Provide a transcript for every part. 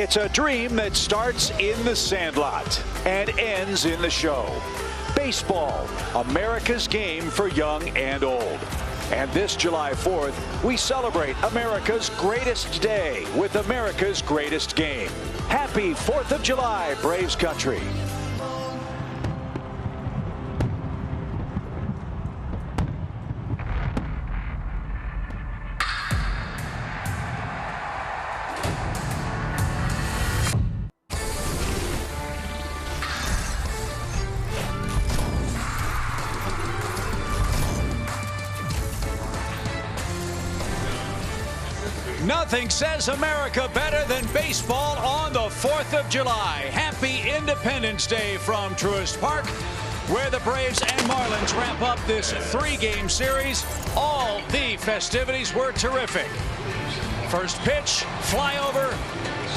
It's a dream that starts in the sandlot and ends in the show. Baseball, America's game for young and old. And this July 4th, we celebrate America's greatest day with America's greatest game. Happy 4th of July, Braves country. Nothing says America better than baseball on the 4th of July. Happy Independence Day from Truist Park, where the Braves and Marlins wrap up this 3-game series. All the festivities were terrific. First pitch, flyover,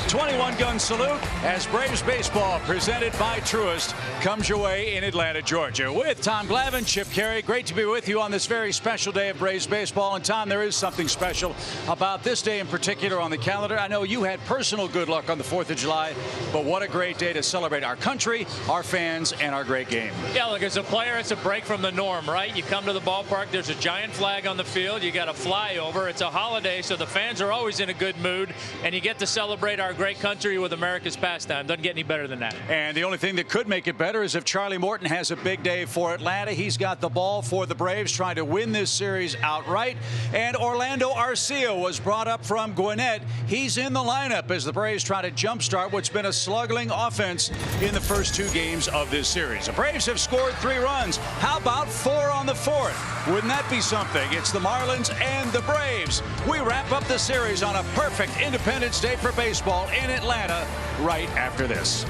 21-gun salute as Braves baseball presented by Truist comes your way in Atlanta, Georgia. With Tom Glavine, Chip Carey, great to be with you on this very special day of Braves baseball. And Tom, there is something special about this day in particular on the calendar. I know you had personal good luck on the 4th of July, but what a great day to celebrate our country, our fans, and our great game. Yeah, look, as a player, it's a break from the norm, right? You come to the ballpark, there's a giant flag on the field, you got a flyover, it's a holiday, so the fans are always in a good mood, and you get to celebrate our great country with America's pastime. Doesn't get any better than that. And the only thing that could make it better is if Charlie Morton has a big day for Atlanta. He's got the ball for the Braves, trying to win this series outright. And Orlando Arcia was brought up from Gwinnett. He's in the lineup as the Braves try to jumpstart what's been a slugging offense in the first 2 games of this series. The Braves have scored 3 runs. How about 4 on the 4th? Wouldn't that be something? It's the Marlins and the Braves. We wrap up the series on a perfect Independence Day for baseball in Atlanta right after this.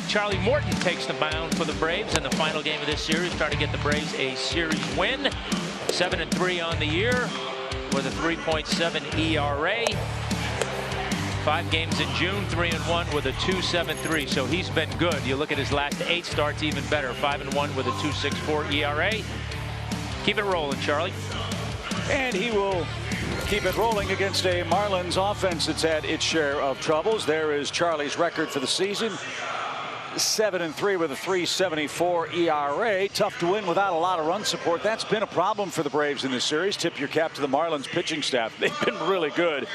Charlie Morton takes the mound for the Braves in the final game of this series, trying to get the Braves a series win. 7-3 on the year with a 3.7 ERA. 5 games in June, 3-1 with a 2.73. So he's been good. You look at his last 8 starts, even better. 5-1 with a 2.64 ERA. Keep it rolling, Charlie. And he will keep it rolling against a Marlins offense that's had its share of troubles. There is Charlie's record for the season. 7-3 with a 3.74 ERA. Tough to win without a lot of run support. That's been a problem for the Braves in this series. Tip your cap to the Marlins pitching staff. They've been really good,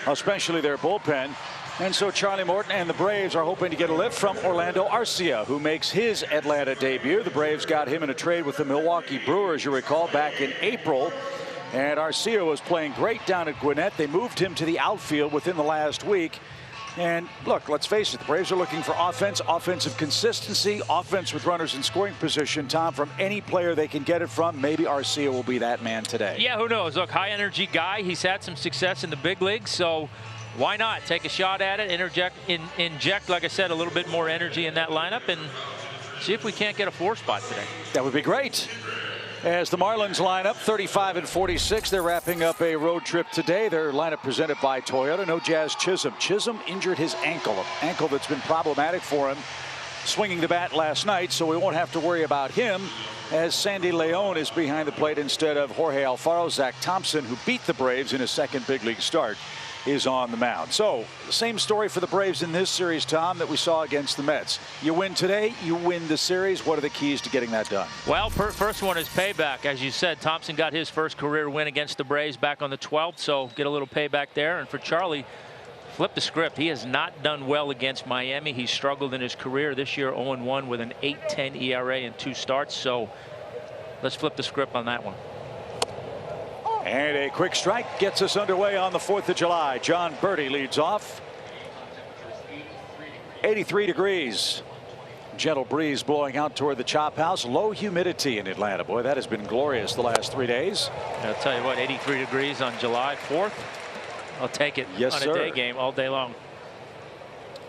especially their bullpen. And so Charlie Morton and the Braves are hoping to get a lift from Orlando Arcia, who makes his Atlanta debut. The Braves got him in a trade with the Milwaukee Brewers, you recall, back in April. And Arcia was playing great down at Gwinnett. They moved him to the outfield within the last week. And look, let's face it, the Braves are looking for offense, offensive consistency, offense with runners in scoring position. Tom, from any player they can get it from, maybe Arcia will be that man today. Yeah, who knows? Look, high energy guy. He's had some success in the big leagues, so why not take a shot at it, inject, like I said, a little bit more energy in that lineup and see if we can't get a 4 spot today. That would be great. As the Marlins line up 35-46, they're wrapping up a road trip today. Their lineup presented by Toyota. No Jazz Chisholm. Chisholm injured his ankle, an ankle that's been problematic for him swinging the bat last night, so we won't have to worry about him as Sandy Leon is behind the plate instead of Jorge Alfaro. Zach Thompson, who beat the Braves in his 2nd big league start, is on the mound. So the same story for the Braves in this series, Tom, that we saw against the Mets. You win today, you win the series. What are the keys to getting that done? Well, first one is payback. As you said, Thompson got his first career win against the Braves back on the 12th, so get a little payback there. And for Charlie, flip the script. He has not done well against Miami. He's struggled in his career this year, 0-1 with an 8.10 ERA in 2 starts. So let's flip the script on that one. And a quick strike gets us underway on the 4th of July. John Birdie leads off. 83 degrees. Gentle breeze blowing out toward the chop house. Low humidity in Atlanta. Boy, that has been glorious the last 3 days. I'll tell you what, 83 degrees on July 4th. I'll take it yes, on sir. A day game all day long.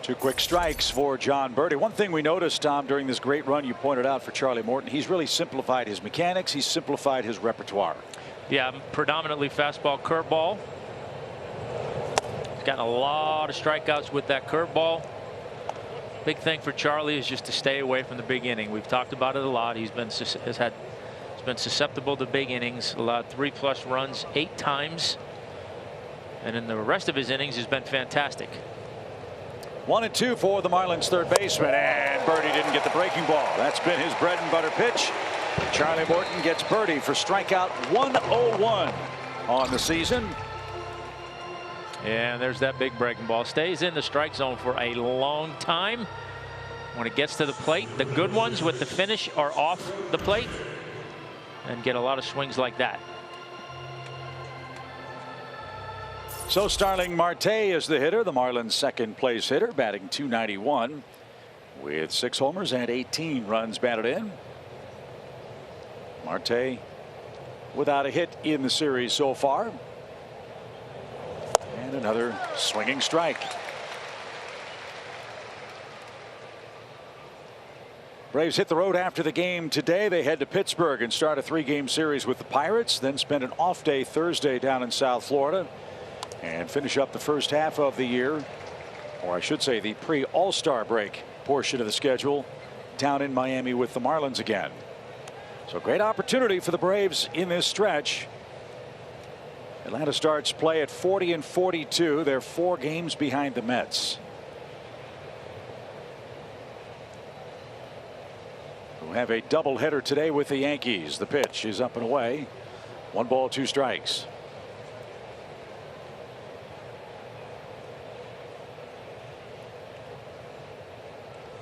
2 quick strikes for John Birdie. One thing we noticed, Tom, during this great run you pointed out for Charlie Morton, he's really simplified his mechanics. He's simplified his repertoire. Yeah, predominantly fastball, curveball. He's gotten a lot of strikeouts with that curveball. Big thing for Charlie is just to stay away from the big inning. We've talked about it a lot. He's been susceptible to big innings. Allowed 3+ runs 8 times, and in the rest of his innings, he's been fantastic. 1-2 for the Marlins third baseman, and Birdie didn't get the breaking ball. That's been his bread and butter pitch. Charlie Morton gets Birdie for strikeout 101 on the season. And there's that big breaking ball. Stays in the strike zone for a long time. When it gets to the plate, the good ones with the finish are off the plate and get a lot of swings like that. So Starling Marte is the hitter, the Marlins' second place hitter, batting .291 with 6 homers and 18 runs batted in. Marte without a hit in the series so far. And another swinging strike. Braves hit the road after the game today. They head to Pittsburgh and start a 3-game series with the Pirates, then spend an off day Thursday down in South Florida and finish up the first half of the year, or I should say the pre-All-Star break portion of the schedule, down in Miami with the Marlins again. So great opportunity for the Braves in this stretch. Atlanta starts play at 40-42. They're 4 games behind the Mets, who have a doubleheader today with the Yankees. The pitch is up and away. 1 ball, 2 strikes.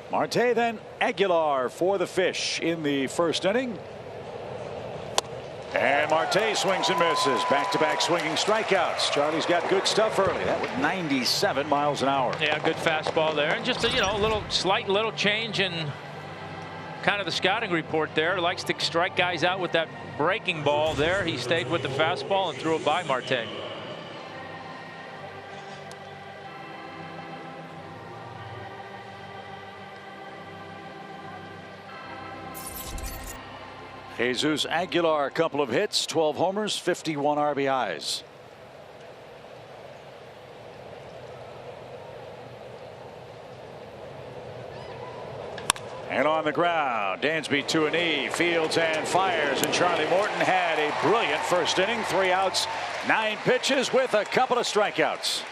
Marte, then Aguilar for the Fish in the first inning. And Marte swings and misses. Back-to-back swinging strikeouts. Charlie's got good stuff early. That was 97 miles an hour. Yeah, good fastball there. And just a slight little change in kind of the scouting report there. Likes to strike guys out with that breaking ball there. He stayed with the fastball and threw it by Marte. Jesus Aguilar, a couple of hits, 12 homers, 51 RBIs. And on the ground, Dansby to a knee, fields and fires, and Charlie Morton had a brilliant first inning. 3 outs, 9 pitches with a couple of strikeouts.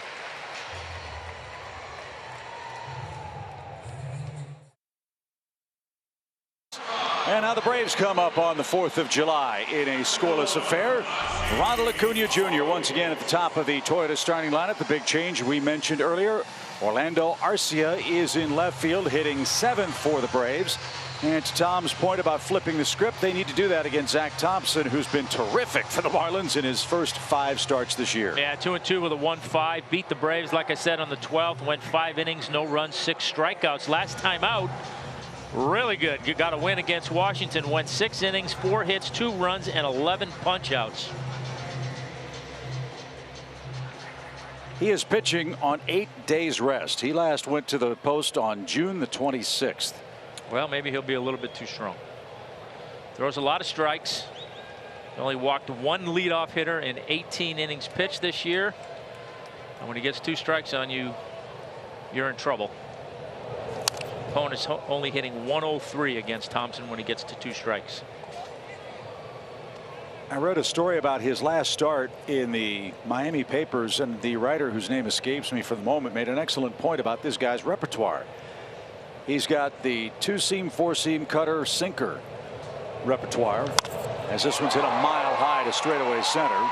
And now the Braves come up on the 4th of July in a scoreless affair. Ronald Acuna Jr. once again at the top of the Toyota starting lineup. The big change we mentioned earlier. Orlando Arcia is in left field, hitting 7th for the Braves. And to Tom's point about flipping the script, they need to do that against Zach Thompson, who's been terrific for the Marlins in his first 5 starts this year. Yeah, 2-2 with a 1-5. Beat the Braves, like I said, on the 12th. Went 5 innings, no runs, 6 strikeouts. Last time out, really good. You got a win against Washington. Went 6 innings, 4 hits, 2 runs, and 11 punch-outs. He is pitching on 8 days rest. He last went to the post on June the 26th. Well, maybe he'll be a little bit too strong. Throws a lot of strikes. He only walked 1 leadoff hitter in 18 innings pitched this year. And when he gets 2 strikes on you, you're in trouble. Opponent's only hitting 103 against Thompson when he gets to 2 strikes. I wrote a story about his last start in the Miami papers, and the writer, whose name escapes me for the moment, made an excellent point about this guy's repertoire. He's got the 2-seam, 4-seam, cutter, sinker repertoire, as this one's hit a mile high to straightaway center.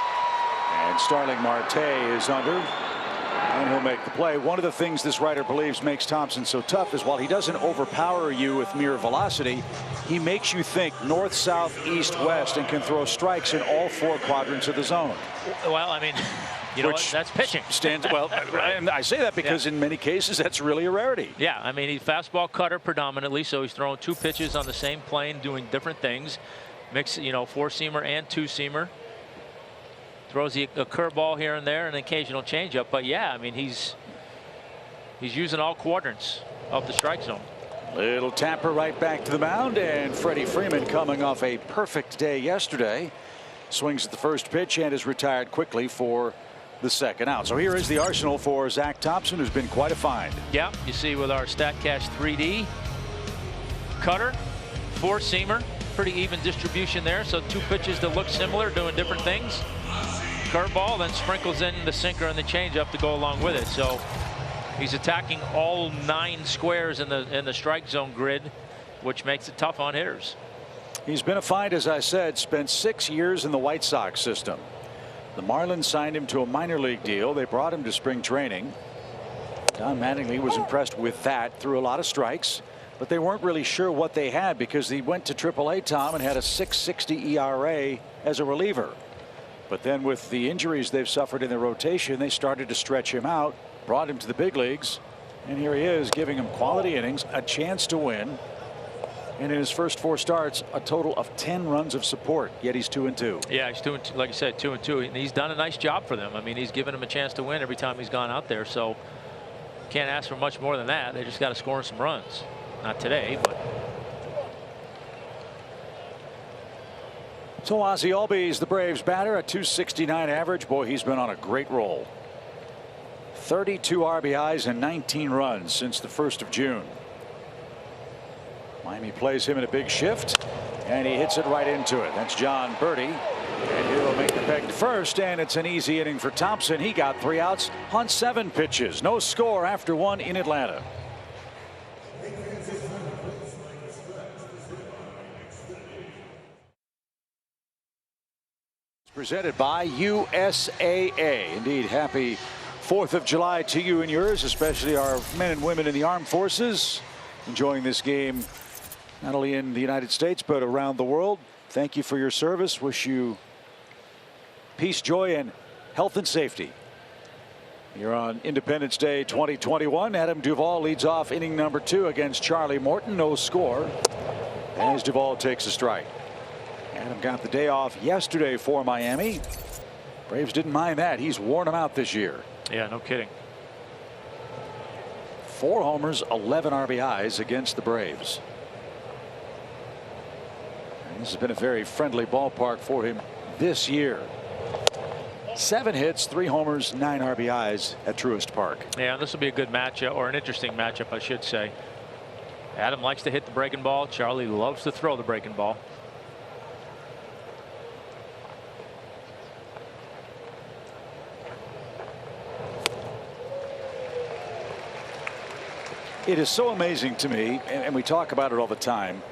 And Starling Marte is under, and he'll make the play. One of the things this writer believes makes Thompson so tough is while he doesn't overpower you with mere velocity, he makes you think north, south, east, west, and can throw strikes in all 4 quadrants of the zone. Well, I mean, you know what? That's pitching. Stands well, and I say that because in many cases that's really a rarity. Yeah, I mean, he's fastball cutter predominantly, so he's throwing 2 pitches on the same plane, doing different things. Mix, 4-seamer and 2-seamer. Throws a curveball here and there, and an occasional changeup. But yeah, I mean, he's using all quadrants of the strike zone. Little tapper right back to the mound, and Freddie Freeman, coming off a perfect day yesterday, swings at the first pitch and is retired quickly for the second out. So here is the arsenal for Zach Thompson, who's been quite a find. Yeah, you see with our StatCast 3D, cutter, four-seamer, pretty even distribution there. So 2 pitches that look similar, doing different things. Curveball, then sprinkles in the sinker and the changeup to go along with it. So he's attacking all 9 squares in the strike zone grid, which makes it tough on hitters. He's been a find, as I said, spent 6 years in the White Sox system. The Marlins signed him to a minor league deal. They brought him to spring training. Don Mattingly was impressed with that, threw a lot of strikes, but they weren't really sure what they had because he went to AAA, Tom, and had a 6.60 ERA as a reliever. But then with the injuries they've suffered in the rotation, they started to stretch him out, brought him to the big leagues, and here he is giving him quality innings, a chance to win. And in his first 4 starts, a total of 10 runs of support, yet he's 2-2. Yeah, he's doing, like you said, 2-2, and he's done a nice job for them. I mean, he's given them a chance to win every time he's gone out there, so can't ask for much more than that. They just got to score some runs. Not today, but. So Ozzie Albies, the Braves batter, a .269 average. Boy, he's been on a great roll. 32 RBIs and 19 runs since the 1st of June. Miami plays him in a big shift, and he hits it right into it. That's John Birdie, and he'll make the peg to first, and it's an easy inning for Thompson. He got 3 outs on 7 pitches. No score after 1 in Atlanta. Presented by USAA. Indeed, happy 4th of July to you and yours, especially our men and women in the armed forces enjoying this game not only in the United States but around the world. Thank you for your service. Wish you peace, joy, and health and safety. Here on Independence Day 2021, Adam Duvall leads off inning number 2 against Charlie Morton. No score as Duvall takes a strike. Adam got the day off yesterday for Miami. Braves didn't mind that. He's worn them out this year. Yeah, no kidding. 4 homers, 11 RBIs against the Braves. And this has been a very friendly ballpark for him this year. 7 hits, 3 homers, 9 RBIs at Truist Park. Yeah, this will be a good matchup, or an interesting matchup, I should say. Adam likes to hit the breaking ball. Charlie loves to throw the breaking ball. It is so amazing to me, and we talk about it all the time.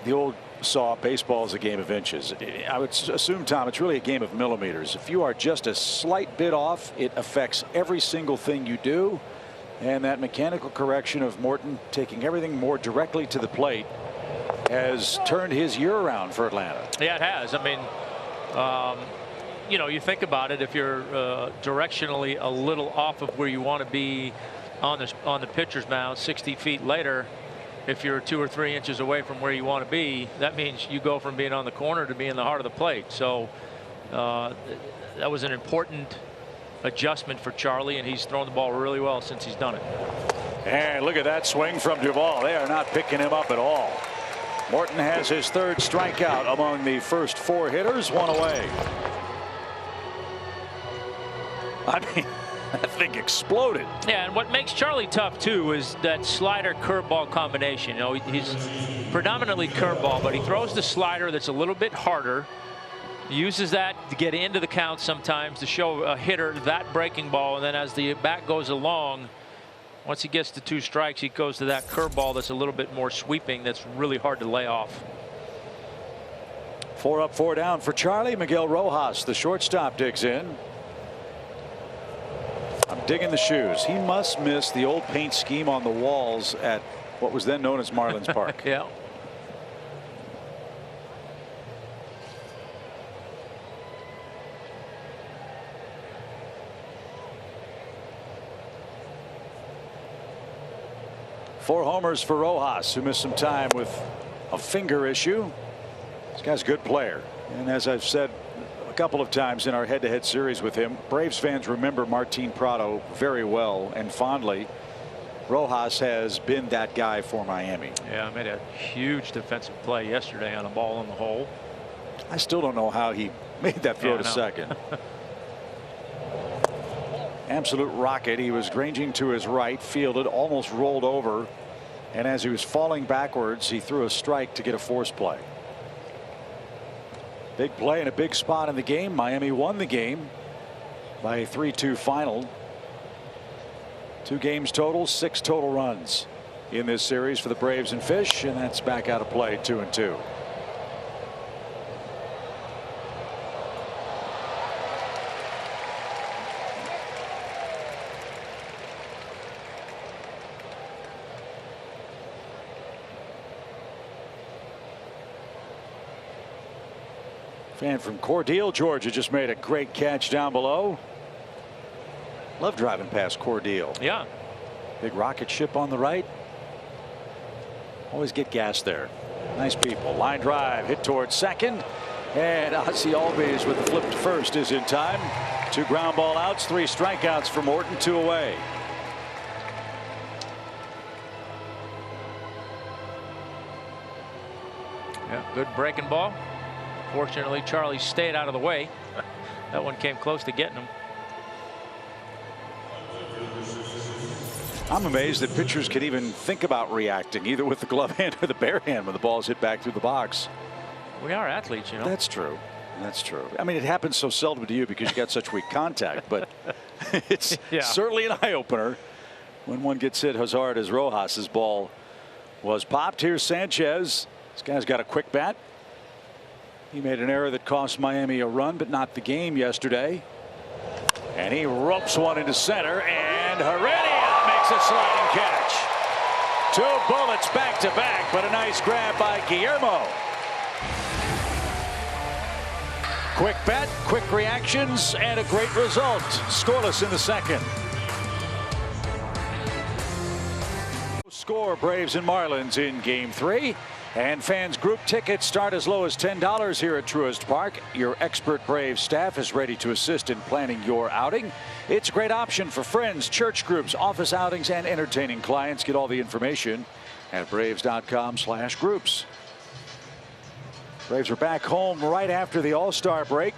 The old saw, baseball is a game of inches. I would assume, Tom, it's really a game of millimeters. If you are just a slight bit off, it affects every single thing you do. And that mechanical correction of Morton taking everything more directly to the plate has turned his year around for Atlanta. Yeah, it has. I mean, you know, you think about it, if you're directionally a little off of where you want to be on the pitcher's mound 60 feet later, if you're 2 or 3 inches away from where you want to be, that means you go from being on the corner to being the heart of the plate. So that was an important adjustment for Charlie, and he's thrown the ball really well since he's done it. And look at that swing from Duvall. They are not picking him up at all. Morton has his 3rd strikeout among the first 4 hitters, 1 away. I mean, that thing exploded. Yeah, and what makes Charlie tough too is that slider curveball combination. You know, he's predominantly curveball, but he throws the slider that's a little bit harder. He uses that to get into the count sometimes to show a hitter that breaking ball, and then as the bat goes along, once he gets to 2 strikes, he goes to that curveball that's a little bit more sweeping, that's really hard to lay off. 4 up, 4 down for Charlie. Miguel Rojas, the shortstop, digs in. I'm digging the shoes. He must miss the old paint scheme on the walls at what was then known as Marlins Park. Yeah. Four homers for Rojas, who missed some time with a finger issue. This guy's a good player, and as I've said a couple of times in our head-to-head series with him, Braves fans remember Martin Prado very well and fondly. Rojas has been that guy for Miami. Yeah, made a huge defensive play yesterday on a ball in the hole. I still don't know how he made that throw to second. absolute rocket. He was ranging to his right, fielded, almost rolled over, and as he was falling backwards, he threw a strike to get a force play. Big play in a big spot in the game. Miami won the game by a 3-2 final. 2 games total, 6 total runs in this series for the Braves and Fish, and that's back out of play, 2-2. Fan from Cordele, Georgia, just made a great catch down below. Love driving past Cordele. Yeah. Big rocket ship on the right. Always get gas there. Nice people. Line drive, hit towards second. And Ozzie Albies with the flip to first is in time. 2 ground ball outs, 3 strikeouts for Morton, 2 away. Yeah, good breaking ball. Fortunately, Charlie stayed out of the way. That one came close to getting him. I'm amazed that pitchers can even think about reacting either with the glove hand or the bare hand when the ball's hit back through the box. We are athletes, you know. That's true. That's true. I mean, it happens so seldom to you because you got such weak contact, but it's certainly an eye-opener when one gets hit as hard as Rojas's ball was popped. Here's Sanchez. This guy's got a quick bat. He made an error that cost Miami a run, but not the game yesterday. And he ropes one into center, and Heredia makes a sliding catch. 2 bullets back to back, but a nice grab by Guillermo. Quick bat, quick reactions, and a great result. Scoreless in the second. Score Braves and Marlins in Game 3. And fans group tickets start as low as $10 here at Truist Park. Your expert Braves staff is ready to assist in planning your outing. It's a great option for friends, church groups, office outings, and entertaining clients. Get all the information at braves.com/groups. Braves are back home right after the All-Star break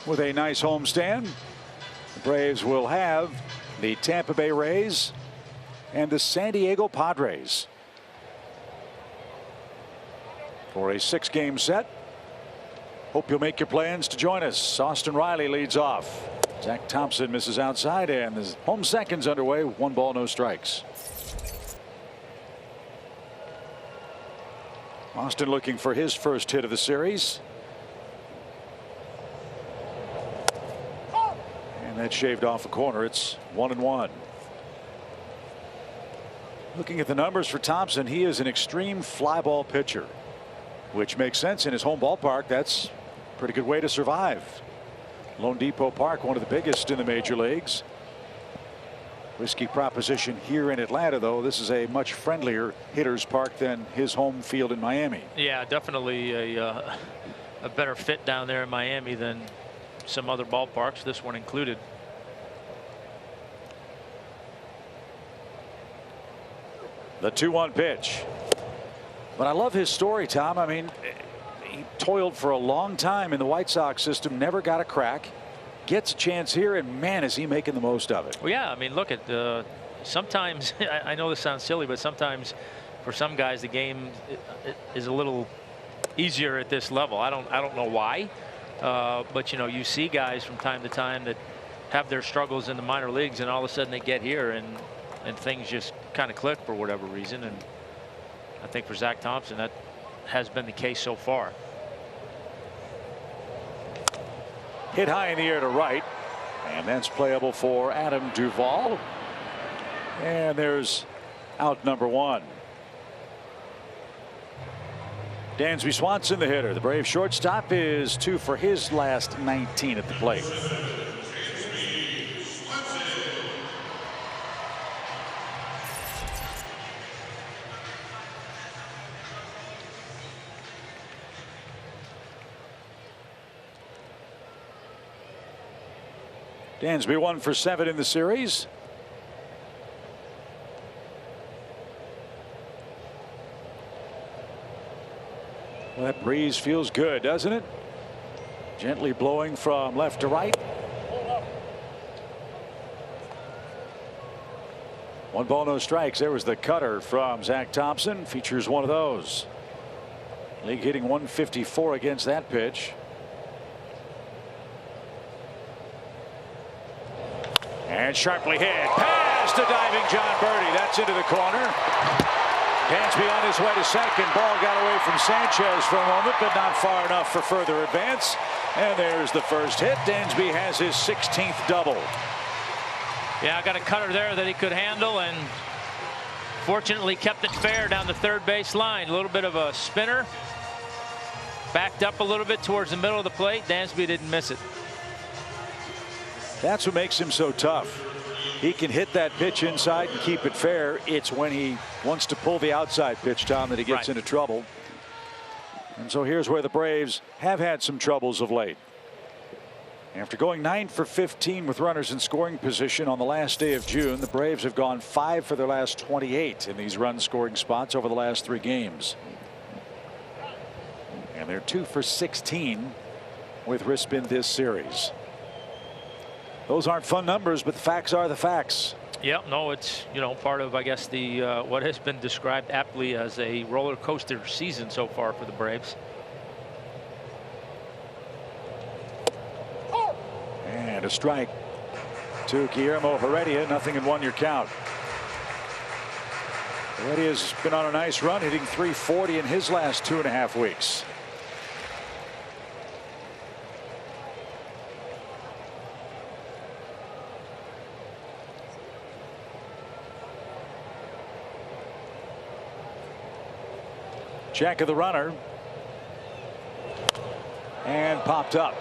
with a nice homestand. The Braves will have the Tampa Bay Rays and the San Diego Padres for a 6-game set. Hope you'll make your plans to join us. Austin Riley leads off. Zach Thompson misses outside, and the home second's underway. 1 ball, no strikes. Austin looking for his first hit of the series. And that shaved off a corner. It's 1-1. Looking at the numbers for Thompson, he is an extreme fly ball pitcher, which makes sense in his home ballpark. That's a pretty good way to survive. Lone Depot Park, one of the biggest in the major leagues. Risky proposition here in Atlanta, though. This is a much friendlier hitter's park than his home field in Miami. Yeah, definitely a better fit down there in Miami than some other ballparks, this one included. The 2-1 pitch. But I love his story, Tom. I mean, he toiled for a long time in the White Sox system, never got a crack, gets a chance here, and man, is he making the most of it. Well, yeah, I mean, look at sometimes I know this sounds silly, but sometimes for some guys the game is a little easier at this level. I don't know why, but you know, you see guys from time to time that have their struggles in the minor leagues, and all of a sudden they get here and things just kind of click for whatever reason. And I think for Zach Thompson, that has been the case so far. Hit high in the air to right, and that's playable for Adam Duvall. And there's out number 1. Dansby Swanson, the hitter. The Brave shortstop is 2 for his last 19 at the plate. Dansby 1 for 7 in the series. Well, that breeze feels good, doesn't it? Gently blowing from left to right. One ball, no strikes. There was the cutter from Zach Thompson. Features one of those. League hitting 154 against that pitch. And sharply hit. Pass to diving John Birdie. That's into the corner. Dansby on his way to second. Ball got away from Sanchez for a moment, but not far enough for further advance. And there's the first hit. Dansby has his 16th double. Yeah, got a cutter there that he could handle, and fortunately kept it fair down the third base line. A little bit of a spinner. Backed up a little bit towards the middle of the plate. Dansby didn't miss it. That's what makes him so tough. He can hit that pitch inside and keep it fair. It's when he wants to pull the outside pitch, Tom, that he gets into trouble. And so here's where the Braves have had some troubles of late. After going 9 for 15 with runners in scoring position on the last day of June, the Braves have gone 5 for their last 28 in these run scoring spots over the last 3 games. And they're 2 for 16 with Rispin this series. Those aren't fun numbers, but the facts are the facts. Yeah, no, it's, you know, part of, I guess, the what has been described aptly as a roller coaster season so far for the Braves. And a strike to Guillermo Heredia. Nothing in 1 your count. Heredia's been on a nice run, hitting .340 in his last 2.5 weeks. Jack of the runner. And popped up.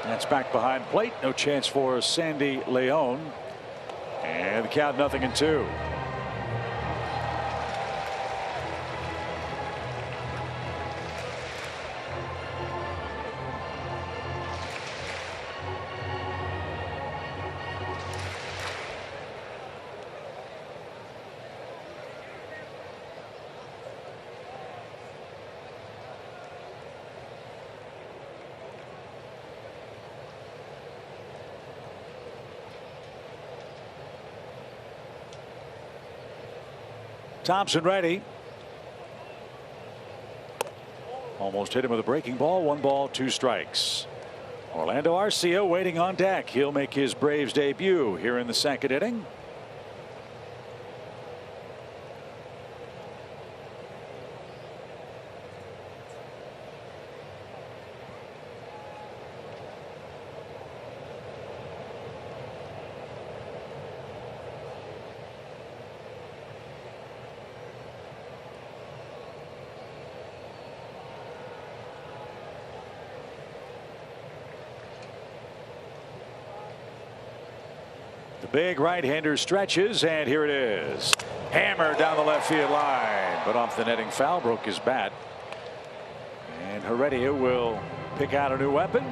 That's back behind plate. No chance for Sandy Leon. And the count 0-2. Thompson ready. Almost hit him with a breaking ball. 1 ball, 2 strikes. Orlando Arcia waiting on deck. He'll make his Braves debut here in the 2nd inning. The big right-hander stretches, and here it is. Hammered down the left field line, but off the netting foul, broke his bat. And Heredia will pick out a new weapon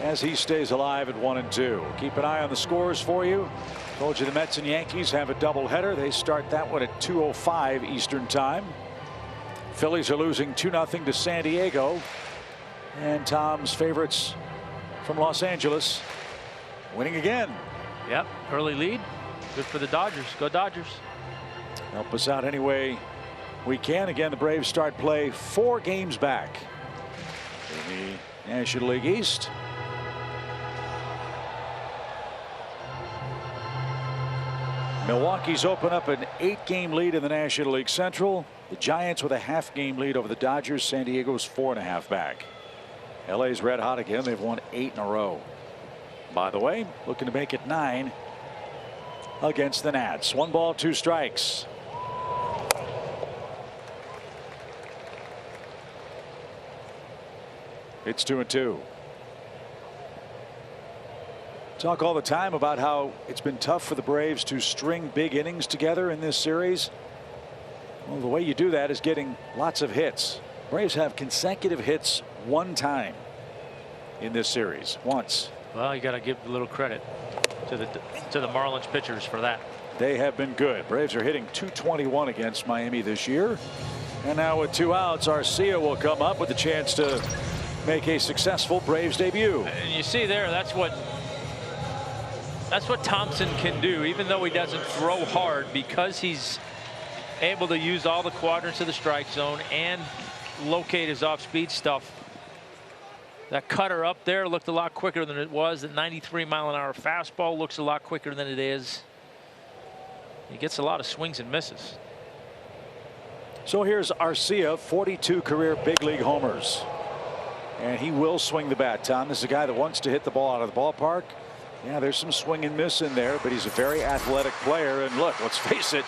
as he stays alive at 1-2. Keep an eye on the scores for you. Told you the Mets and Yankees have a doubleheader. They start that one at 2:05 Eastern time. Phillies are losing 2-0 to San Diego. And Tom's favorites from Los Angeles winning again. Yep, early lead. Good for the Dodgers. Go Dodgers. Help us out any way we can. Again, the Braves start play 4 games back in the National League East. Milwaukee's open up an 8-game lead in the National League Central. The Giants with a half-game lead over the Dodgers. San Diego's 4.5 back. LA's red hot again. They've won 8 in a row. By the way, looking to make it 9 against the Nats. 1 ball, 2 strikes. It's 2-2. Talk all the time about how it's been tough for the Braves to string big innings together in this series. Well, the way you do that is getting lots of hits. Braves have consecutive hits 1 time in this series. Once. Well, you got to give a little credit to the Marlins pitchers for that. They have been good. Braves are hitting .221 against Miami this year. And now with 2 outs, Arcia will come up with a chance to make a successful Braves debut. And you see there, that's what That's what Thompson can do, even though he doesn't throw hard, because he's able to use all the quadrants of the strike zone and locate his off-speed stuff. That cutter up there looked a lot quicker than it was. That 93-mile-an-hour fastball looks a lot quicker than it is. He gets a lot of swings and misses. So here's Arcia, 42 career big league homers. And he will swing the bat, Tom. This is a guy that wants to hit the ball out of the ballpark. Yeah, there's some swing and miss in there, but he's a very athletic player. And look, let's face it,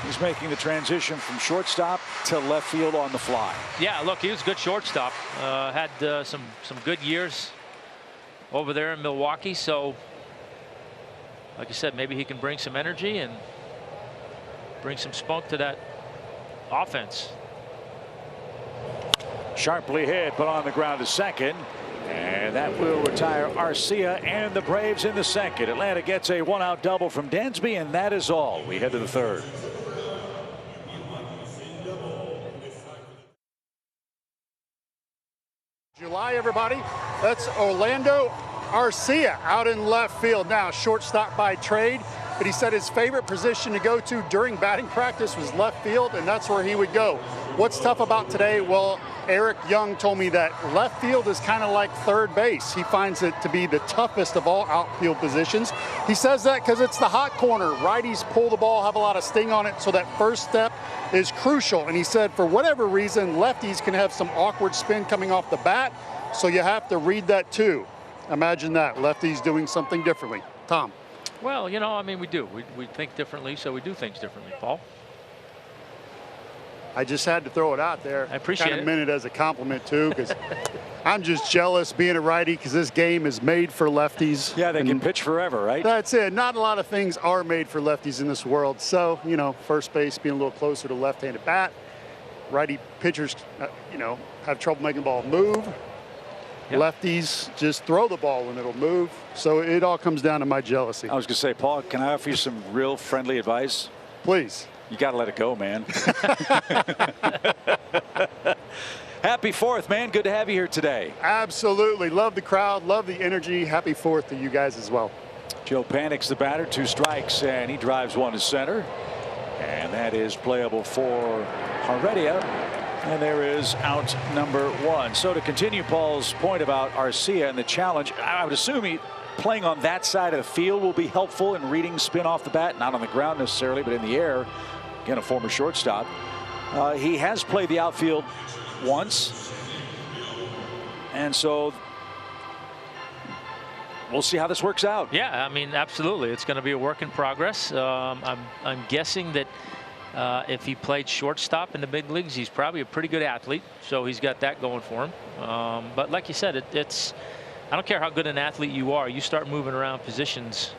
he's making the transition from shortstop to left field on the fly. Yeah, look, he was a good shortstop. Had some good years over there in Milwaukee. So, like I said, maybe he can bring some energy and bring some spunk to that offense. Sharply hit, put on the ground to second. And that will retire Arcia and the Braves in the second. Atlanta gets a one-out double from Dansby, and that is all. We head to the third. July, everybody. That's Orlando Arcia out in left field. Now, shortstop by trade, but he said his favorite position to go to during batting practice was left field, and that's where he would go. What's tough about today? Well, Eric Young told me that left field is kind of like third base. He finds it to be the toughest of all outfield positions. He says that because it's the hot corner. Righties pull the ball, have a lot of sting on it, so that first step is crucial. And he said for whatever reason, lefties can have some awkward spin coming off the bat, so you have to read that too. Imagine that, lefties doing something differently. Tom. Well, you know, I mean, we do. We think differently, so we do things differently, Paul. I just had to throw it out there. I appreciate it. Kind of meant it as a compliment too, because I'm just jealous being a righty, because this game is made for lefties. Yeah, they can pitch forever, right? That's it. Not a lot of things are made for lefties in this world. So, you know, first base being a little closer to left-handed bat. Righty pitchers, you know, have trouble making the ball move. Yep. Lefties just throw the ball and it'll move. So it all comes down to my jealousy. I was going to say, Paul, can I offer you some real friendly advice? Please. You got to let it go, man. Happy 4th, man. Good to have you here today. Absolutely. Love the crowd. Love the energy. Happy 4th to you guys as well. Joe Panik's the batter. 2 strikes, and he drives one to center. And that is playable for Heredia. And there is out number 1. So to continue Paul's point about Arcia and the challenge, I would assume he playing on that side of the field will be helpful in reading spin off the bat, not on the ground necessarily, but in the air. Again, a former shortstop. He has played the outfield once, and so we'll see how this works out. Yeah, I mean, absolutely. It's going to be a work in progress. I'm guessing that if he played shortstop in the big leagues, he's probably a pretty good athlete, so he's got that going for him. But like you said, I don't care how good an athlete you are, you start moving around positions,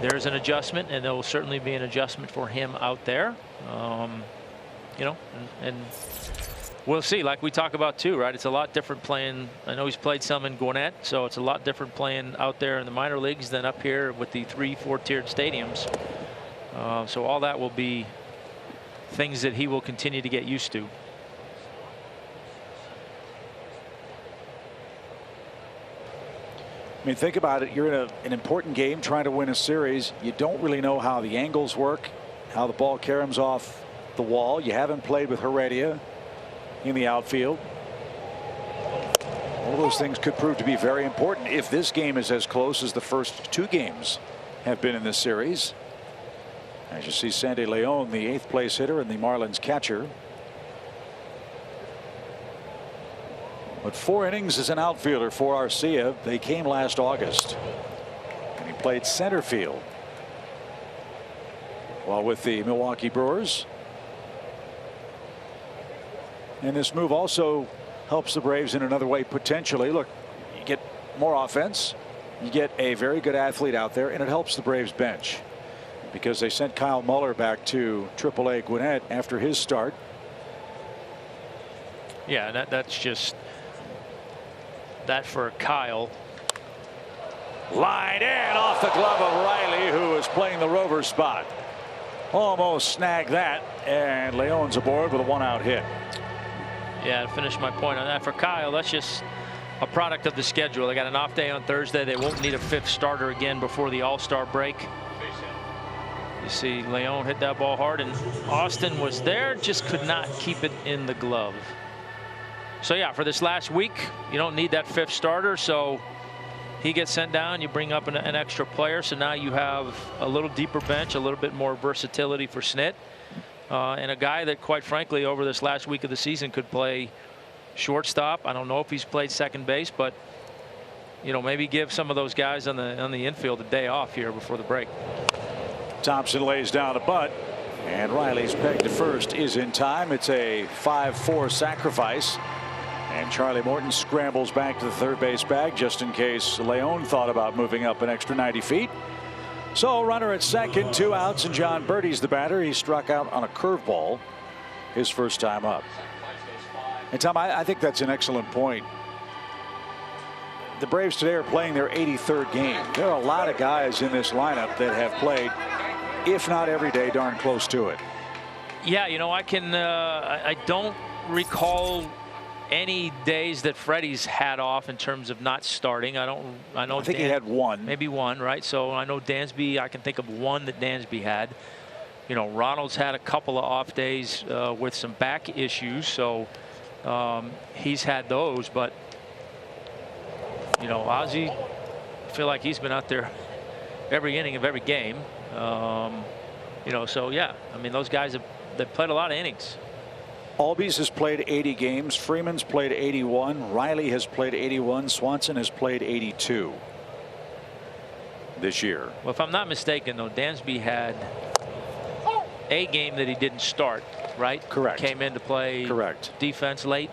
there's an adjustment, and there will certainly be an adjustment for him out there. You know, and we'll see, like we talk about too, right? It's a lot different playing. I know he's played some in Gwinnett, so it's a lot different playing out there in the minor leagues than up here with the 3-4 tiered stadiums. So all that will be things that he will continue to get used to. I mean, think about it. You're in an important game trying to win a series. You don't really know how the angles work, how the ball caroms off the wall. You haven't played with Heredia in the outfield. All those things could prove to be very important if this game is as close as the first 2 games have been in this series. As you see, Sandy Leon, the 8th place hitter and the Marlins catcher. But 4 innings as an outfielder for Arcia. They came last August, and he played center field while with the Milwaukee Brewers. And this move also helps the Braves in another way potentially. Look, you get more offense, you get a very good athlete out there, and it helps the Braves bench because they sent Kyle Muller back to AAA Gwinnett after his start. Yeah, that's just that for Kyle. Line in off the glove of Riley, who is playing the rover spot. Almost snagged that, and Leon's aboard with a 1-out hit. Yeah, to finish my point on that, for Kyle, that's just a product of the schedule. They got an off day on Thursday. They won't need a 5th starter again before the All-Star break. You see Leon hit that ball hard, and Austin was there, just could not keep it in the glove. So yeah, for this last week, you don't need that 5th starter, so he gets sent down. You bring up an extra player, so now you have a little deeper bench, a little bit more versatility for Snit, and a guy that, quite frankly, over this last week of the season could play shortstop. I don't know if he's played second base, but you know, maybe give some of those guys on the infield a day off here before the break. Thompson lays down a bunt, and Riley's peg to first is in time. It's a 5-4 sacrifice, and Charlie Morton scrambles back to the third base bag just in case Leon thought about moving up an extra 90 feet. So runner at second, 2 outs, and John Birdie's the batter. He struck out on a curveball his first time up. And Tom, I think that's an excellent point. The Braves today are playing their 83rd game. There are a lot of guys in this lineup that have played, if not every day, darn close to it. Yeah, you know, I don't recall any days that Freddie's had off in terms of not starting. I think he had one. Maybe one, right? So I know Dansby, I can think of one that Dansby had. You know, Ronald's had a couple of off days with some back issues, so he's had those. But you know, Ozzie, I feel like he's been out there every inning of every game. You know, so yeah, I mean, those guys they've played a lot of innings. Albies has played 80 games. Freeman's played 81. Riley has played 81. Swanson has played 82 this year. Well, if I'm not mistaken, though, Dansby had a game that he didn't start, right? Correct. Came in to play defense late.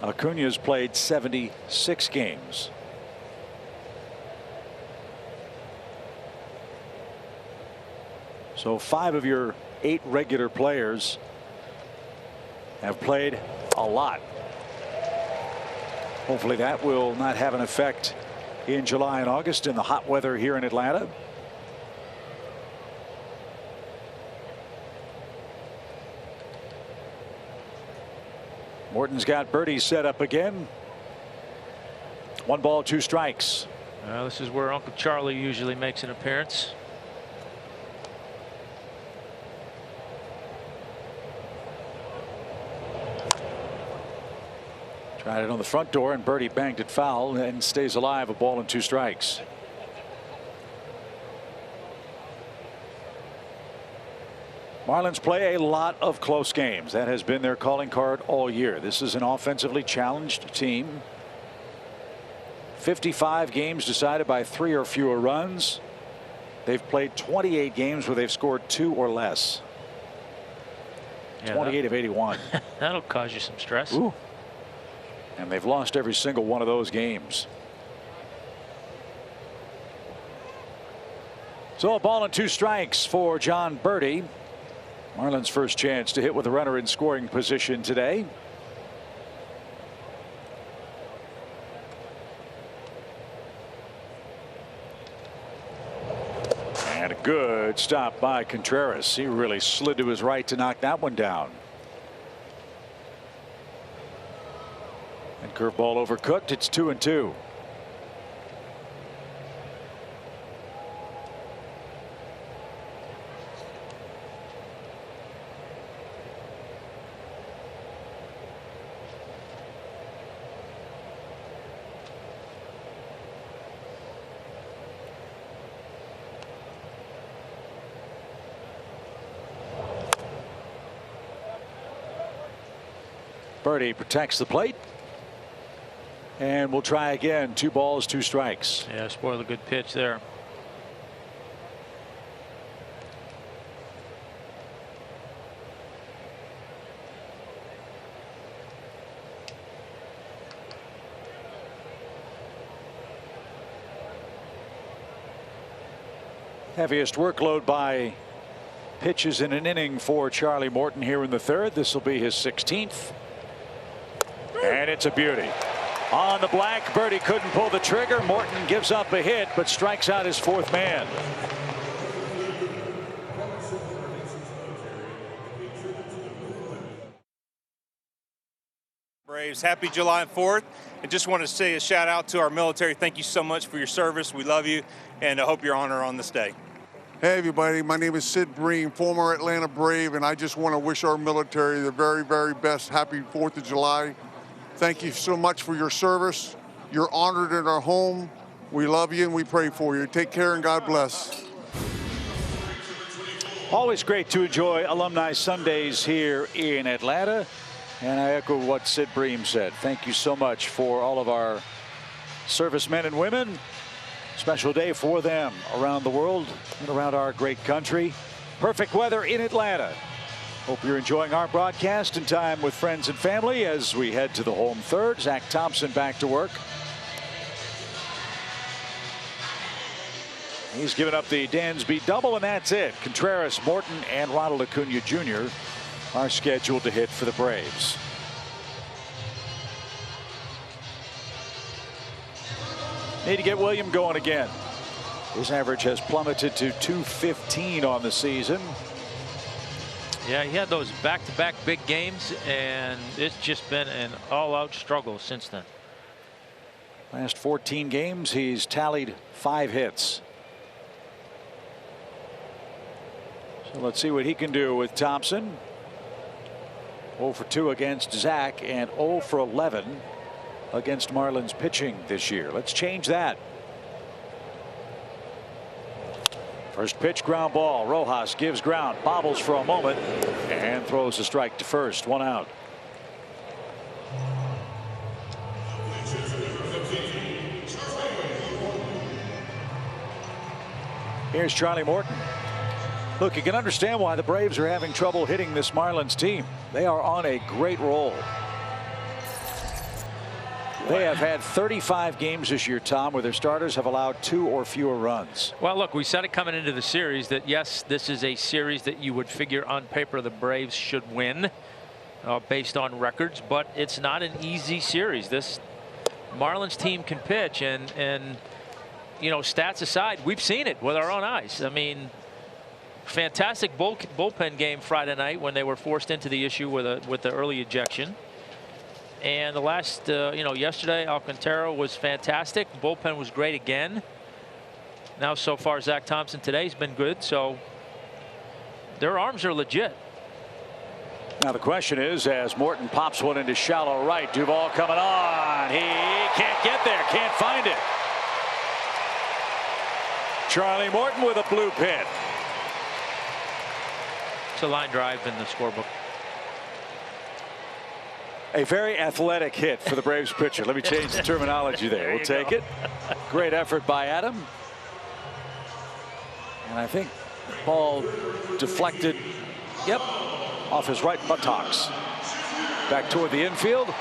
Acuna's played 76 games. So 5 of your 8 regular players have played a lot. Hopefully that will not have an effect in July and August in the hot weather here in Atlanta. Morton's got Birdie set up again. 1 ball, 2 strikes. This is where Uncle Charlie usually makes an appearance. Tried it on the front door, and Birdie banged it foul and stays alive. 1 ball and 2 strikes. Marlins play a lot of close games. That has been their calling card all year. This is an offensively challenged team. 55 games decided by 3 or fewer runs. They've played 28 games where they've scored 2 or less. Yeah, 28 of 81. That'll cause you some stress. Ooh. And they've lost every single one of those games. So 1 ball and 2 strikes for John Birdie. Marlins' first chance to hit with a runner in scoring position today. And a good stop by Contreras. He really slid to his right to knock that one down. And curveball overcooked. It's 2-2. Birdie protects the plate. And we'll try again. 2 balls, 2 strikes. Yeah, spoiled a good pitch there. Heaviest workload by pitches in an inning for Charlie Morton here in the 3rd. This will be his 16th. And it's a beauty. On the black, Birdie couldn't pull the trigger. Morton gives up a hit, but strikes out his 4th man. Braves. Happy July 4th. And just want to say a shout out to our military. Thank you so much for your service. We love you, and I hope you're honored on this day. Hey everybody, my name is Sid Breen, former Atlanta Brave, and I just want to wish our military the very, very best. Happy 4th of July. Thank you so much for your service. You're honored in our home. We love you and we pray for you. Take care and God bless. Always great to enjoy Alumni Sundays here in Atlanta. And I echo what Sid Bream said. Thank you so much for all of our servicemen and women. Special day for them around the world and around our great country. Perfect weather in Atlanta. Hope you're enjoying our broadcast and time with friends and family as we head to the home third. Zach Thompson back to work. He's given up the Dansby double, and that's it. Contreras, Morton, and Ronald Acuna Jr. are scheduled to hit for the Braves. Need to get William going again. His average has plummeted to .215 on the season. Yeah, he had those back-to-back big games, and it's just been an all-out struggle since then. Last 14 games, he's tallied 5 hits. So let's see what he can do with Thompson. 0 for 2 against Zach and 0 for 11 against Marlins pitching this year. Let's change that. First pitch, ground ball. Rojas gives ground, bobbles for a moment, and throws a strike to first. 1 out. Here's Charlie Morton. Look, you can understand why the Braves are having trouble hitting this Marlins team. They are on a great roll. They have had 35 games this year, Tom, where their starters have allowed 2 or fewer runs. Well, look, we said it coming into the series that, yes, this is a series that you would figure on paper the Braves should win based on records, but it's not an easy series. This Marlins team can pitch, and you know, stats aside, we've seen it with our own eyes. I mean, fantastic bullpen game Friday night when they were forced into the issue with the early ejection. And the last, yesterday, Alcantara was fantastic. Bullpen was great again. Now, so far, Zach Thompson today's been good. So their arms are legit. Now the question is, as Morton pops one into shallow right, Duvall coming on. He can't get there, can't find it. Charlie Morton with a blue pin. It's a line drive in the scorebook. A very athletic hit for the Braves pitcher. Let me change the terminology there. We'll take it. Great effort by Adam. And I think the ball deflected, off his right buttocks. Back toward the infield.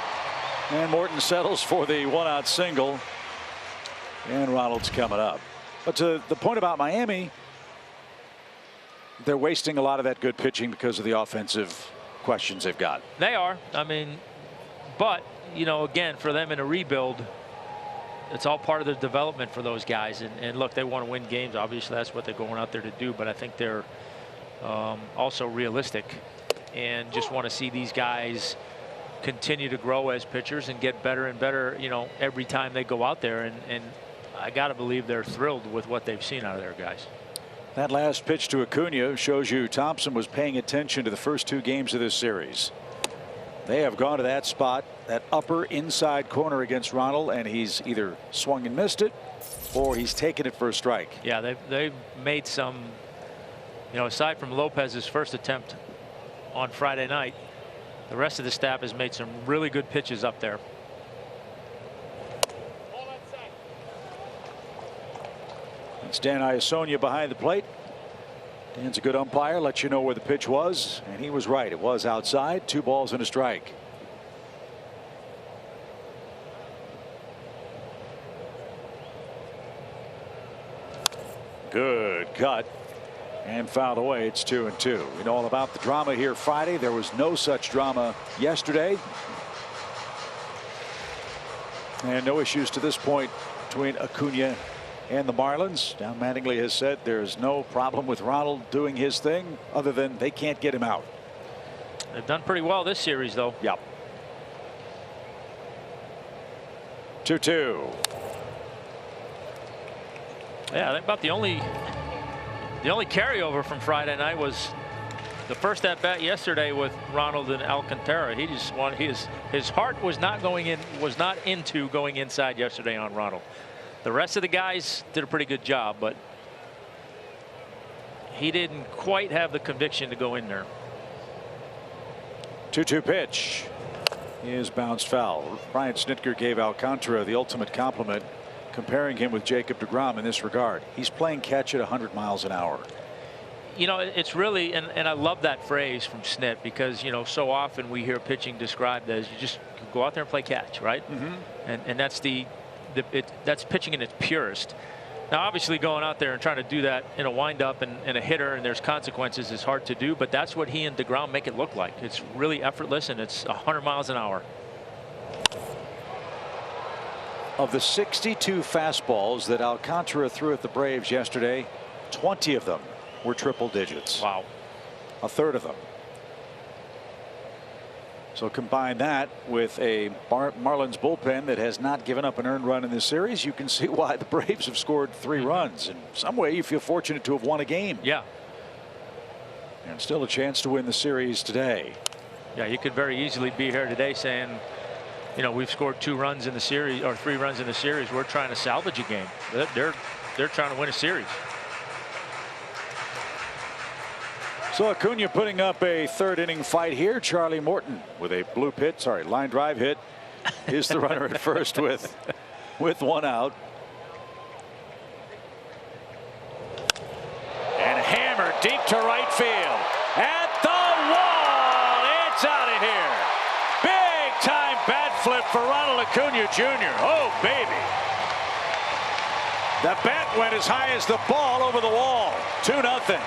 And Morton settles for the 1-out single. And Ronald's coming up. But to the point about Miami, they're wasting a lot of that good pitching because of the offensive questions they've got. They are. I mean, but, you know, again, for them in a rebuild, it's all part of the development for those guys. And look, they want to win games. Obviously, that's what they're going out there to do. But I think they're also realistic and just want to see these guys continue to grow as pitchers and get better and better, you know, every time they go out there. And I got to believe they're thrilled with what they've seen out of their guys. That last pitch to Acuna shows you Thompson was paying attention to the first 2 games of this series. They have gone to that spot, that upper inside corner against Ronald, and he's either swung and missed it or he's taken it for a strike. Yeah, they've made some, you know, aside from Lopez's first attempt on Friday night, the rest of the staff has made some really good pitches up there. It's Dan Iasonia behind the plate. Dan's a good umpire, lets you know where the pitch was, and he was right. It was outside. 2 balls and a strike. Good cut and fouled away. It's 2-2. We know all about the drama here Friday. There was no such drama yesterday, and no issues to this point between Acuna and the Marlins. Don Mattingly has said there's no problem with Ronald doing his thing other than they can't get him out. They've done pretty well this series, though. Yep. 2-2. Yeah, I think about the only carryover from Friday night was the first at bat yesterday with Ronald and Alcantara. He just wanted his heart was not into going inside yesterday on Ronald. The rest of the guys did a pretty good job, but he didn't quite have the conviction to go in there. 2-2 pitch is bounced foul. Brian Snitker gave Alcantara the ultimate compliment, comparing him with Jacob deGrom in this regard. He's playing catch at 100 miles an hour. You know, it's really, and I love that phrase from Snit, because, you know, so often we hear pitching described as you just go out there and play catch, right? And that's that's pitching in its purest. Now, obviously, going out there and trying to do that in a windup and a hitter, and there's consequences, is hard to do. But that's what he and deGrom make it look like. It's really effortless, and it's 100 miles an hour. Of the 62 fastballs that Alcantara threw at the Braves yesterday, 20 of them were triple digits. Wow. A third of them. So combine that with a Marlins bullpen that has not given up an earned run in this series, you can see why the Braves have scored 3 runs. In some way, you feel fortunate to have won a game. Yeah. And still a chance to win the series today. Yeah, you could very easily be here today saying, you know, we've scored 2 runs in the series, or 3 runs in the series. We're trying to salvage a game. They're trying to win a series. So Acuna putting up a third inning fight here. Charlie Morton with a line drive hit is the runner at first with 1 out. And hammered deep to right field. At the wall. It's out of here. Big time bat flip for Ronald Acuna Jr. Oh, baby. The bat went as high as the ball over the wall. 2-0.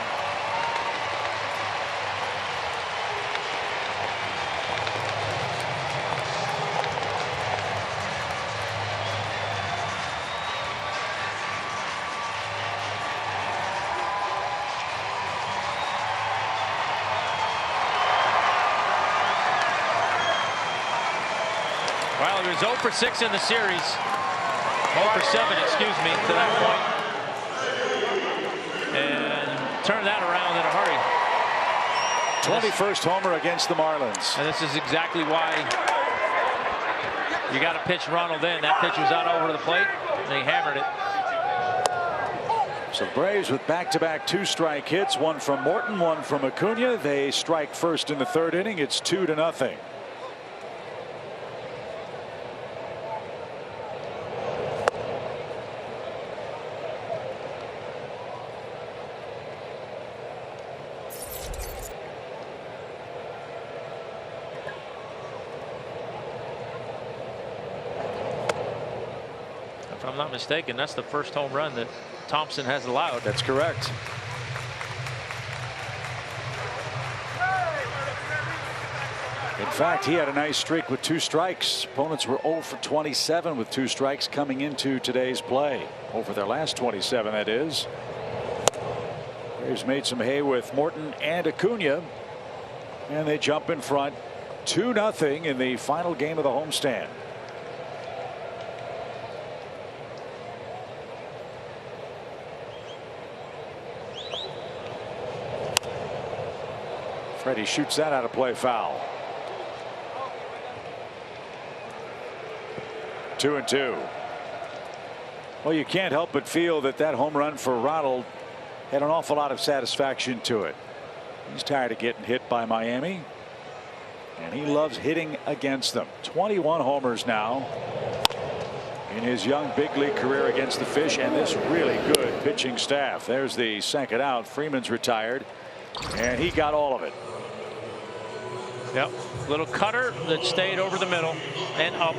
Well, he was 0 for 6 in the series. 0 for 7, excuse me, to that point. And turn that around in a hurry. 21st homer against the Marlins. And this is exactly why you got to pitch Ronald in. That pitch was out over the plate, and he hammered it. So Braves with back-to-back 2-strike hits, one from Morton, one from Acuna. They strike first in the third inning. It's 2-0. If I'm not mistaken, that's the first home run that Thompson has allowed. That's correct. In fact, he had a nice streak with 2 strikes. Opponents were 0 for 27 with 2 strikes coming into today's play. Over their last 27, that is. Braves made some hay with Morton and Acuna, and they jump in front 2-0 in the final game of the homestand. Freddie shoots that out of play, foul. 2-2. Well, you can't help but feel that home run for Ronald had an awful lot of satisfaction to it. He's tired of getting hit by Miami, and he loves hitting against them. 21 homers now in his young big league career against the Fish, and this really good pitching staff. There's the second out. Freeman's retired, and he got all of it. Yep, little cutter that stayed over the middle and up.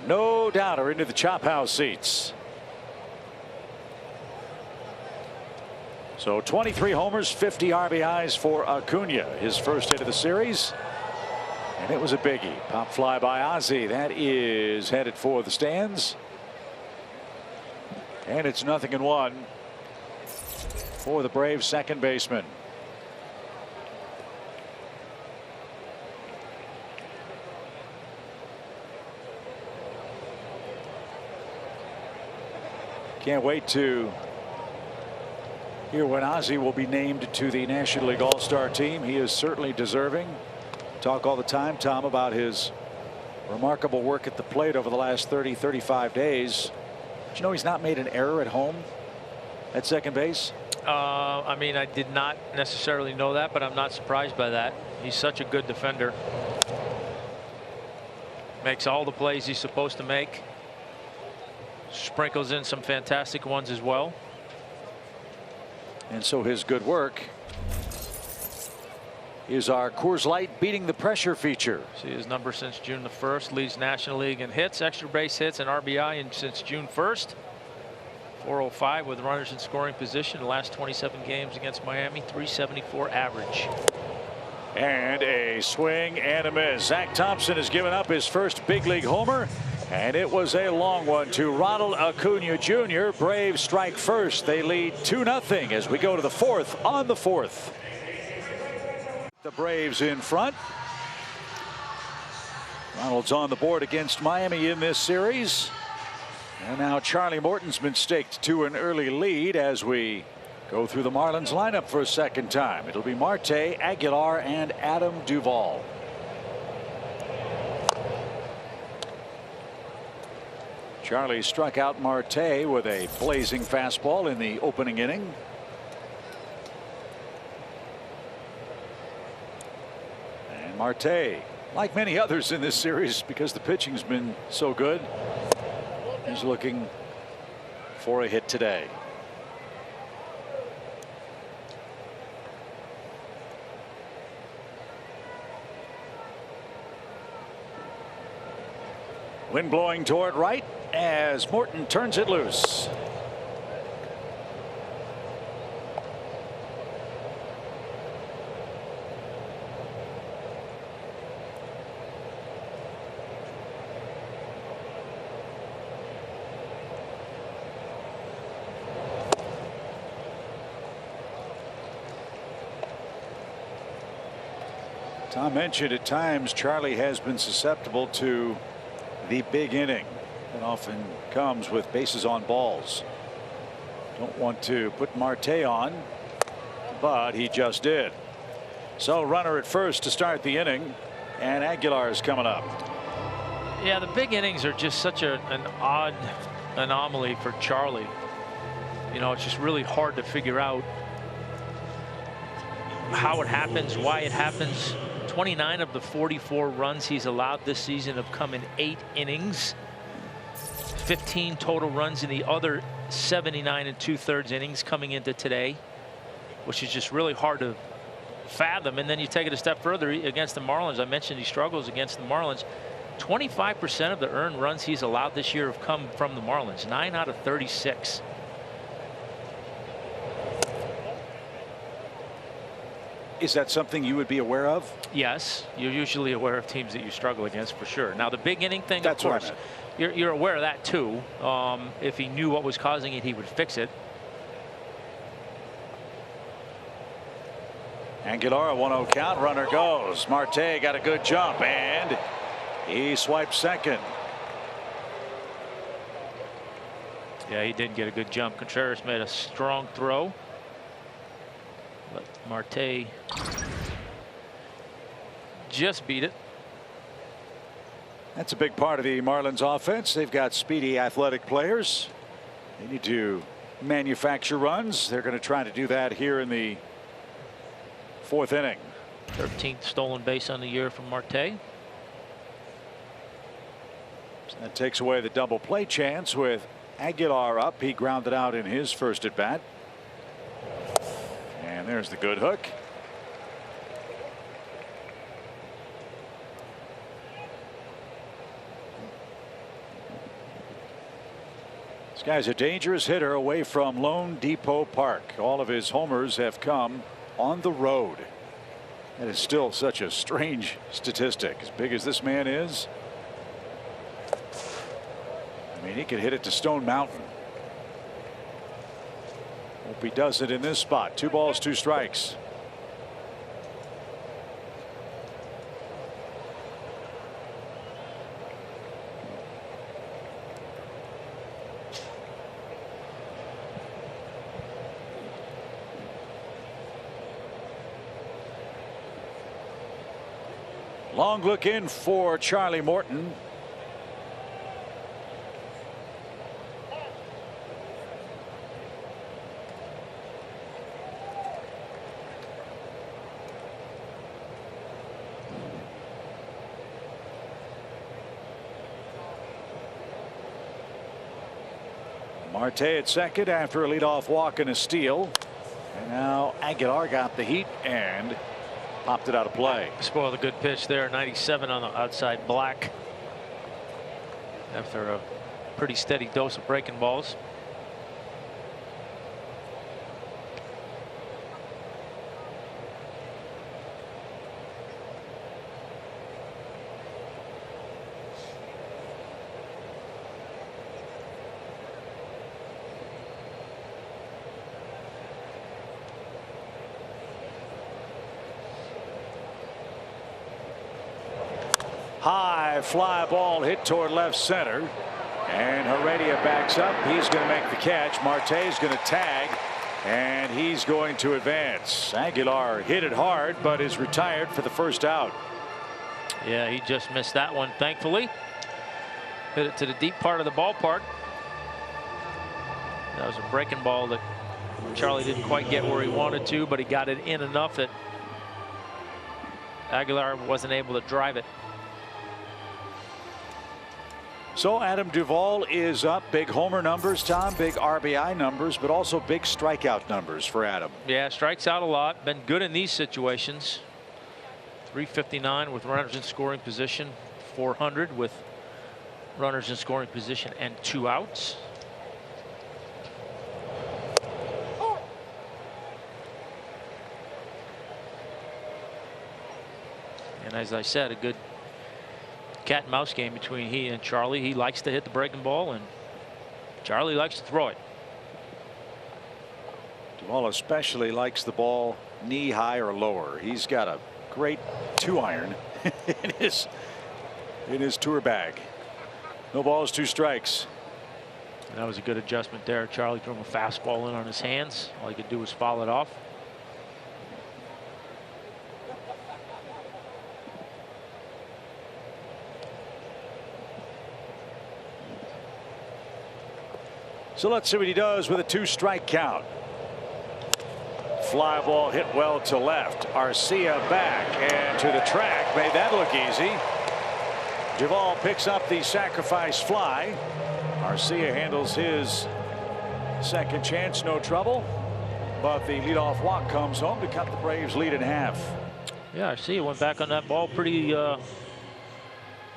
No doubter into the chop house seats. So 23 homers, 50 RBIs for Acuna, his first hit of the series. And it was a biggie. Pop fly by Ozzie. That is headed for the stands. And it's 0-1 for the Braves second baseman. Can't wait to hear when Ozzie will be named to the National League All-Star team. He is certainly deserving. Talk all the time, Tom, about his remarkable work at the plate over the last 35 days. Did you know he's not made an error at home at second base? I mean, I did not necessarily know that, but I'm not surprised by that. He's such a good defender. Makes all the plays he's supposed to make. Sprinkles in some fantastic ones as well. And so his good work is our Coors Light beating the pressure feature. See his number since June the 1st. Leads National League in hits, extra base hits, and RBI and since June 1st. 405 with runners in scoring position. The last 27 games against Miami, 374 average. And a swing and a miss. Zach Thompson has given up his first big league homer. And it was a long one to Ronald Acuna Jr. Braves strike first. They lead 2-0 as we go to the fourth on the fourth. The Braves in front. Ronald's on the board against Miami in this series. And now Charlie Morton's been staked to an early lead as we go through the Marlins lineup for a second time. It'll be Marte, Aguilar, and Adam Duvall. Charlie struck out Marte with a blazing fastball in the opening inning. And Marte, like many others in this series, because the pitching's been so good, he's looking for a hit today. Wind blowing toward right as Morton turns it loose. Tom mentioned at times Charlie has been susceptible to the big inning that often comes with bases on balls. Don't want to put Marte on, but he just did. So runner at first to start the inning, and Aguilar is coming up. Yeah, the big innings are just such an odd anomaly for Charlie. You know, it's just really hard to figure out how it happens, why it happens. 29 of the 44 runs he's allowed this season have come in 8 innings. 15 total runs in the other 79 2/3 innings coming into today, which is just really hard to fathom. And then you take it a step further against the Marlins. I mentioned he struggles against the Marlins. 25% of the earned runs he's allowed this year have come from the Marlins. 9 out of 36. Is that something you would be aware of? Yes, you're usually aware of teams that you struggle against for sure. Now the big inning thing, that's of course, you're aware of that too. If he knew what was causing it, he would fix it. Aguilar, a 1-0 count. Runner goes. Marte got a good jump and he swipes second. Yeah, he did get a good jump. Contreras made a strong throw. But Marte just beat it. That's a big part of the Marlins offense. They've got speedy athletic players. They need to manufacture runs. They're going to try to do that here in the fourth inning. 13th stolen base on the year from Marte. So that takes away the double play chance with Aguilar up. He grounded out in his first at bat. And there's the good hook. This guy's a dangerous hitter away from Lone Depot Park. All of his homers have come on the road. That is still such a strange statistic. As big as this man is, I mean, he could hit it to Stone Mountain. Hope he does it in this spot. 2 balls, 2 strikes. Long look in for Charlie Morton. Marte at second after a leadoff walk and a steal. And now Aguilar got the heat and popped it out of play. Spoiled a good pitch there. 97 on the outside black. After a pretty steady dose of breaking balls. High fly ball hit toward left center. And Heredia backs up. He's going to make the catch. Marte's going to tag. And he's going to advance. Aguilar hit it hard, but is retired for the first out. Yeah, he just missed that one, thankfully. Hit it to the deep part of the ballpark. That was a breaking ball that Charlie didn't quite get where he wanted to, but he got it in enough that Aguilar wasn't able to drive it. So Adam Duvall is up. Big homer numbers, Tom. Big RBI numbers, but also big strikeout numbers for Adam. Yeah, strikes out a lot. Been good in these situations. 359 with runners in scoring position. 400 with runners in scoring position and 2 outs. And as I said, a good cat and mouse game between he and Charlie. He likes to hit the breaking ball, and Charlie likes to throw it. Duvall especially likes the ball knee high or lower. He's got a great 2-iron in his tour bag. No balls, 2 strikes. And that was a good adjustment there. Charlie threw him a fastball in on his hands. All he could do was foul it off. So let's see what he does with a 2-strike count. Fly ball hit well to left. Arcia back and to the track. Made that look easy. Duvall picks up the sacrifice fly. Arcia handles his second chance, no trouble. But the leadoff walk comes home to cut the Braves lead in half. Yeah, Arcia went back on that ball pretty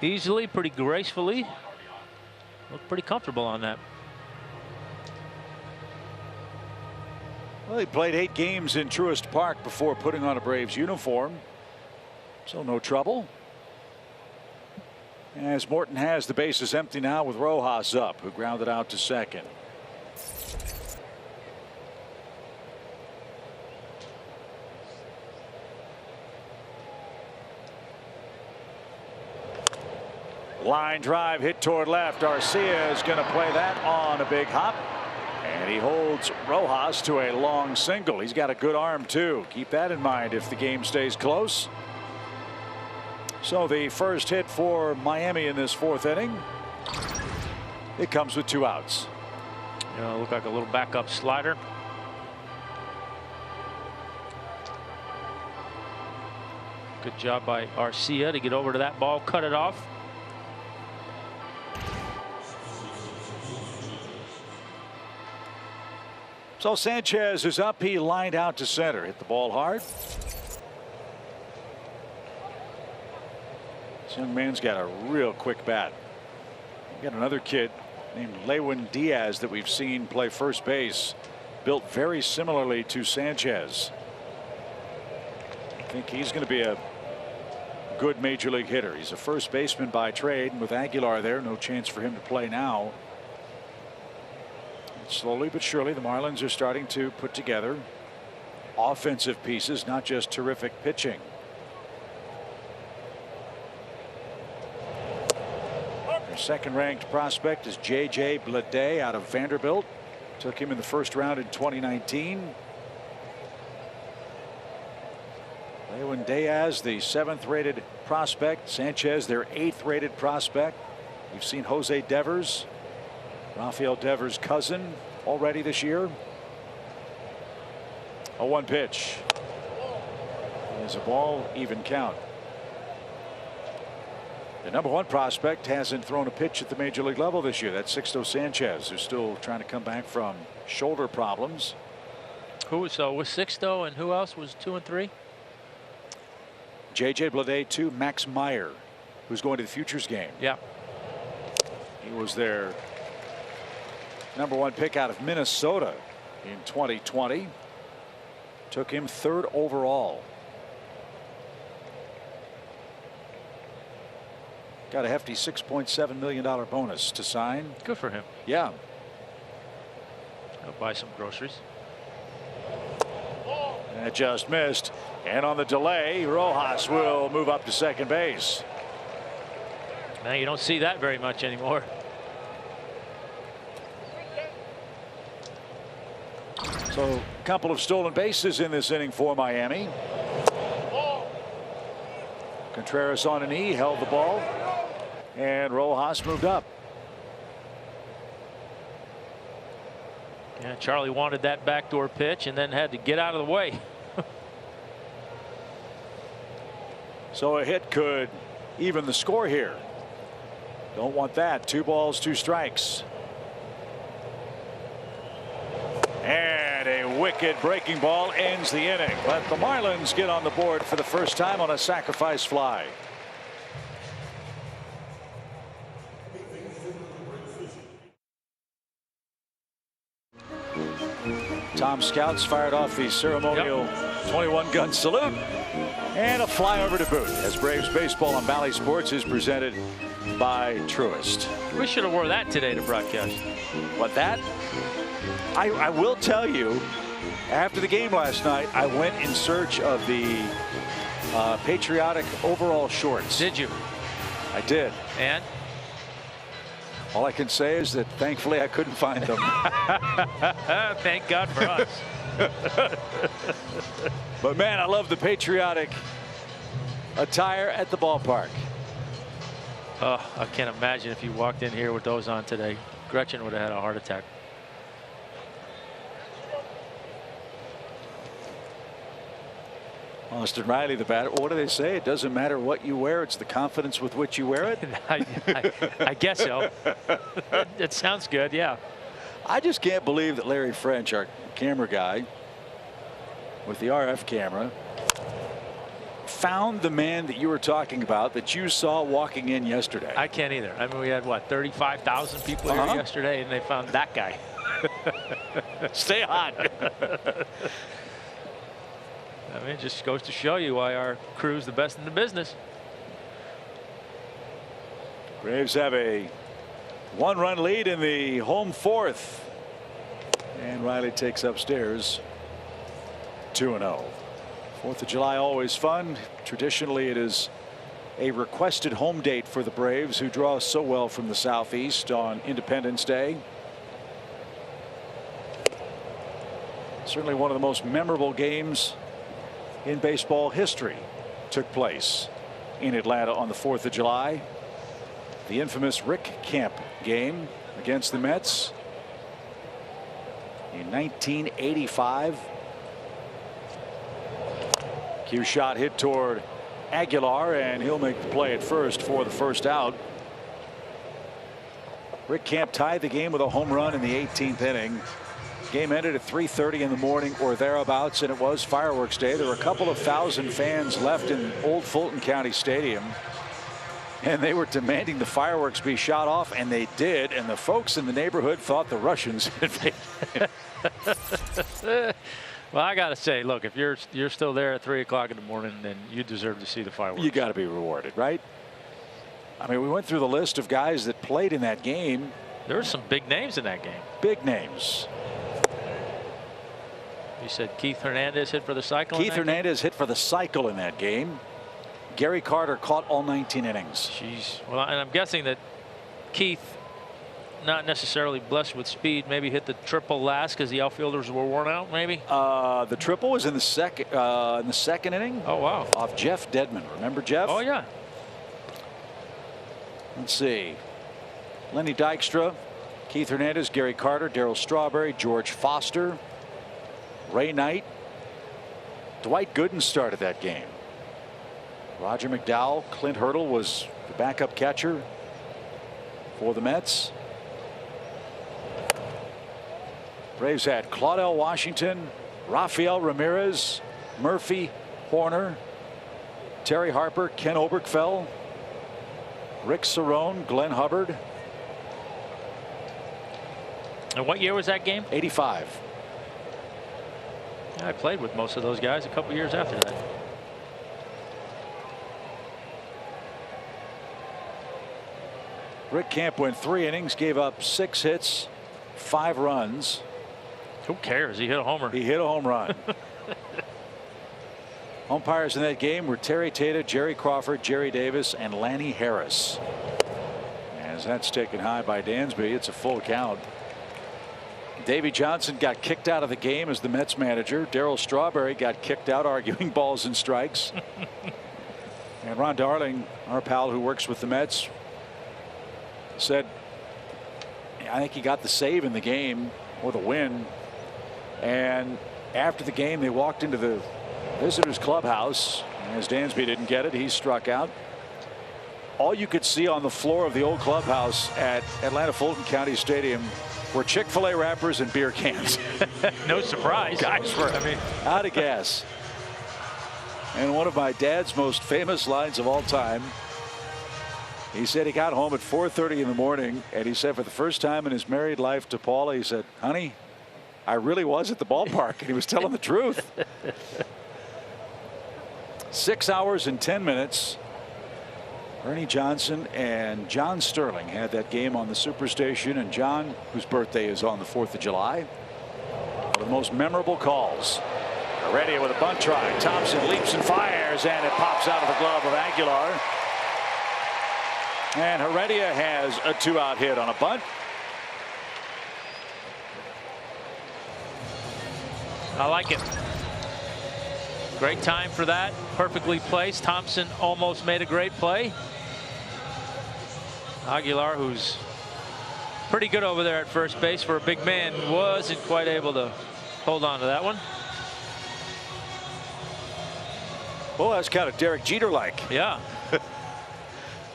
easily, pretty gracefully. Looked pretty comfortable on that. Well, he played 8 games in Truist Park before putting on a Braves uniform. So no trouble. As Morton has the bases empty now with Rojas up, who grounded out to second. Line drive hit toward left. Arcia is going to play that on a big hop. And he holds Rojas to a long single. He's got a good arm, too. Keep that in mind if the game stays close. So the first hit for Miami in this 4th inning. It comes with 2 outs. Look like a little backup slider. Good job by Arcia to get over to that ball, cut it off. So Sanchez is up. He lined out to center. Hit the ball hard. This young man's got a real quick bat. We got another kid named Lewin Diaz that we've seen play first base. Built very similarly to Sanchez. I think he's going to be a good major league hitter. He's a first baseman by trade. And with Aguilar there, no chance for him to play now. Slowly but surely, the Marlins are starting to put together offensive pieces, not just terrific pitching. Their second-ranked prospect is J.J. Bleday out of Vanderbilt. Took him in the first round in 2019. Lewin Diaz, the 7th-rated prospect. Sanchez, their 8th-rated prospect. We've seen Jose Devers, Rafael Devers' cousin, already this year. A 1 pitch. There's a ball, even count. The number 1 prospect hasn't thrown a pitch at the major league level this year. That's Sixto Sanchez, who's still trying to come back from shoulder problems. Who was Sixto, and who else was 2 and 3? J.J. Bleday 2, Max Meyer, who's going to the Futures game. Yeah. He was their number 1 pick out of Minnesota in 2020. Took him 3rd overall. Got a hefty $6.7 million bonus to sign. Good for him. Yeah. I'll buy some groceries. And it just missed. And on the delay, Rojas will move up to second base. Now you don't see that very much anymore. So a couple of stolen bases in this inning for Miami. Contreras on a knee, held the ball, and Rojas moved up. Yeah, Charlie wanted that backdoor pitch and then had to get out of the way. So a hit could even the score here. Don't want that. 2 balls, 2 strikes. And a wicked breaking ball ends the inning. But the Marlins get on the board for the first time on a sacrifice fly. Tom Scouts fired off the ceremonial 21-gun salute. And a flyover to boot, as Braves baseball on Bally Sports is presented by Truist. We should have wore that today to broadcast. What, that? I will tell you, after the game last night, I went in search of the patriotic overall shorts. Did you? I did. And? All I can say is that thankfully I couldn't find them. Thank God for us. But man, I love the patriotic attire at the ballpark. Oh, I can't imagine if you walked in here with those on today. Gretchen would have had a heart attack. Austin Riley, the batter. What do they say? It doesn't matter what you wear. It's the confidence with which you wear it. I guess so. It sounds good. Yeah. I just can't believe that Larry French, our camera guy with the RF camera, found the man that you were talking about that you saw walking in yesterday. I can't either. I mean, we had what, 35,000 people here yesterday, and they found that guy. Stay hot. I mean, it just goes to show you why our crew's the best in the business. Braves have a 1-run lead in the home 4th. And Riley takes upstairs 2-0. 4th of July always fun. Traditionally, it is a requested home date for the Braves, who draw so well from the Southeast on Independence Day. Certainly one of the most memorable games in baseball history took place in Atlanta on the 4th of July. The infamous Rick Camp game against the Mets in 1985. Cue shot hit toward Aguilar, and he'll make the play at first for the first out. Rick Camp tied the game with a home run in the 18th inning. Game ended at 3:30 in the morning or thereabouts, and it was fireworks day. There were a couple of thousand fans left in Old Fulton County Stadium, and they were demanding the fireworks be shot off, and they did. And the folks in the neighborhood thought the Russians had invaded. Well, I got to say, look, if you're still there at 3 o'clock in the morning, then you deserve to see the fireworks. You got to be rewarded, right? I mean, we went through the list of guys that played in that game. There were some big names in that game. Big names. You said Keith Hernandez hit for the cycle. Keith Hernandez hit for the cycle in that game. Gary Carter caught all 19 innings. Jeez. Well, and I'm guessing that Keith, not necessarily blessed with speed, maybe hit the triple last because the outfielders were worn out. Maybe. The triple was in the second inning. Oh wow! Off Jeff Dedman. Remember Jeff? Oh yeah. Let's see. Lenny Dykstra, Keith Hernandez, Gary Carter, Darryl Strawberry, George Foster, Ray Knight, Dwight Gooden started that game. Roger McDowell, Clint Hurdle was the backup catcher for the Mets. Braves had Claudel Washington, Rafael Ramirez, Murphy, Horner, Terry Harper, Ken Oberkfell, Rick Cerrone, Glenn Hubbard. And what year was that game? 85. Yeah, I played with most of those guys a couple years after that. Rick Camp went 3 innings, gave up 6 hits, 5 runs. Who cares? He hit a homer. He hit a home run. Umpires in that game were Terry Tata, Jerry Crawford, Jerry Davis, and Lanny Harris. As that's taken high by Dansby, it's a full count. Davey Johnson got kicked out of the game as the Mets manager. Darryl Strawberry got kicked out arguing balls and strikes. And Ron Darling, our pal who works with the Mets, said, I think he got the save in the game or the win. And after the game, they walked into the visitors clubhouse. As Dansby didn't get it, he struck out. All you could see on the floor of the old clubhouse at Atlanta Fulton County Stadium were Chick-fil-A wrappers and beer cans. No surprise. Guys were out of gas. And one of my dad's most famous lines of all time, he said he got home at 4:30 in the morning, and he said for the first time in his married life to Paula, he said, honey, I really was at the ballpark. And he was telling the truth. 6 hours and 10 minutes. Ernie Johnson and John Sterling had that game on the Superstation, and John, whose birthday is on the 4th of July, one of the most memorable calls. Heredia with a bunt try. Thompson leaps and fires, and it pops out of the glove of Aguilar. And Heredia has a 2-out hit on a bunt. I like it. Great time for that. Perfectly placed. Thompson almost made a great play. Aguilar, who's pretty good over there at first base for a big man, wasn't quite able to hold on to that one. Well, that's kind of Derek Jeter-like. Yeah.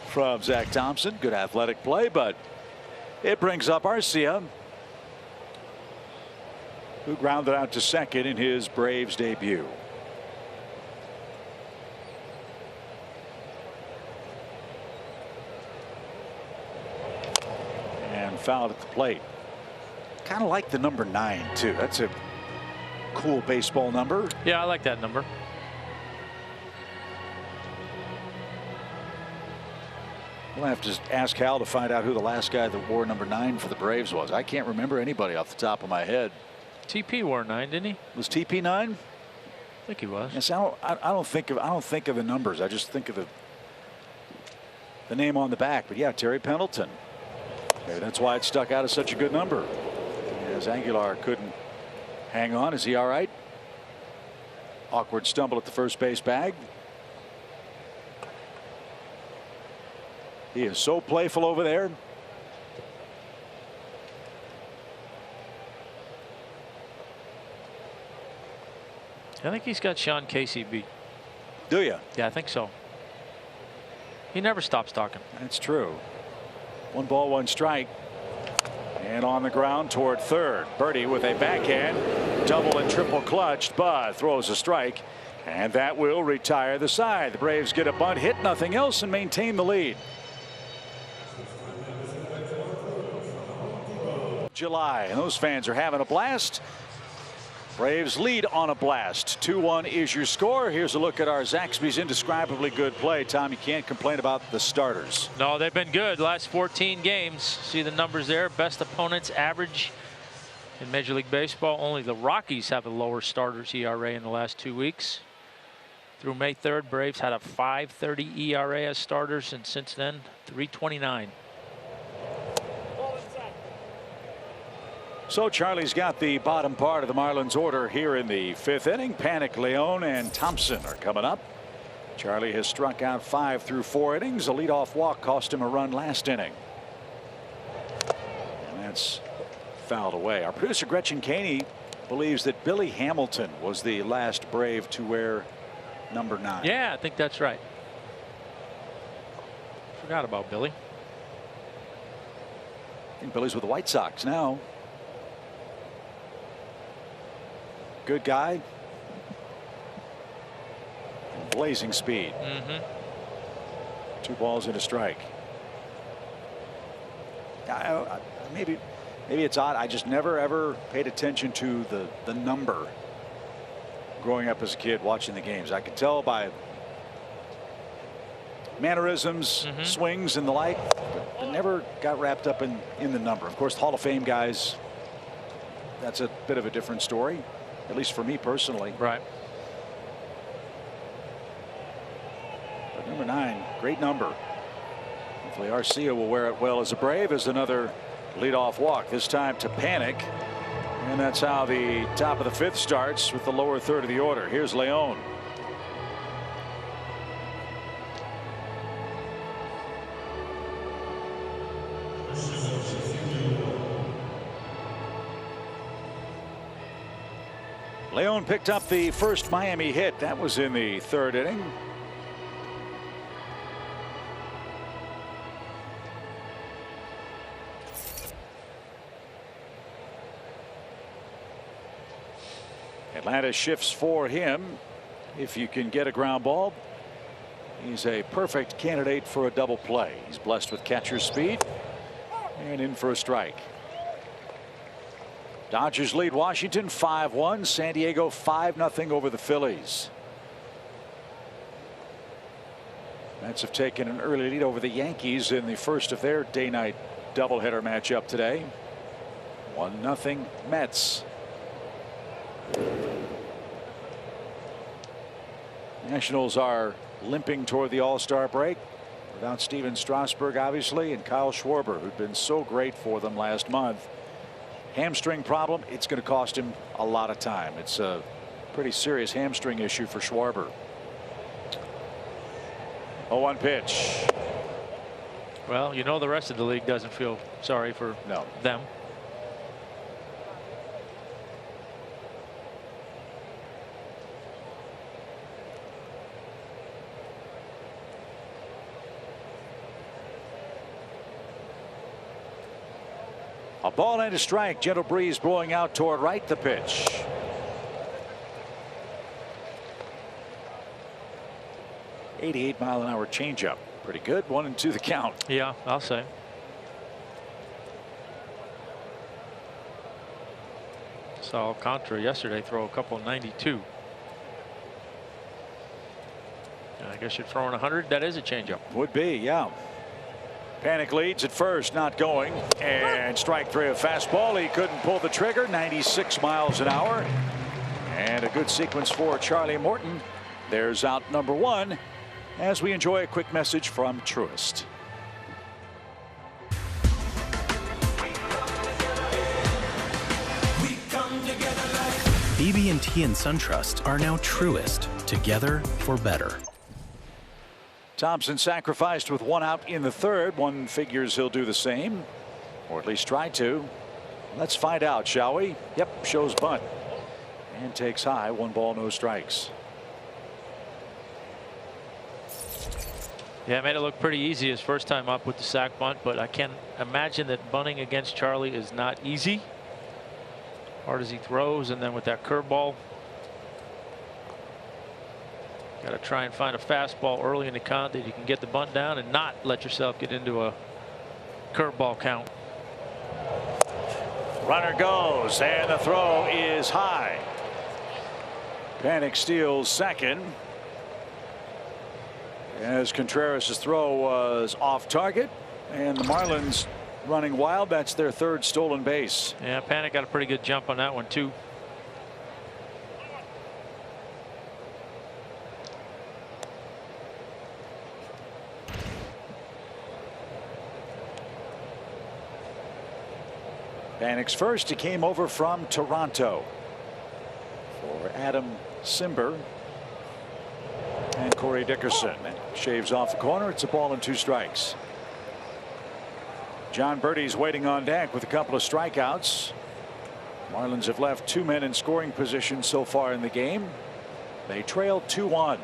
From Zach Thompson. Good athletic play, but it brings up Arcia, who grounded out to second in his Braves debut. And fouled at the plate. Kind of like the number 9 too. That's a cool baseball number. Yeah, I like that number. We'll have to ask Hal to find out who the last guy that wore number 9 for the Braves was. I can't remember anybody off the top of my head. TP wore 9, didn't he? Was TP 9? I think he was. Yes, I don't think of the numbers. I just think of the name on the back. But yeah, Terry Pendleton. Maybe that's why it stuck out as such a good number. As Aguilar couldn't hang on. Is he all right? Awkward stumble at the first base bag. He is so playful over there. I think he's got Sean Casey beat. Do you? Yeah, I think so. He never stops talking. That's true. 1 ball, 1 strike. And on the ground toward third. Birdie with a backhand. Double and triple clutched, but throws a strike. And that will retire the side. The Braves get a bunt hit, nothing else, and maintain the lead. July, and those fans are having a blast. Braves lead on a blast. 2-1 is your score. Here's a look at our Zaxby's indescribably good play. Tom, you can't complain about the starters. No, they've been good. Last 14 games. See the numbers there. Best opponents average in Major League Baseball. Only the Rockies have a lower starters ERA in the last 2 weeks. Through May 3rd, Braves had a 5.30 ERA as starters, and since then, 3.29. So Charlie's got the bottom part of the Marlins order here in the 5th inning. Panic, Leone, and Thompson are coming up. Charlie has struck out 5 through 4 innings. A leadoff walk cost him a run last inning. And that's fouled away. Our producer Gretchen Caney believes that Billy Hamilton was the last Brave to wear number 9. Yeah, I think that's right. Forgot about Billy. I think Billy's with the White Sox now. Good guy. And blazing speed. 2 balls and a strike. Maybe it's odd. I just never ever paid attention to the number growing up as a kid watching the games. I could tell by mannerisms, swings, and the like. But I never got wrapped up in the number. Of course, the Hall of Fame guys, that's a bit of a different story, at least for me personally. Right. But number 9, great number. Hopefully Arcia will wear it well as a Brave. As another leadoff walk, this time to Panic. And that's how the top of the 5th starts, with the lower third of the order. Here's Leone. Leone picked up the first Miami hit. That was in the 3rd inning. Atlanta shifts for him. If you can get a ground ball, he's a perfect candidate for a double play. He's blessed with catcher's speed and in for a strike. Dodgers lead Washington 5-1. San Diego 5-0 over the Phillies. Mets have taken an early lead over the Yankees in the first of their day-night doubleheader matchup today. 1-0 Mets. Nationals are limping toward the All-Star break without Steven Strasburg, obviously, and Kyle Schwarber, who'd been so great for them last month. Hamstring problem. It's going to cost him a lot of time. It's a pretty serious hamstring issue for Schwarber. 0-1 pitch. Well, you know, the rest of the league doesn't feel sorry for them. A ball and a strike. Gentle breeze blowing out toward right. The pitch. '88-mile-an-hour changeup. Pretty good. 1-2 the count. Yeah, I'll say. Saw Alcantara yesterday throw a couple of 92. I guess you're throwing 100. That is a changeup. Would be, yeah. Panic leads at first, not going, and strike 3, a fastball. He couldn't pull the trigger. 96 miles an hour, and a good sequence for Charlie Morton. There's out number 1 as we enjoy a quick message from Truist. BB&T and SunTrust are now Truist, together for better. Thompson sacrificed with 1 out in the 3rd. One figures he'll do the same, or at least try to. Let's find out, shall we? Yep, shows bunt and takes high. 1 ball, no strikes. Yeah, made it look pretty easy his first time up with the sac bunt, but I can imagine that bunting against Charlie is not easy. Hard as he throws, and then with that curveball, got to try and find a fastball early in the count that you can get the bunt down and not let yourself get into a curveball count. Runner goes, and the throw is high. Panik steals second, as Contreras' throw was off target, and the Marlins running wild. That's their third stolen base. Yeah, Panik got a pretty good jump on that one too. Panik's first. He came over from Toronto for Adam Simber and Corey Dickerson. Shaves off the corner. It's a ball and 2 strikes. John Birdie's waiting on deck with a couple of strikeouts. Marlins have left 2 men in scoring position so far in the game. They trail 2-1.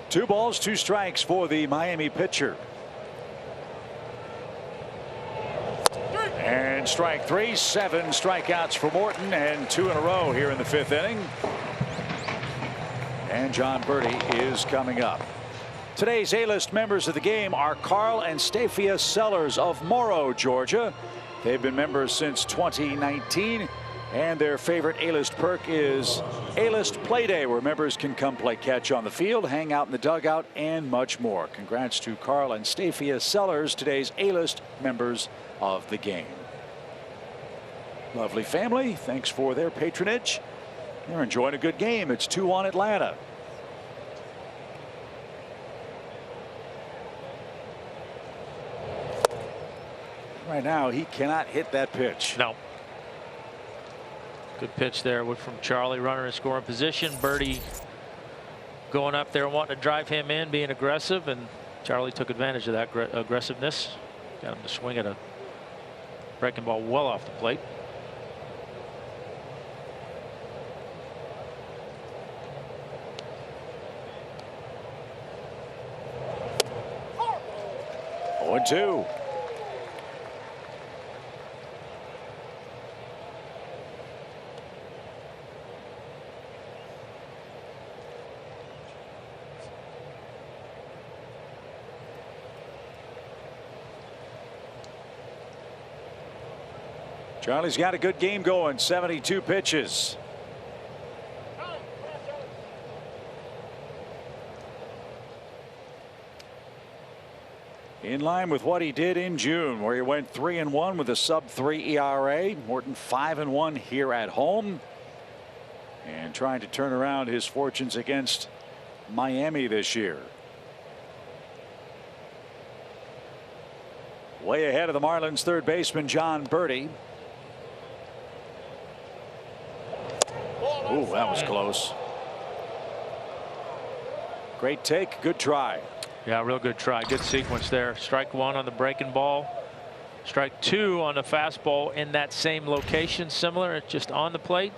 Two balls, 2 strikes for the Miami pitcher. And strike 3, 7 strikeouts for Morton, and 2 in a row here in the 5th inning. And John Birdie is coming up. Today's A-list members of the game are Carl and Staphia Sellers of Morrow, Georgia. They've been members since 2019. And their favorite A-list perk is A-list Play Day, where members can come play catch on the field, hang out in the dugout, and much more. Congrats to Carl and Staphia Sellers, today's A-list members of the game. Lovely family. Thanks for their patronage. They're enjoying a good game. It's 2-1 Atlanta. Right now, he cannot hit that pitch. No. Good pitch there from Charlie, runner in scoring position. Birdie going up there wanting to drive him in, being aggressive, and Charlie took advantage of that aggressiveness. Got him to swing at a breaking ball well off the plate. Oh, 1-2. Charlie's got a good game going. 72 pitches. In line with what he did in June, where he went 3-1 with a sub-3 ERA. Morton 5-1 here at home, and trying to turn around his fortunes against Miami this year. Way ahead of the Marlins third baseman John Birdie. Ooh, that was close. Great take, good try. Yeah, real good try. Good sequence there. Strike 1 on the breaking ball. Strike 2 on the fastball in that same location, similar, just on the plate.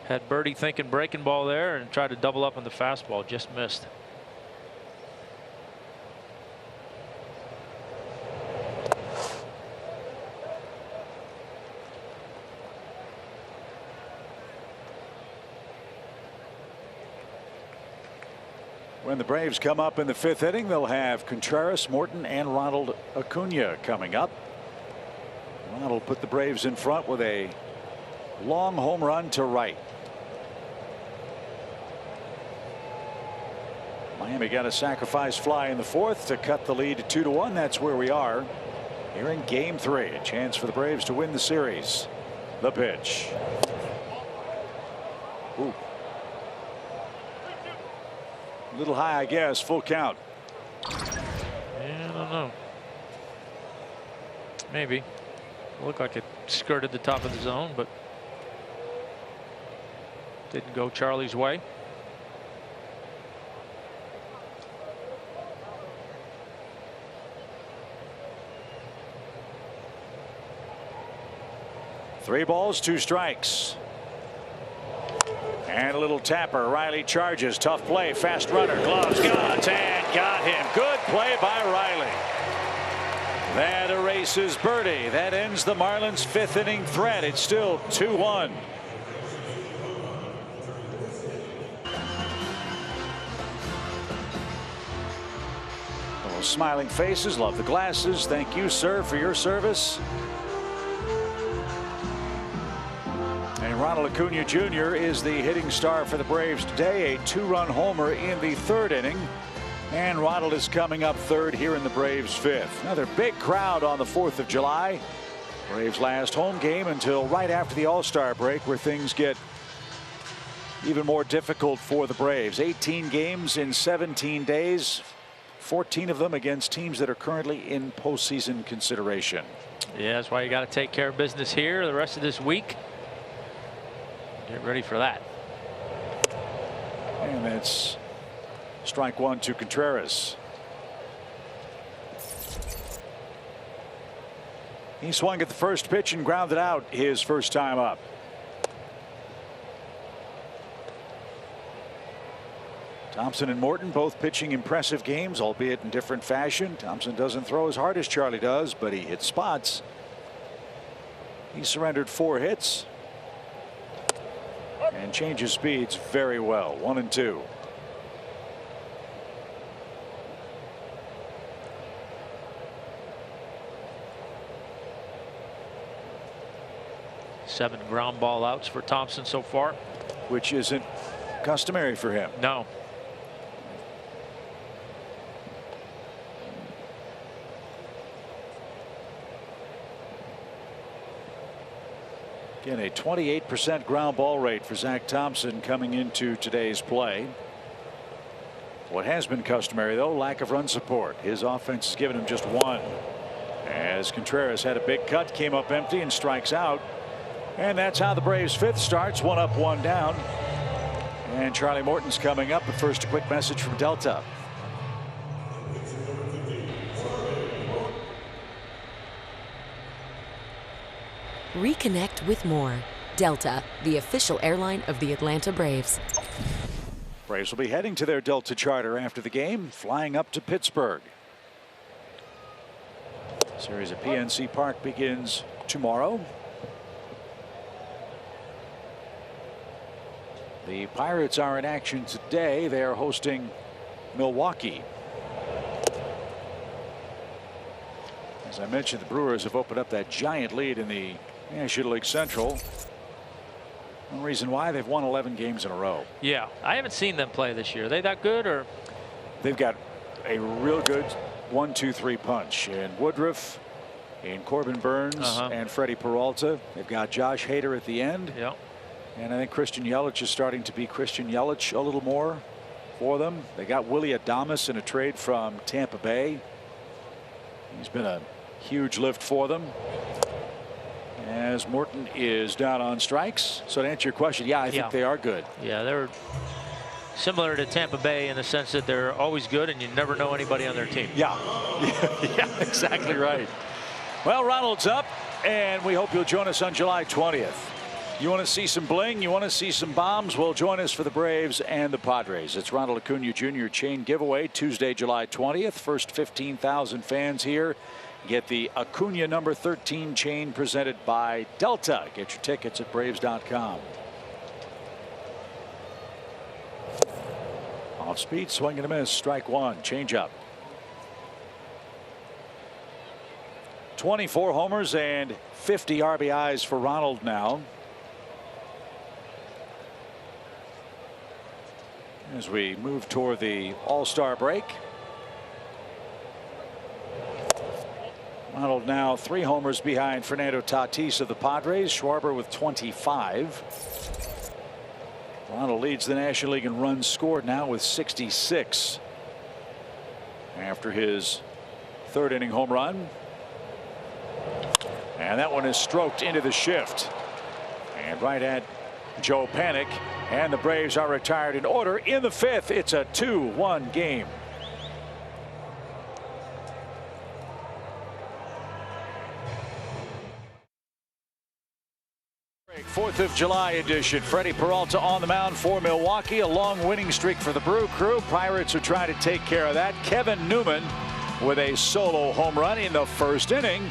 Had Birdie thinking breaking ball there and tried to double up on the fastball, just missed. When the Braves come up in the 5th inning, they'll have Contreras, Morton, and Ronald Acuna coming up. Ronald put the Braves in front with a long home run to right. Miami got a sacrifice fly in the 4th to cut the lead to 2-1. That's where we are here in Game 3. A chance for the Braves to win the series. The pitch. Ooh. A little high, I guess. Full count. Yeah, I don't know. Maybe. Looked like it skirted the top of the zone, but didn't go Charlie's way. Three balls, 2 strikes. And a little tapper. Riley charges. Tough play. Fast runner. Gloves gone. bases birdie. That ends the Marlins' 5th inning threat. It's still 2-1. Smiling faces, love the glasses. Thank you, sir, for your service. And Ronald Acuna Jr. is the hitting star for the Braves today. A 2-run homer in the 3rd inning. And Ronald is coming up 3rd here in the Braves' 5th. Another big crowd on the 4th of July. Braves' last home game until right after the All-Star break, where things get even more difficult for the Braves. 18 games in 17 days. 14 of them against teams that are currently in postseason consideration. Yeah, that's why you got to take care of business here the rest of this week. Get ready for that. And that's strike 1 to Contreras. He swung at the first pitch and grounded out his first time up. Thompson and Morton both pitching impressive games, albeit in different fashion. Thompson doesn't throw as hard as Charlie does, but he hits spots. He surrendered 4 hits and changes speeds very well. 1 and 2. Seven ground ball outs for Thompson so far, which isn't customary for him. No. Again, a 28% ground ball rate for Zach Thompson coming into today's play. What has been customary, though, lack of run support. His offense has given him just 1. As Contreras had a big cut, came up empty and strikes out. And that's how the Braves' 5th starts. 1 up, 1 down. And Charlie Morton's coming up. But first, a quick message from Delta. Reconnect with more. Delta, the official airline of the Atlanta Braves. Braves will be heading to their Delta charter after the game, flying up to Pittsburgh. Series at PNC Park begins tomorrow. The Pirates are in action today. They are hosting Milwaukee. As I mentioned, the Brewers have opened up that giant lead in the National League Central. One reason why, they've won 11 games in a row. Yeah, I haven't seen them play this year. Are they that good, or? They've got a real good 1-2-3 punch in Woodruff, in Corbin Burns, and Freddie Peralta. They've got Josh Hader at the end. Yeah. And I think Christian Yelich is starting to be Christian Yelich a little more for them. They got Willie Adames in a trade from Tampa Bay. He's been a huge lift for them. As Morton is down on strikes. So to answer your question, yeah, I think they are good. Yeah, they're similar to Tampa Bay in the sense that they're always good and you never know anybody on their team. Yeah, yeah, exactly right. Well, Ronald's up, and we hope you'll join us on July 20th. You want to see some bling? You want to see some bombs? Well, join us for the Braves and the Padres. It's Ronald Acuna Jr. chain giveaway Tuesday, July 20th. First 15,000 fans here get the Acuna number 13 chain presented by Delta. Get your tickets at Braves.com. Off speed, swing and a miss. Strike 1. Change up. 24 homers and 50 RBIs for Ronald now. As we move toward the All-Star break. Ronald now 3 homers behind Fernando Tatis of the Padres. Schwarber with 25. Ronald leads the National League in runs scored now with 66. After his 3rd inning home run. And that one is stroked into the shift. And right at Joe Panik. And the Braves are retired in order in the 5th. It's a 2-1 game. 4th of July edition. Freddie Peralta on the mound for Milwaukee. A long winning streak for the Brew Crew. Pirates are trying to take care of that. Kevin Newman with a solo home run in the 1st inning.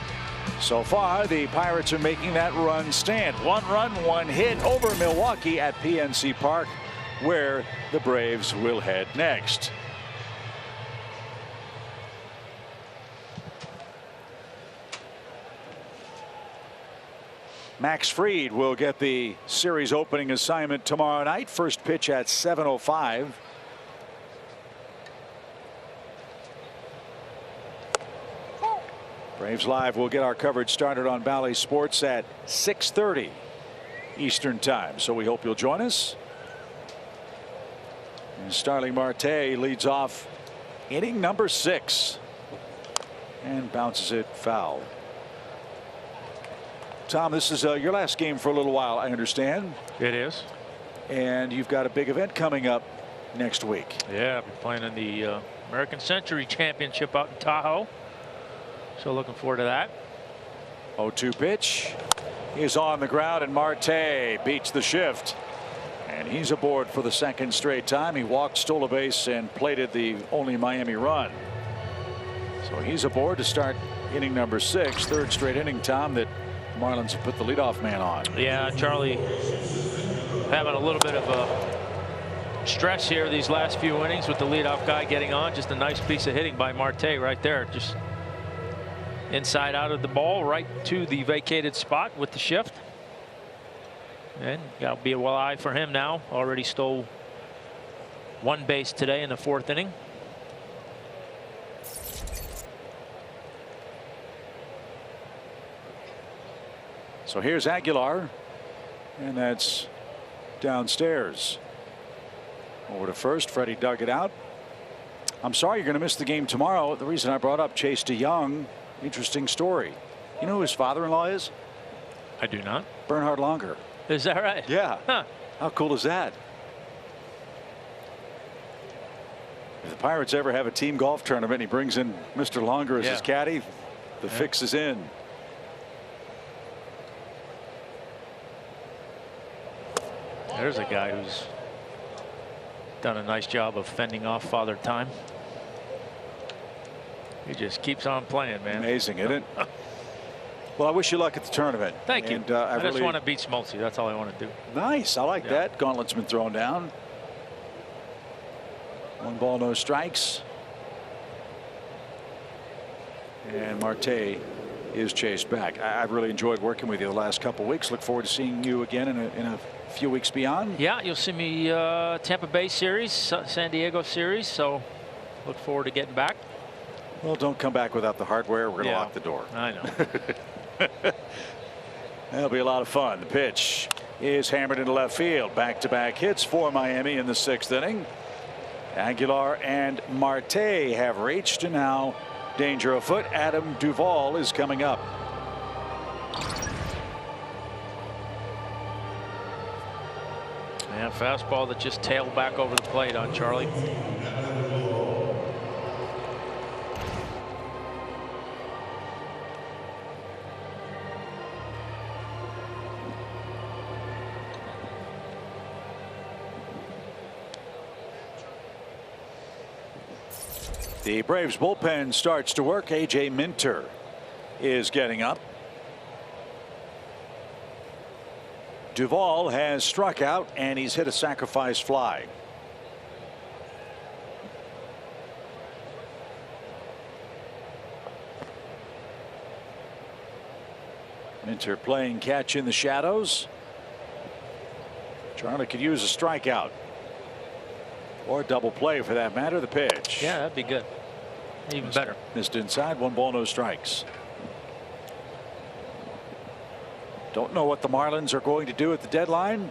So far, the Pirates are making that run stand. 1 run, 1 hit over Milwaukee at PNC Park, where the Braves will head next. Max Fried will get the series opening assignment tomorrow night. First pitch at 7:05. Braves Live will get our coverage started on Bally Sports at 6:30 Eastern Time. So we hope you'll join us. And Starling Marte leads off inning number 6 and bounces it foul. Tom, this is your last game for a little while, I understand. It is. And you've got a big event coming up next week. Yeah, I'll be playing in the American Century Championship out in Tahoe. So looking forward to that. 0-2 pitch is on the ground, and Marte beats the shift. And he's aboard for the second straight time. He walked, stole a base, and plated the only Miami run. So he's aboard to start inning number 6. Third straight inning, Tom, that Marlins have put the leadoff man on. Yeah, Charlie having a little bit of a stress here these last few innings with the leadoff guy getting on. Just a nice piece of hitting by Marte right there. Just inside out of the ball, right to the vacated spot with the shift. And that'll be a well eye for him now. Already stole 1 base today in the 4th inning. So here's Aguilar, and that's downstairs. Over to first. Freddie dug it out. I'm sorry you're going to miss the game tomorrow. The reason I brought up Chase DeYoung, interesting story. You know who his father-in-law is? I do not. Bernhard Longer. Is that right? Yeah. Huh. How cool is that? If the Pirates ever have a team golf tournament, he brings in Mr. Longer as his caddy, the fix is in. There's a guy who's done a nice job of fending off Father Time. He just keeps on playing, man. Amazing, isn't it? Well, I wish you luck at the tournament. Thank you. And, I just want to beat Smoltzy. That's all I want to do. Nice. I like that. Gauntlet's been thrown down. 1 ball, no strikes. And Marte is chased back. I've really enjoyed working with you the last couple of weeks. Look forward to seeing you again in a few weeks beyond. Yeah, you'll see me Tampa Bay series, San Diego series. So look forward to getting back. Well, don't come back without the hardware. We're going to lock the door. I know. That'll be a lot of fun. The pitch is hammered into left field. Back-to-back hits for Miami in the 6th inning. Aguilar and Marte have reached, and now danger afoot. Adam Duvall is coming up. And fastball that just tailed back over the plate on Charlie. The Braves bullpen starts to work. A.J. Minter is getting up. Duvall has struck out, and he's hit a sacrifice fly. Minter playing catch in the shadows. Charlie could use a strikeout. Or a double play for that matter. The pitch. Yeah, that'd be good. Even better. Missed inside. 1 ball, no strikes. Don't know what the Marlins are going to do at the deadline.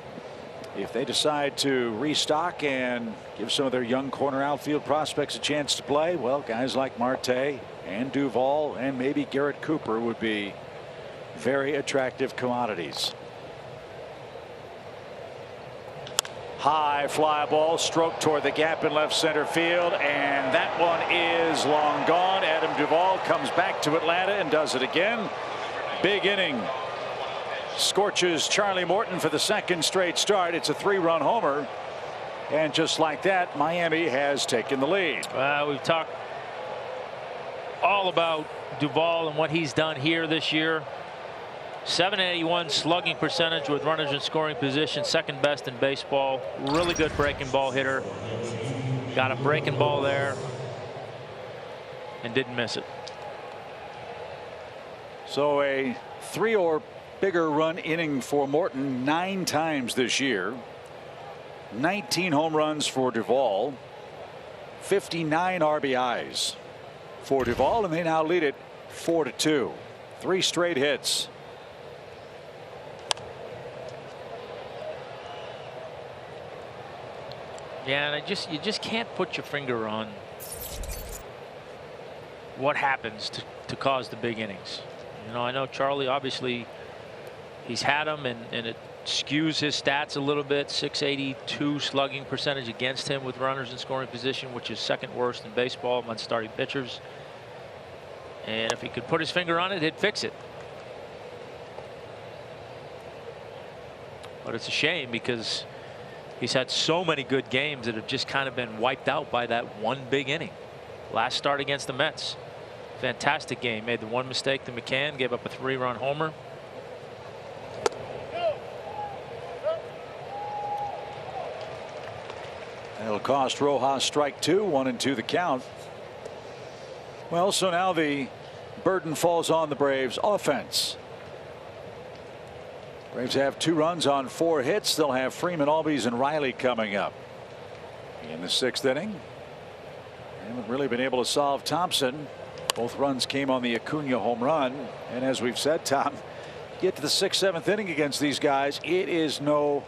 If they decide to restock and give some of their young corner outfield prospects a chance to play, well, guys like Marte and Duvall and maybe Garrett Cooper would be very attractive commodities. High fly ball, stroke toward the gap in left center field, and that one is long gone. Adam Duvall comes back to Atlanta and does it again. Big inning. Scorches Charlie Morton for the 2nd straight start. It's a 3-run homer, and just like that, Miami has taken the lead. We've talked all about Duvall and what he's done here this year. 781 slugging percentage with runners in scoring position, second best in baseball. Really good breaking ball hitter. Got a breaking ball there and didn't miss it. So a 3 or bigger run inning for Morton 9 times this year. 19 home runs for Duvall. 59 RBIs for Duvall, and they now lead it 4-2. 3 straight hits. Yeah, and you just can't put your finger on what happens to cause the big innings. You know, I know Charlie, obviously he's had them, and it skews his stats a little bit. 682 slugging percentage against him with runners in scoring position, which is second worst in baseball among starting pitchers. And if he could put his finger on it, he'd fix it. But it's a shame because he's had so many good games that have just kind of been wiped out by that one big inning. Last start against the Mets. Fantastic game. Made the one mistake to McCann, gave up a 3-run homer. It'll cost Rojas strike 2, 1-2 the count. Well, so now the burden falls on the Braves offense. Braves have 2 runs on 4 hits. They'll have Freeman, Albies, and Riley coming up in the 6th inning. They haven't really been able to solve Thompson. Both runs came on the Acuna home run. And as we've said, Tom, get to the 6th, 7th inning against these guys, it is no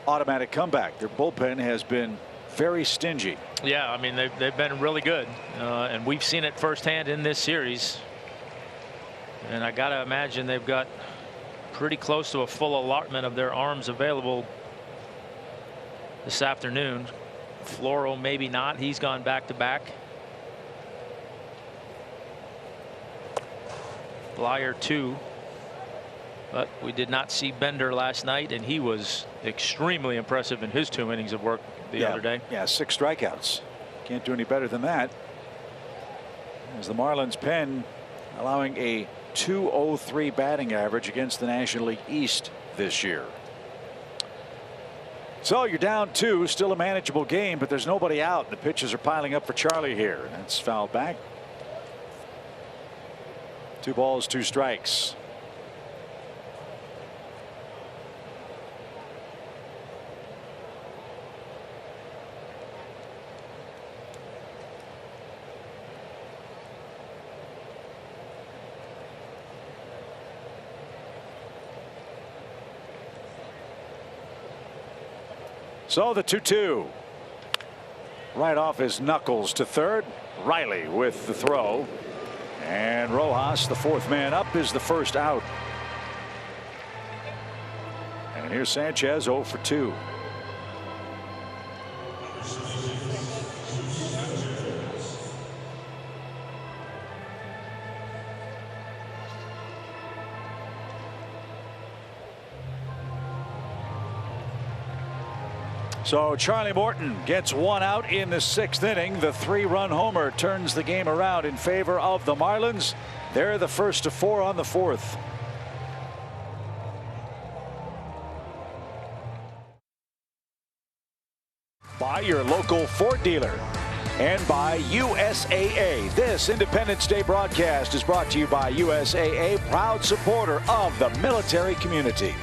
automatic comeback. Their bullpen has been very stingy. Yeah, I mean, they've been really good. And we've seen it firsthand in this series. And I got to imagine they've got pretty close to a full allotment of their arms available this afternoon. Floro maybe not. He's gone back to back. Blyer too. But we did not see Bender last night, and he was extremely impressive in his 2 innings of work the other day. Yeah, 6 strikeouts. Can't do any better than that. As the Marlins pen allowing a .203 batting average against the National League East this year. So you're down 2, still a manageable game, but there's nobody out. The pitches are piling up for Charlie here. That's fouled back. 2 balls, 2 strikes. So the 2-2. Right off his knuckles to third. Riley with the throw. And Rojas, the 4th man up, is the first out. And here's Sanchez 0 for 2. So Charlie Morton gets 1 out in the 6th inning. The 3-run homer turns the game around in favor of the Marlins. They're the first to 4 on the 4th. By your local Ford dealer and by USAA. This Independence Day broadcast is brought to you by USAA, proud supporter of the military community.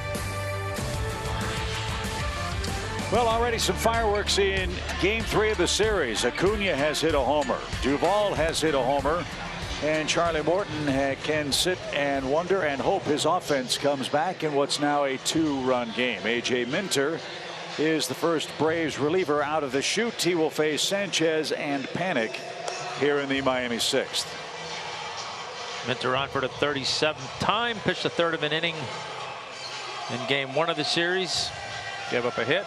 Well, already some fireworks in Game 3 of the series. Acuna has hit a homer. Duvall has hit a homer. And Charlie Morton can sit and wonder and hope his offense comes back in what's now a 2-run game. A.J. Minter is the first Braves reliever out of the chute. He will face Sanchez and Panic here in the Miami 6th. Minter on for the 37th time. Pitched a 1/3 of an inning in Game 1 of the series. Gave up a hit.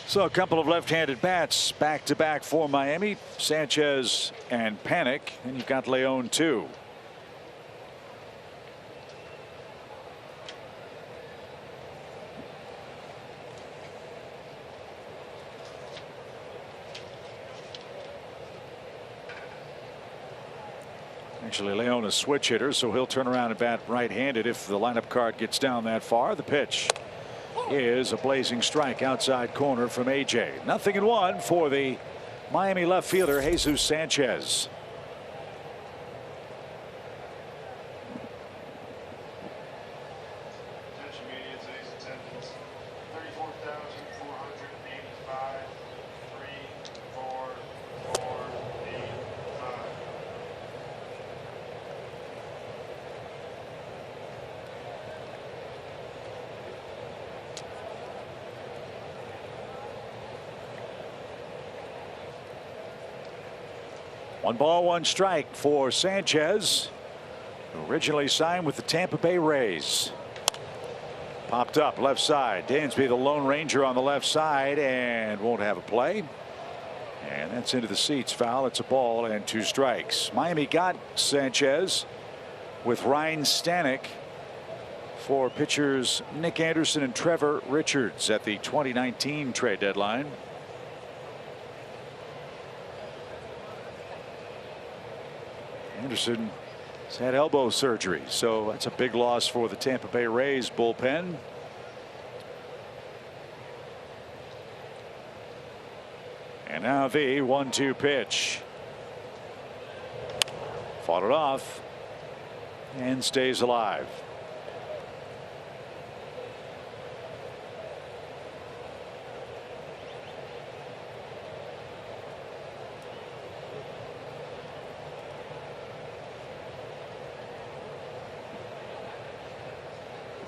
So a couple of left-handed bats back-to-back for Miami. Sanchez and Panic. And you've got Leon too. Actually, Leon is switch hitter, so he'll turn around and bat right-handed if the lineup card gets down that far. The pitch is a blazing strike outside corner from AJ. 0-1 for the Miami left fielder Jesus Sanchez. One ball, one strike for Sanchez, who originally signed with the Tampa Bay Rays. Popped up left side. Dansby, the Lone Ranger, on the left side, and won't have a play. And that's into the seats. Foul. It's a ball and 2 strikes. Miami got Sanchez with Ryan Stanek for pitchers Nick Anderson and Trevor Richards at the 2019 trade deadline. Anderson has had elbow surgery, so that's a big loss for the Tampa Bay Rays bullpen. And now the 1-2 pitch. Fought it off and stays alive.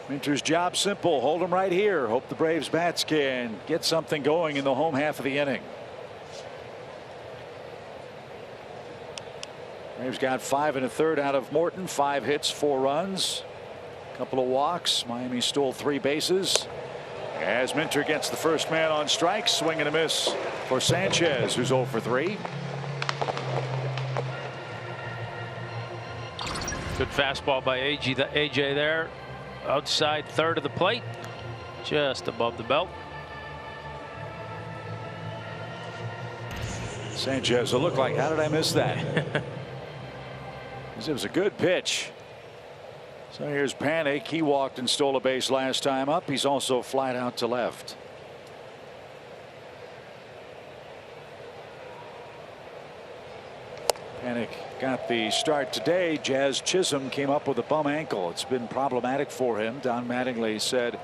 Minter's job simple. Hold them right here. Hope the Braves bats can get something going in the home half of the inning. Braves got 5 1/3 out of Morton. 5 hits, 4 runs, a couple of walks. Miami stole 3 bases as Minter gets the first man on strike. Swing and a miss for Sanchez, who's 0 for 3. Good fastball by AJ there. Outside third of the plate, just above the belt. Sanchez will look like, how did I miss that? It was a good pitch. So here's Panic. He walked and stole a base last time up. He's also flied out to left. Panic got the start today. Jazz Chisholm came up with a bum ankle. It's been problematic for him. Don Mattingly said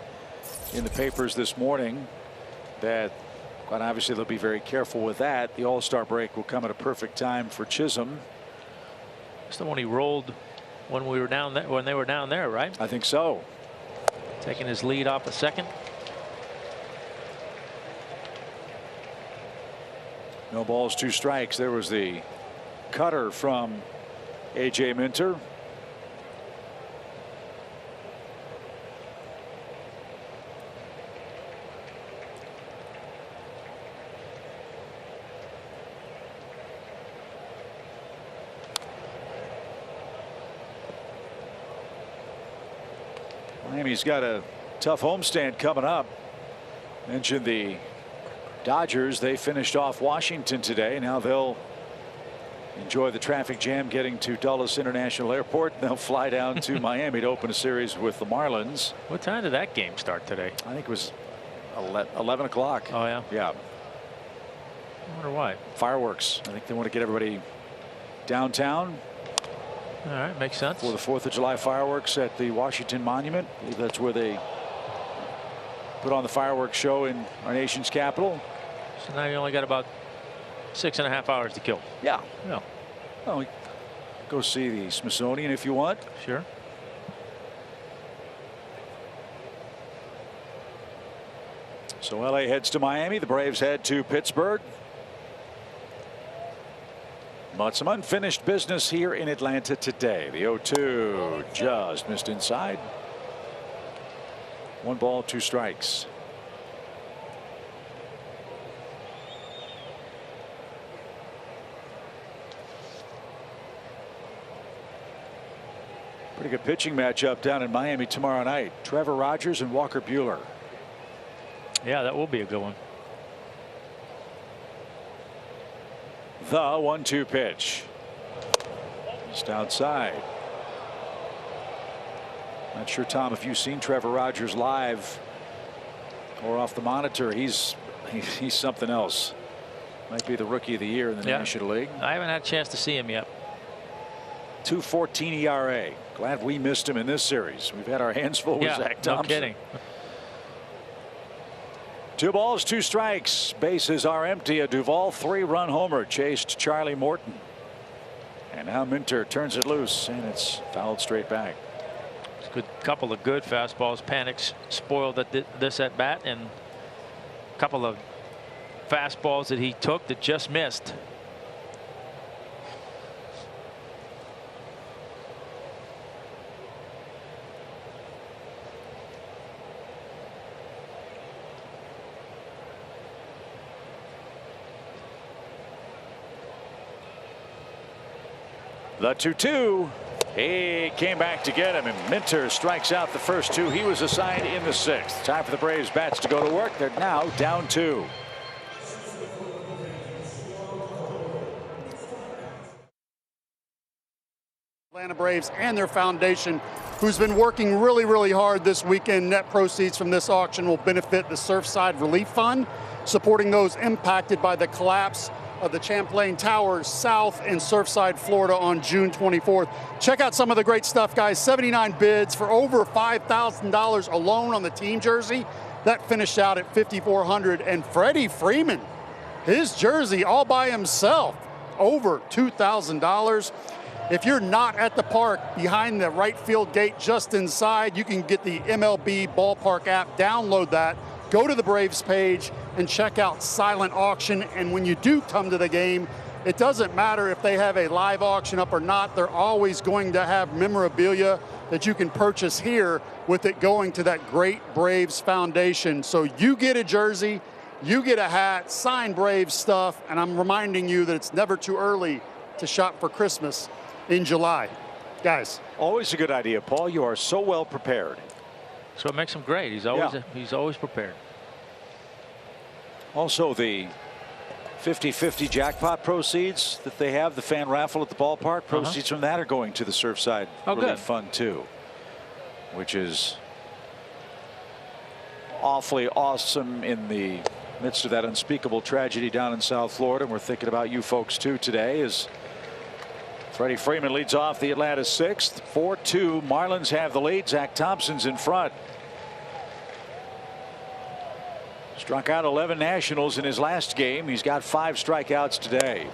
in the papers this morning that quite obviously they'll be very careful with that. The All-Star break will come at a perfect time for Chisholm. It's the one he rolled when we were down there, when they were down there, right? I think so. Taking his lead off a second. No balls, 2 strikes. There was the cutter from AJ Minter. Miami's got a tough homestand coming up. Mentioned the Dodgers. They finished off Washington today. Now they'll enjoy the traffic jam getting to Dulles International Airport. They'll fly down to Miami to open a series with the Marlins. What time did that game start today? I think it was 11 o'clock. Oh, yeah? Yeah. I wonder why. Fireworks. I think they want to get everybody downtown. All right, makes sense. For the 4th of July fireworks at the Washington Monument. I believe that's where they put on the fireworks show in our nation's capital. So now you only got about 6.5 hours to kill. Yeah. Yeah. Well, go see the Smithsonian if you want. Sure. So LA heads to Miami. The Braves head to Pittsburgh. But some unfinished business here in Atlanta today. The 0-2 just missed inside. 1 ball, 2 strikes. Pretty good pitching matchup down in Miami tomorrow night. Trevor Rogers and Walker Buehler. Yeah, that will be a good one. The 1-2 pitch. Just outside. Not sure, Tom, if you've seen Trevor Rogers live or off the monitor. He's something else. Might be the rookie of the year in the National League. I haven't had a chance to see him yet. 2.14 ERA. Glad we missed him in this series. We've had our hands full with Zach Thompson. No kidding. 2 balls, 2 strikes. Bases are empty. A Duvall 3-run homer chased Charlie Morton. And now Minter turns it loose, and it's fouled straight back. It's a good couple of good fastballs. Panics spoiled this at bat, and a couple of fastballs that he took that just missed. The 2-2. He came back to get him, and Minter strikes out the first 2 he was assigned in the 6th. Time for the Braves bats to go to work. They're now down 2. Atlanta Braves and their foundation, who's been working really hard this weekend. Net proceeds from this auction will benefit the Surfside Relief Fund, supporting those impacted by the collapse of the Champlain Towers south in Surfside, Florida on June 24th. Check out some of the great stuff, guys. 79 bids for over $5,000 alone on the team jersey. That finished out at $5,400. And Freddie Freeman, his jersey all by himself, over $2,000. If you're not at the park, behind the right field gate just inside, you can get the MLB Ballpark app, download that, go to the Braves page, and check out silent auction. And when you do come to the game, it doesn't matter if they have a live auction up or not. They're always going to have memorabilia that you can purchase here with it going to that great Braves foundation. So you get a jersey, you get a hat, signed Braves stuff, and I'm reminding you that it's never too early to shop for Christmas in July. Guys. Always a good idea, Paul. You are so well prepared. So it makes him great. He's always prepared. Also, the 50-50 jackpot proceeds that they have, the fan raffle at the ballpark, proceeds from that are going to the Surfside Relief Fund too, which is awfully awesome in the midst of that unspeakable tragedy down in South Florida. And we're thinking about you folks too today as Freddie Freeman leads off the Atlanta 6th. 4-2. Marlins have the lead. Zach Thompson's in front. Struck out 11 Nationals in his last game. He's got 5 strikeouts today.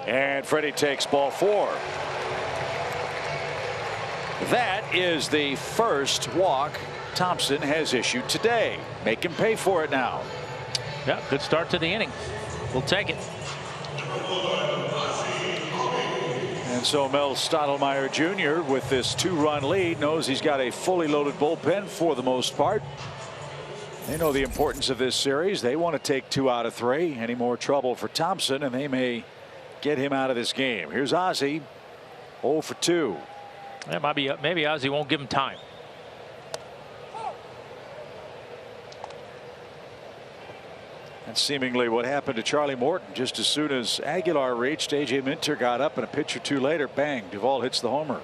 And Freddie takes ball 4. That is the first walk Thompson has issued today. Make him pay for it now. Yeah, good start to the inning. We'll take it. And so Mel Stottlemyre Jr. with this 2-run lead knows he's got a fully loaded bullpen for the most part. They know the importance of this series. They want to take 2 out of 3. Any more trouble for Thompson, and they may get him out of this game. Here's Ozzie, 0 for 2. Yeah, maybe Ozzie won't give him time. That's seemingly what happened to Charlie Morton. Just as soon as Aguilar reached, A.J. Minter got up, and a pitch or 2 later, bang, Duvall hits the homer.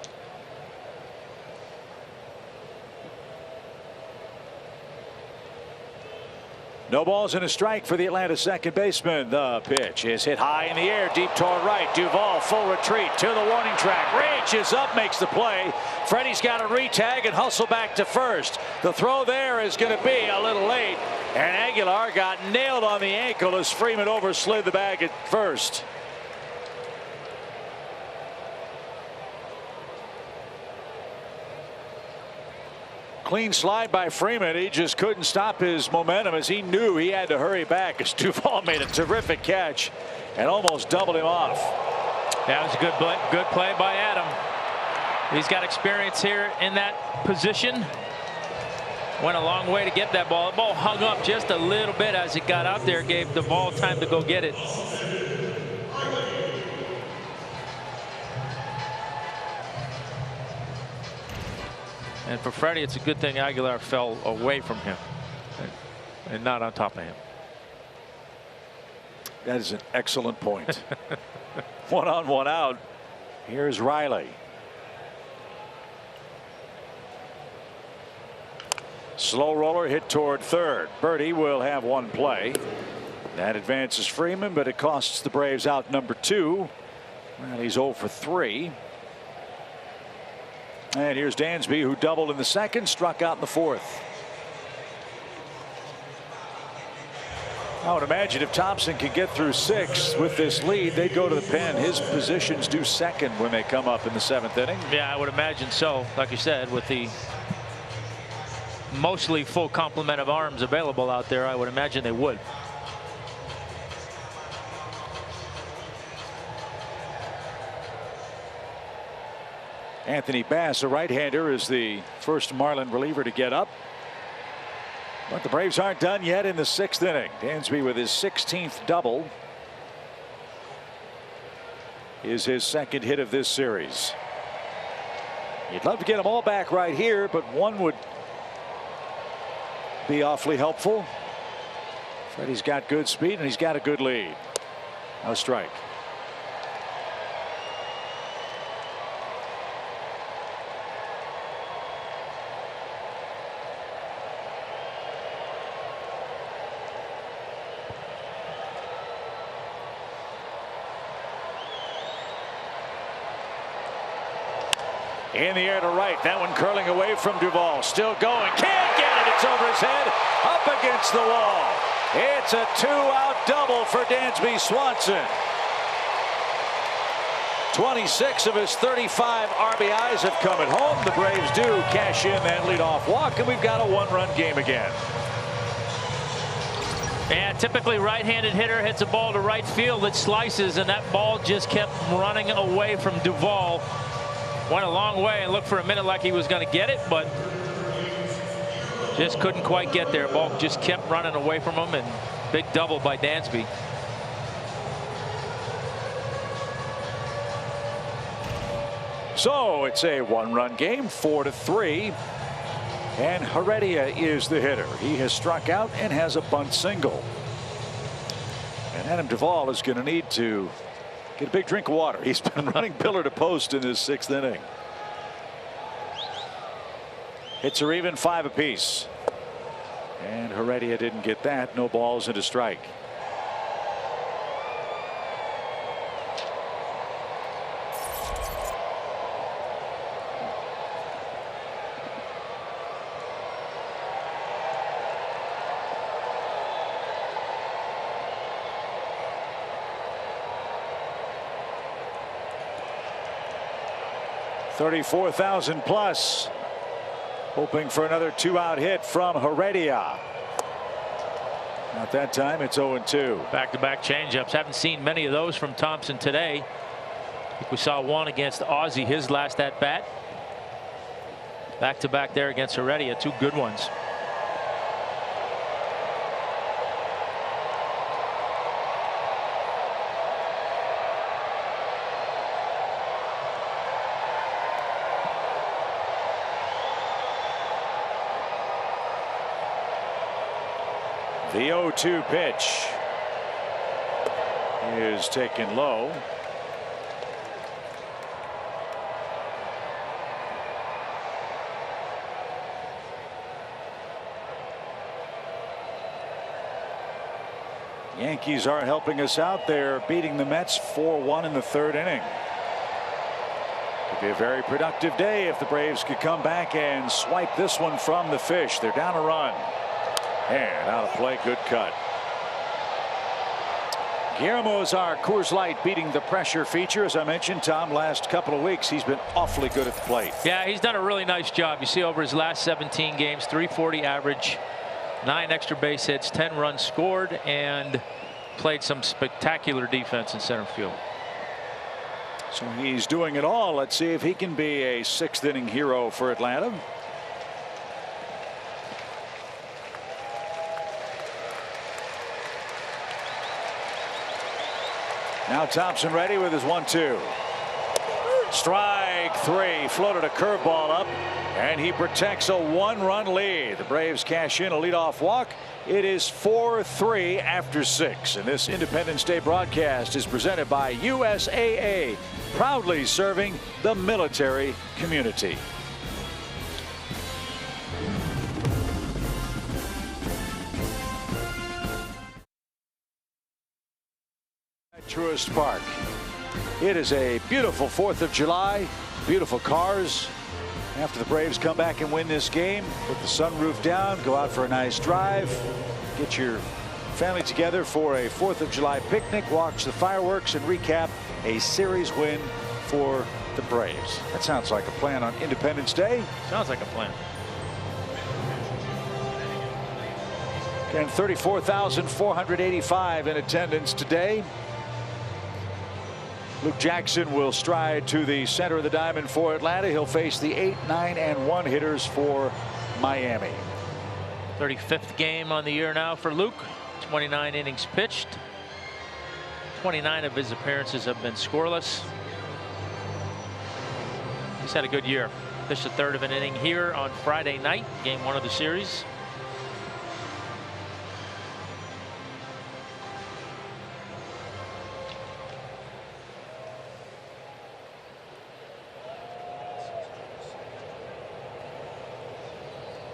No balls and a strike for the Atlanta second baseman. The pitch is hit high in the air, deep toward right. Duvall full retreat to the warning track. Reaches up, makes the play. Freddie's got to retag and hustle back to first. The throw there is going to be a little late, and Aguilar got nailed on the ankle as Freeman overslid the bag at first. Clean slide by Freeman. He just couldn't stop his momentum as he knew he had to hurry back as Duvall made a terrific catch and almost doubled him off. That was a good play by Adam. He's got experience here in that position. Went a long way to get that ball. The ball hung up just a little bit as it got out there. Gave the ball time to go get it. And for Freddie, it's a good thing Aguilar fell away from him and not on top of him. That is an excellent point. 1 on, 1 out. Here's Riley. Slow roller hit toward third. Birdie will have 1 play. That advances Freeman, but it costs the Braves out number 2. Well, he's 0 for 3. And here's Dansby, who doubled in the second, struck out in the fourth. I would imagine if Thompson could get through 6 with this lead, they'd go to the pen. His position's due second when they come up in the 7th inning. Yeah, I would imagine so. Like you said, with the mostly full complement of arms available out there, I would imagine they would. Anthony Bass, a right-hander, is the first Marlin reliever to get up. But the Braves aren't done yet in the 6th inning. Dansby with his 16th double is his 2nd hit of this series. You'd love to get them all back right here, but one would be awfully helpful. Freddie's got good speed and he's got a good lead. No strike. In the air to right. That one curling away from Duvall. Still going. Can't get it. It's over his head. Up against the wall. It's a 2-out double for Dansby Swanson. 26 of his 35 RBIs have come at home. The Braves do cash in that leadoff walk, and we've got a 1-run game again. And typically right-handed hitter hits a ball to right field. It slices, and that ball just kept running away from Duvall. Went a long way and looked for a minute like he was going to get it, but just couldn't quite get there. Ball just kept running away from him, and big double by Dansby. So it's a 1-run game, 4-3. And Heredia is the hitter. He has struck out and has a bunt single. And Adam Duvall is going to need to get a big drink of water. He's been running pillar to post in his 6th inning. Hits are even, 5 apiece. And Heredia didn't get that. No balls and a strike. $34,000 plus, hoping for another 2-out hit from Heredia. Not that time. It's 0-2. Back-to-back changeups. Haven't seen many of those from Thompson today. I think we saw one against Ozzie, his last at bat. Back-to-back there against Heredia. 2 good ones. The 0-2 pitch is taken low. Yankees are helping us out. They're beating the Mets 4-1 in the 3rd inning. Could be a very productive day if the Braves could come back and swipe this one from the fish. They're down a run. And out of play, good cut. Guillermo's our Coors Light beating the pressure feature. As I mentioned, Tom, last couple of weeks he's been awfully good at the plate. Yeah, he's done a really nice job. You see over his last 17 games, 340 average, 9 extra base hits, 10 runs scored, and played some spectacular defense in center field. So he's doing it all. Let's see if he can be a 6th inning hero for Atlanta. Now Thompson ready with his 1-2. Strike three. Floated a curveball up, and he protects a 1-run lead. The Braves cash in a leadoff walk. It is 4-3 after 6. And this Independence Day broadcast is presented by USAA, proudly serving the military community. Truist Park. It is a beautiful 4th of July. Beautiful cars. After the Braves come back and win this game, put the sunroof down, go out for a nice drive, get your family together for a 4th of July picnic, watch the fireworks, and recap a series win for the Braves. That sounds like a plan on Independence Day. Sounds like a plan. And 34,485 in attendance today. Luke Jackson will stride to the center of the diamond for Atlanta. He'll face the 8, 9, and 1 hitters for Miami. 35th game on the year now for Luke. 29 innings pitched. 29 of his appearances have been scoreless. He's had a good year. Pitched a third of an inning here on Friday night, game 1 of the series.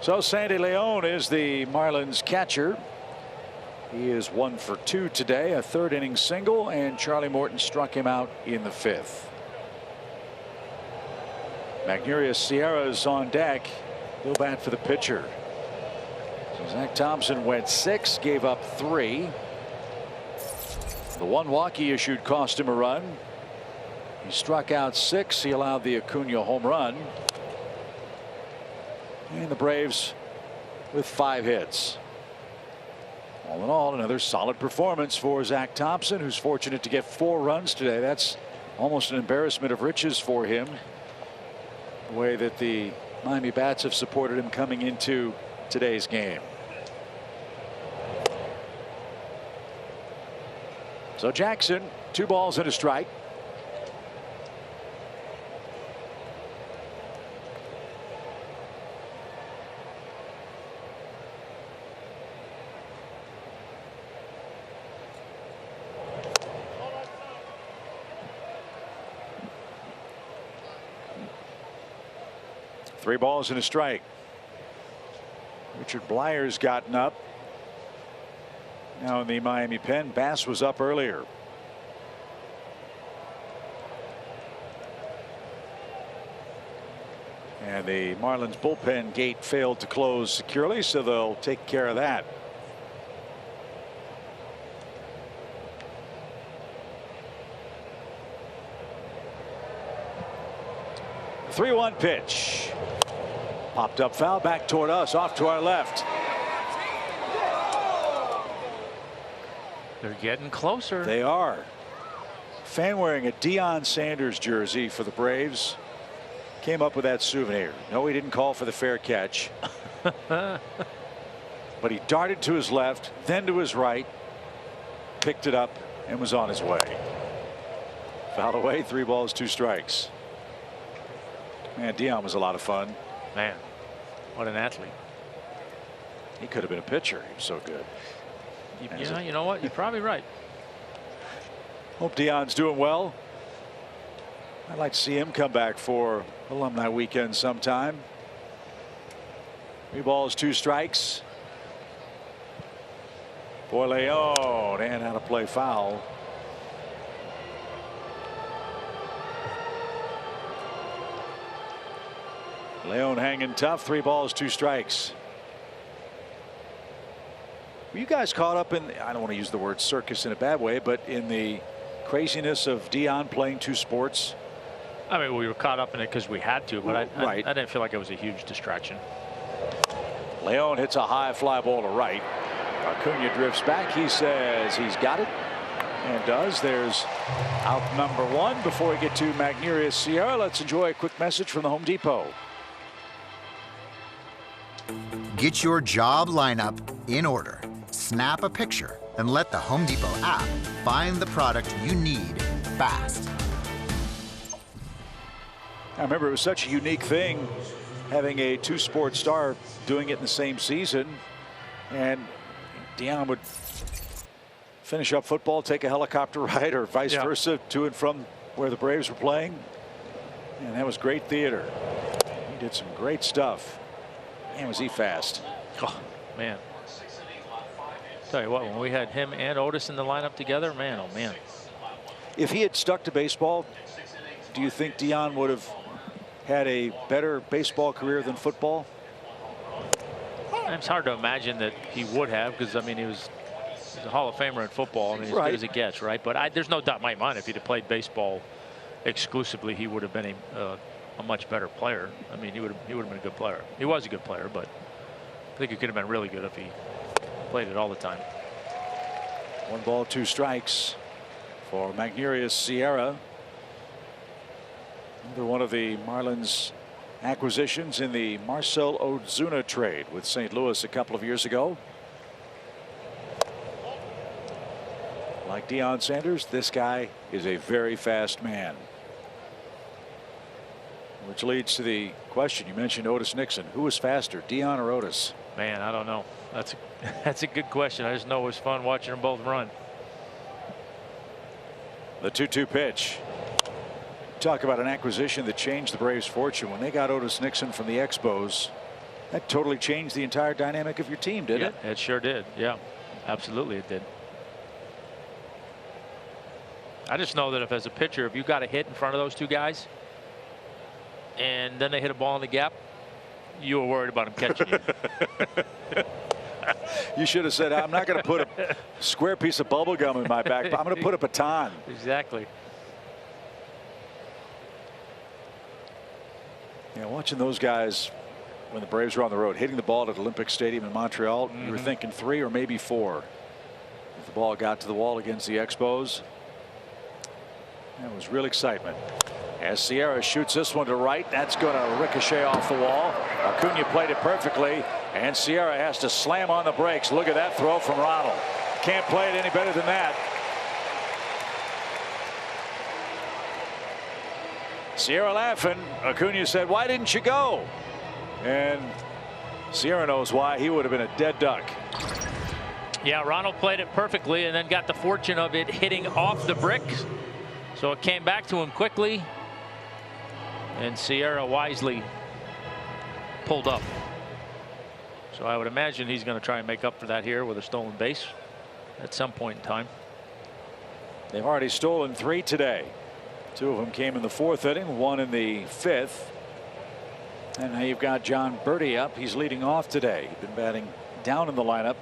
So Sandy Leon is the Marlins catcher. He is 1 for 2 today, a 3rd inning single, and Charlie Morton struck him out in the 5th. Magneuris Sierra's on deck. He'll bat for the pitcher. So Zach Thompson went 6, gave up 3. The 1 walk he issued cost him a run. He struck out 6. He allowed the Acuna home run. And the Braves with 5 hits. All in all, another solid performance for Zach Thompson, who's fortunate to get 4 runs today. That's almost an embarrassment of riches for him, the way that the Miami bats have supported him coming into today's game. So Jackson, 2 balls and a strike. Three balls and a strike. Richard Blyer's gotten up. Now in the Miami pen. Bass was up earlier. And the Marlins bullpen gate failed to close securely, so they'll take care of that. The 3-1 pitch. Popped up foul, back toward us, off to our left. They're getting closer. They are. Fan wearing a Deion Sanders jersey for the Braves came up with that souvenir. No, he didn't call for the fair catch. But he darted to his left, then to his right, picked it up, and was on his way. Fouled away, 3 balls, 2 strikes. Man, Deion was a lot of fun. Man, what an athlete. He could have been a pitcher. He was so good. Yeah, you know what? You're probably right. Hope Deion's doing well. I'd like to see him come back for alumni weekend sometime. 3 balls, 2 strikes. For Leon, and out of play foul. Leon hanging tough. 3 balls, 2 strikes. Were you guys caught up in, I don't want to use the word circus in a bad way, but in the craziness of Deion playing 2 sports? I mean, we were caught up in it because we had to, but right. I didn't feel like it was a huge distraction. Leon hits a high fly ball to right. Acuna drifts back. He says he's got it, and does. There's out number 1. Before we get to Magneuris Sierra, let's enjoy a quick message from the Home Depot. Get your job lineup in order. Snap a picture and let the Home Depot app find the product you need fast. I remember it was such a unique thing having a two-sport star doing it in the same season, and Deion would finish up football, take a helicopter ride, or vice versa to and from where the Braves were playing, and that was great theater. He did some great stuff. Man, was he fast. Oh, man. Tell you what, when we had him and Otis in the lineup together, man, oh man. If he had stuck to baseball, do you think Deion would have had a better baseball career than football? It's hard to imagine that he would have, because I mean he's a Hall of Famer in football. I mean, as good as it gets, right? But there's no doubt in my mind if he'd have played baseball exclusively, he would have been a much better player. I mean, he would have been a good player. He was a good player, but I think he could have been really good if he played it all the time. 1 ball, 2 strikes for Magneuris Sierra. Another one of the Marlins acquisitions in the Marcell Ozuna trade with St. Louis a couple of years ago. Like Deion Sanders, this guy is a very fast man. Which leads to the question, you mentioned Otis Nixon. Who was faster, Deion or Otis? Man, I don't know. That's a good question. I just know it was fun watching them both run. The 2-2 pitch. Talk about an acquisition that changed the Braves' fortune. When they got Otis Nixon from the Expos, that totally changed the entire dynamic of your team, didn't it? It sure did. Yeah, absolutely it did. I just know that if as a pitcher, if you got a hit in front of those two guys and then they hit a ball in the gap, you were worried about them catching you. You should have said, I'm not going to put a square piece of bubble gum in my back, but I'm going to put a baton. Exactly. Yeah, watching those guys when the Braves were on the road, hitting the ball at Olympic Stadium in Montreal, you were thinking 3 or maybe 4. If the ball got to the wall against the Expos, that was real excitement. As Sierra shoots this one to right, that's going to ricochet off the wall. Acuna played it perfectly, and Sierra has to slam on the brakes. Look at that throw from Ronald. Can't play it any better than that. Sierra laughing. Acuna said, "Why didn't you go?" And Sierra knows why. He would have been a dead duck. Yeah, Ronald played it perfectly and then got the fortune of it hitting off the bricks. So it came back to him quickly. And Sierra wisely pulled up. So I would imagine he's going to try and make up for that here with a stolen base at some point in time. They've already stolen 3 today. 2 of them came in the 4th inning, 1 in the 5th. And now you've got John Birdie up. He's leading off today. He's been batting down in the lineup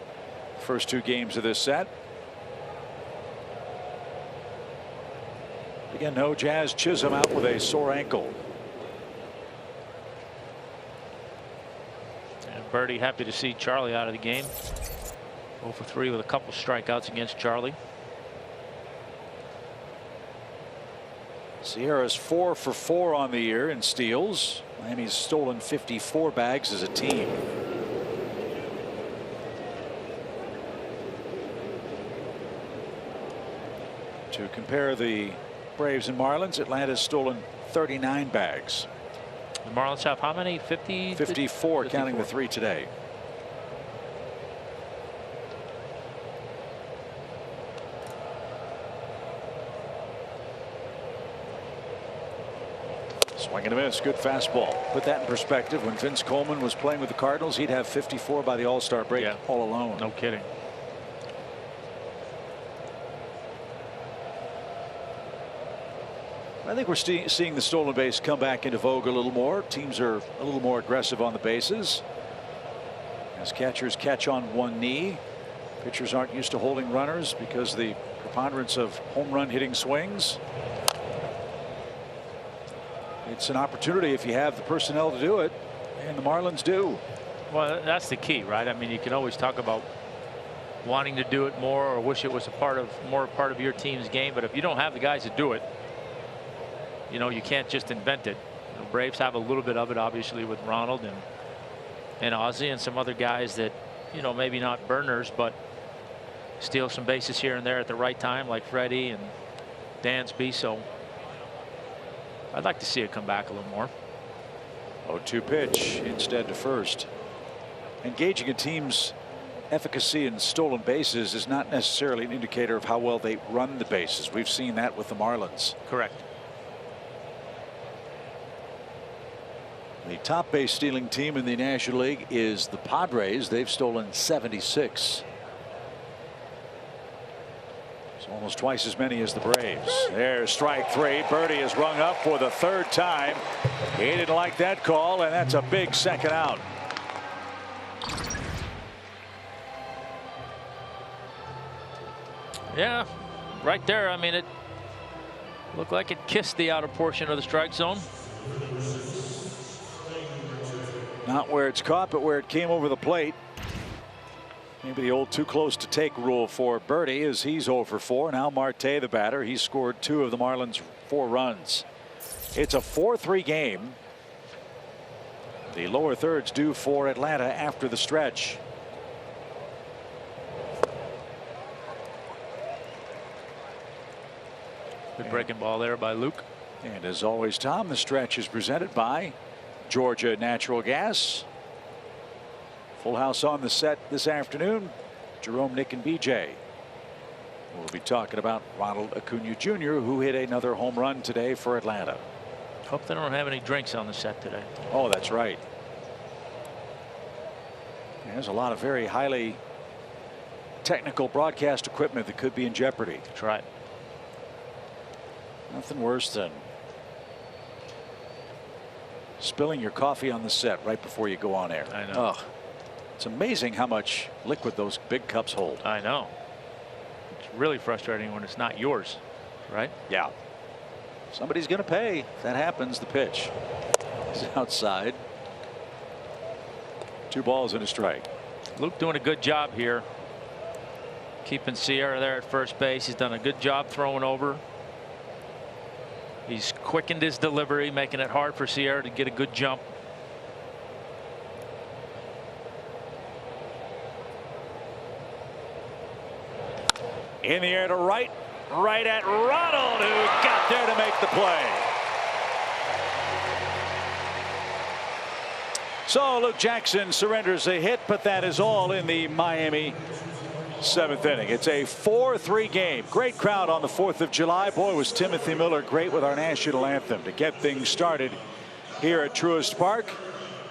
first 2 games of this set. Again, no Jazz Chisholm out with a sore ankle. And Birdie happy to see Charlie out of the game. 0 for 3 with a couple strikeouts against Charlie. Sierra's 4 for 4 on the year in steals. Miami's stolen 54 bags as a team. To compare the Braves and Marlins, Atlanta's stolen 39 bags. The Marlins have how many? 50? 54, counting the 3 today. Swing and a miss. Good fastball. Put that in perspective. When Vince Coleman was playing with the Cardinals, he'd have 54 by the All-Star break all alone. No kidding. I think we're seeing the stolen base come back into vogue a little more. Teams are a little more aggressive on the bases. As catchers catch on one knee. Pitchers aren't used to holding runners because the preponderance of home run hitting swings. It's an opportunity if you have the personnel to do it, and the Marlins do. Well, that's the key, right? I mean, you can always talk about wanting to do it more or wish it was more a part of your team's game, but if you don't have the guys to do it, you know, you can't just invent it. The Braves have a little bit of it, obviously, with Ronald and Ozzie and some other guys that, you know, maybe not burners, but steal some bases here and there at the right time, like Freddie and Dansby. So I'd like to see it come back a little more. 0-2 pitch instead to first. Engaging a team's efficacy in stolen bases is not necessarily an indicator of how well they run the bases. We've seen that with the Marlins. Correct. The top base stealing team in the National League is the Padres. They've stolen 76. It's almost twice as many as the Braves. There's strike three. Birdie is rung up for the third time. He didn't like that call, and that's a big second out. Yeah, right there. I mean, it looked like it kissed the outer portion of the strike zone. Not where it's caught, but where it came over the plate. Maybe the old too close to take rule for Birdie, as he's 0 for 4. Now Marte, the batter, he's scored 2 of the Marlins' 4 runs. It's a 4-3 game. The lower thirds due for Atlanta after the stretch. Good breaking ball there by Luke. And as always, Tom, the stretch is presented by Georgia Natural Gas. Full house on the set this afternoon. Jerome, Nick, and BJ. We'll be talking about Ronald Acuna Jr., who hit another home run today for Atlanta. Hope they don't have any drinks on the set today. Oh, that's right. There's a lot of very highly technical broadcast equipment that could be in jeopardy. That's right. Nothing worse than spilling your coffee on the set right before you go on air. I know. Oh, it's amazing how much liquid those big cups hold. I know. It's really frustrating when it's not yours, right? Yeah. Somebody's going to pay. If that happens, the pitch is outside. 2 balls and a strike. Luke doing a good job here, keeping Sierra there at first base. He's done a good job throwing over. He's quickened his delivery, making it hard for Sierra to get a good jump. In the air to right at Ronald, who got there to make the play. So Luke Jackson surrenders a hit, but that is all in the Miami 7th inning. It's a 4-3 game. Great crowd on the 4th of July. Boy, was Timothy Miller great with our national anthem to get things started here at Truist Park.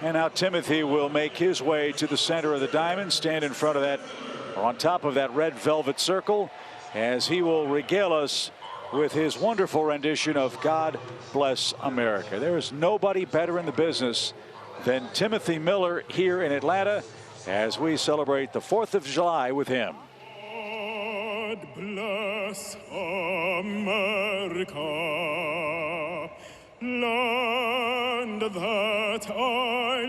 And now Timothy will make his way to the center of the diamond, stand in front of that, or on top of that red velvet circle, as he will regale us with his wonderful rendition of God Bless America. There is nobody better in the business than Timothy Miller here in Atlanta as we celebrate the 4th of July with him. God bless America, land that I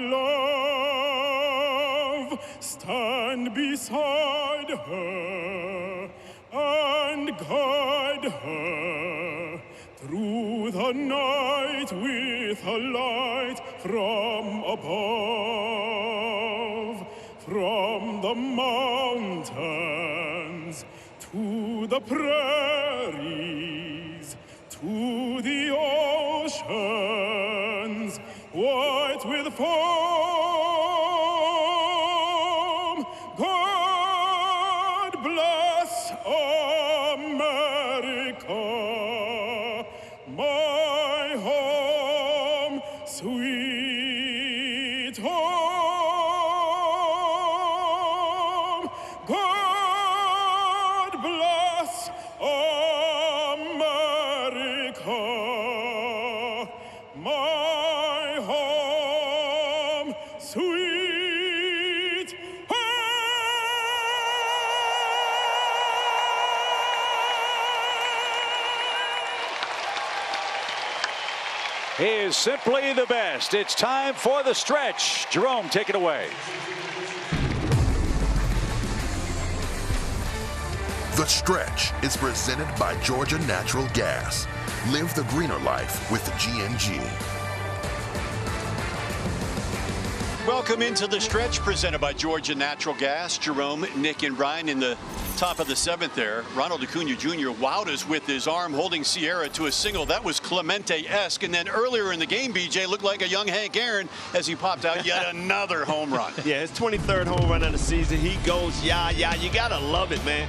love. Stand beside her and guide her through the night with a light from above. From the mountains to the prairies to the oceans white with foam. God bless America, my home, sweet home. God bless America, my home, sweet He is simply the best. It's time for the stretch. Jerome, take it away. The Stretch is presented by Georgia Natural Gas. Live the greener life with GNG. Welcome into the stretch presented by Georgia Natural Gas. Jerome, Nick, and Brian in the top of the 7th there. Ronald Acuna Jr. wowed us with his arm, holding Sierra to a single. That was Clemente-esque. And then earlier in the game, BJ looked like a young Hank Aaron as he popped out yet another home run. Yeah, his 23rd home run of the season. He goes, yeah. You got to love it, man.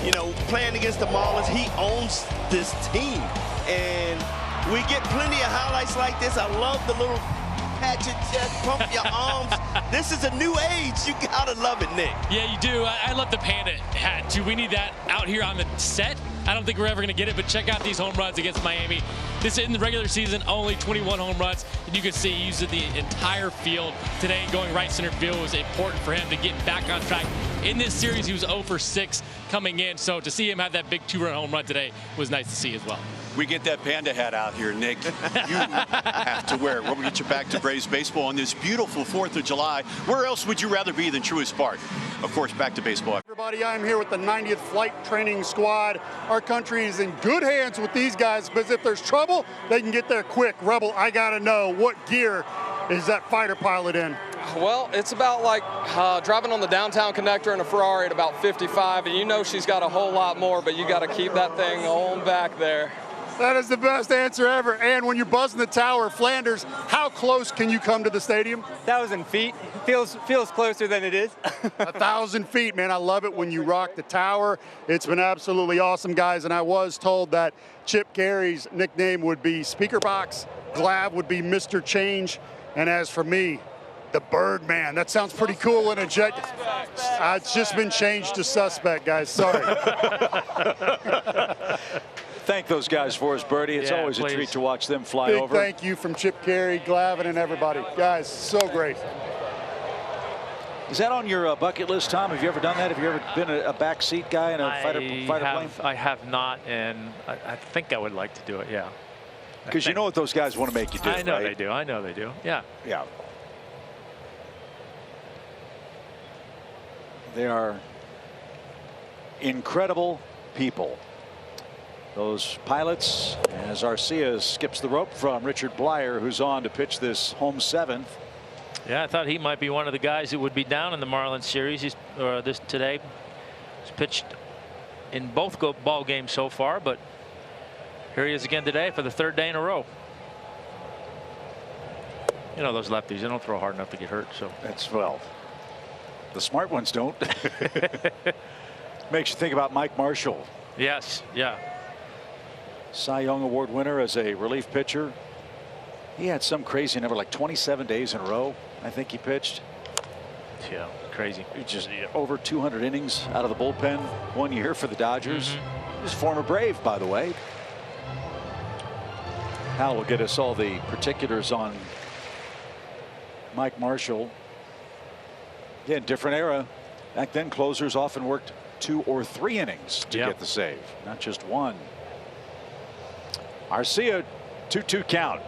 You know, playing against the Marlins, he owns this team. And we get plenty of highlights like this. I love the little pat your chest, pump your arms. This is a new age. You gotta love it, Nick. Yeah, you do. I love the panda hat too. We need that out here on the set. I don't think we're ever gonna get it, but check out these home runs against Miami. This in the regular season, only 21 home runs, and you can see he used the entire field today. Going right center field was important for him to get back on track. In this series, he was 0 for 6 coming in, so to see him have that big 2-run home run today was nice to see as well. We get that panda hat out here, Nick. You have to wear it. We'll get you back to Braves baseball on this beautiful 4th of July. Where else would you rather be than Truist Park? Of course, back to baseball. Everybody, I'm here with the 90th Flight Training Squad. Our country is in good hands with these guys because if there's trouble, they can get there quick. Rebel, I gotta know, what gear is that fighter pilot in? Well, it's about like driving on the downtown connector in a Ferrari at about 55, and you know she's got a whole lot more, but you got to keep that thing on back there. That is the best answer ever. And when you're buzzing the tower, Flanders, how close can you come to the stadium? 1,000 feet. Feels closer than it is. 1,000 feet, man. I love it when you rock the tower. It's been absolutely awesome, guys. And I was told that Chip Cary's nickname would be Speaker Box, Glav would be Mr. Change, and as for me, the Birdman. That sounds pretty cool in a jet. It's just been changed to Suspect, guys. Sorry. Thank those guys for us, Birdie. It's always a treat to watch them fly Big over. Thank you from Chip Cary, Glavin, and everybody. Guys, so great. Is that on your bucket list, Tom? Have you ever done that? Have you ever been a backseat guy in a fighter plane? I have not, and I think I would like to do it, yeah. Because you know what those guys want to make you do, I know right? they do. I know they do. Yeah. Yeah. They are incredible people. Those pilots, as Arcia skips the rope from Richard Blyer, who's on to pitch this home 7th. Yeah, I thought he might be one of the guys who would be down in the Marlins series. This today. He's pitched in both ball games so far, but here he is again today for the 3rd day in a row. You know those lefties, they don't throw hard enough to get hurt. So that's, well, the smart ones don't. Makes you think about Mike Marshall. Yes, yeah. Cy Young Award winner as a relief pitcher. He had some crazy number, like 27 days in a row, I think he pitched. Yeah, crazy. Just over 200 innings out of the bullpen one year for the Dodgers. He's a former Brave, by the way. Hal will get us all the particulars on Mike Marshall. Again, different era. Back then, closers often worked 2 or 3 innings to get the save, not just 1. Arcia, 2-2 count.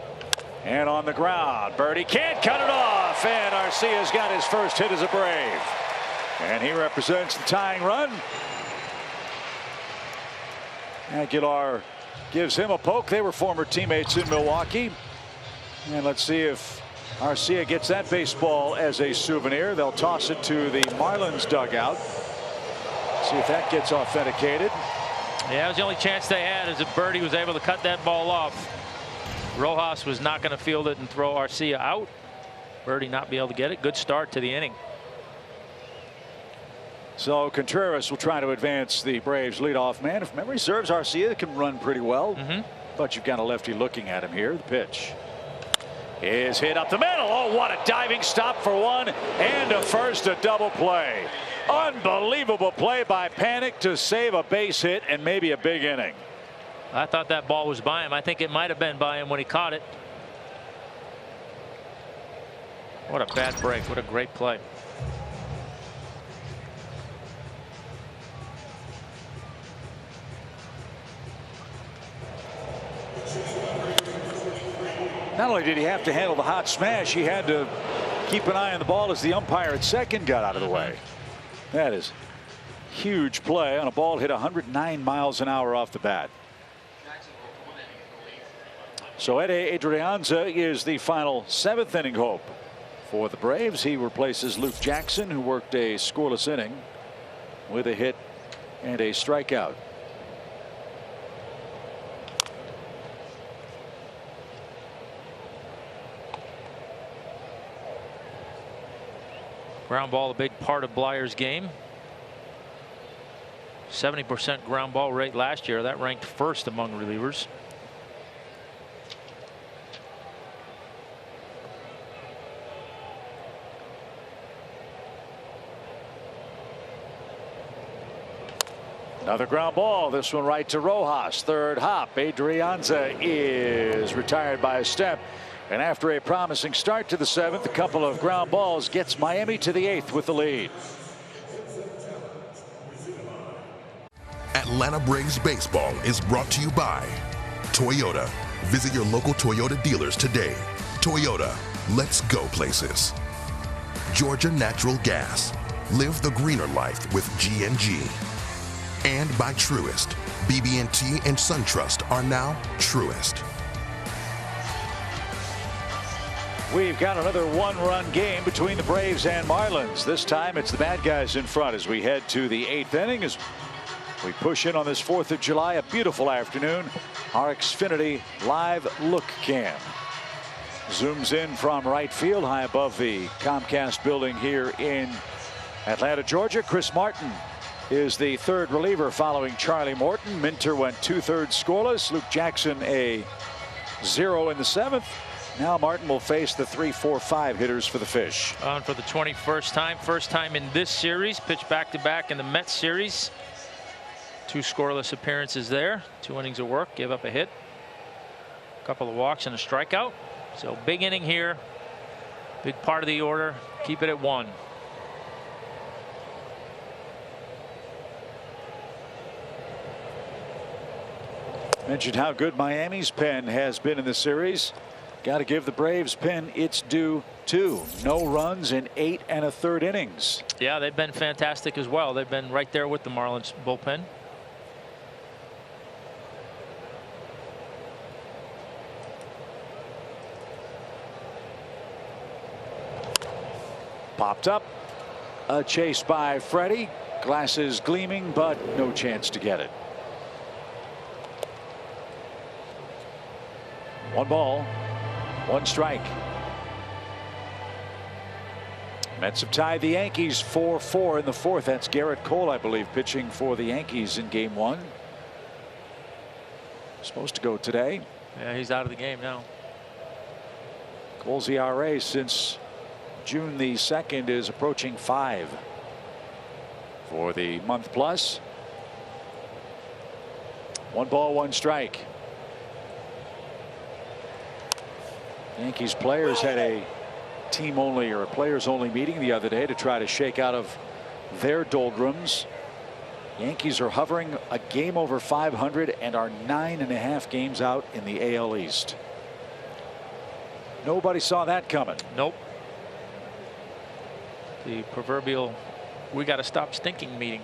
And on the ground, Birdie can't cut it off. And Arcia's got his first hit as a Brave. And he represents the tying run. Aguilar gives him a poke. They were former teammates in Milwaukee. And let's see if Arcia gets that baseball as a souvenir. They'll toss it to the Marlins dugout. See if that gets authenticated. Yeah, that was the only chance they had, is if Birdie was able to cut that ball off. Rojas was not going to field it and throw Arcia out. Birdie not be able to get it. Good start to the inning. So Contreras will try to advance the Braves leadoff man. If memory serves, Arcia can run pretty well. But you've got a lefty looking at him here. The pitch is hit up the middle. Oh, what a diving stop for one, and a first, a double play. Unbelievable play by Panic to save a base hit and maybe a big inning. I thought that ball was by him. I think it might have been by him when he caught it. What a bad break. What a great play. Not only did he have to handle the hot smash, he had to keep an eye on the ball as the umpire at second got out of the way. That is huge play on a ball hit 109 miles an hour off the bat. So Ede Adrianza is the final 7th inning hope For the Braves, he replaces Luke Jackson, who worked a scoreless inning with a hit and a strikeout. Ground ball, a big part of Blyer's game. 70% ground ball rate last year. That ranked first among relievers. Another ground ball. This one right to Rojas. Third hop. Adrianza is retired by a step. And after a promising start to the 7th, a couple of ground balls gets Miami to the 8th with the lead. Atlanta Braves baseball is brought to you by Toyota. Visit your local Toyota dealers today. Toyota, let's go places. Georgia Natural Gas. Live the greener life with G&G. And by Truist. BB&T and SunTrust are now Truist. We've got another one-run game between the Braves and Marlins. This time it's the bad guys in front as we head to the 8th inning as we push in on this 4th of July. A beautiful afternoon. Our Xfinity live look cam zooms in from right field high above the Comcast building here in Atlanta, Georgia. Chris Martin is the third reliever following Charlie Morton. Minter went 2/3 scoreless. Luke Jackson a 0 in the 7th. Now Martin will face the 3, 4, 5 hitters for the Fish. On for the 21st time. First time in this series. Pitched back-to-back in the Mets series. 2 scoreless appearances there. 2 innings of work. Gave up a hit. A couple of walks and a strikeout. So big inning here. Big part of the order. Keep it at 1. Mentioned how good Miami's pen has been in the series. Got to give the Braves pen its due too. No runs in 8 1/3 innings. Yeah, they've been fantastic as well. They've been right there with the Marlins bullpen. Popped up. A chase by Freddie. Glasses gleaming, but no chance to get it. 1 ball, 1 strike. Mets have tied the Yankees 4-4 in the 4th. That's Garrett Cole, I believe, pitching for the Yankees in game 1. Supposed to go today. Yeah, he's out of the game now. Cole's ERA since June the 2nd is approaching 5 for the month plus. 1 ball, 1 strike. Yankees players had a team only or a players only meeting the other day to try to shake out of their doldrums. Yankees are hovering a game over 500 and are 9.5 games out in the AL East. Nobody saw that coming. Nope. The proverbial "we got to stop stinking" meeting.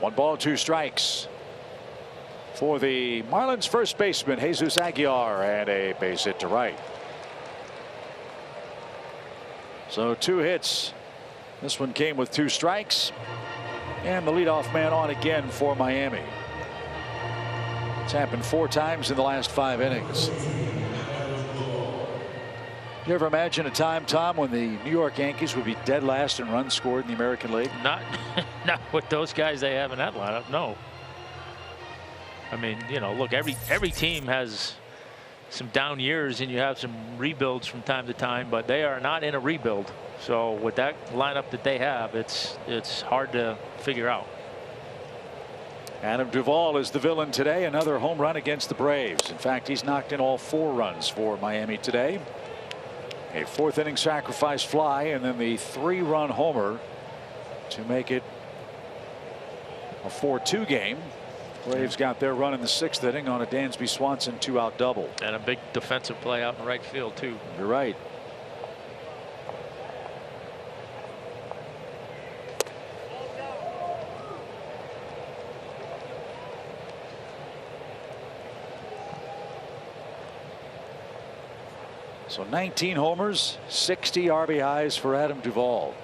One ball, 2 strikes for the Marlins first baseman Jesus Aguilar, and a base hit to right. So 2 hits. This one came with 2 strikes, and the leadoff man on again for Miami. It's happened 4 times in the last 5 innings. You ever imagine a time, Tom, when the New York Yankees would be dead last in runs scored in the American League? Not with those guys they have in that lineup. No. I mean, you know, look, every team has some down years and you have some rebuilds from time to time, but they are not in a rebuild. So with that lineup that they have, it's hard to figure out. Adam Duvall is the villain today. Another home run against the Braves. In fact, he's knocked in all 4 runs for Miami today. A 4th inning sacrifice fly and then the 3-run homer to make it a 4-2 game. Braves got their run in the 6th inning on a Dansby Swanson 2-out double. And a big defensive play out in right field too. You're right. So 19 homers, 60 RBIs for Adam Duvall.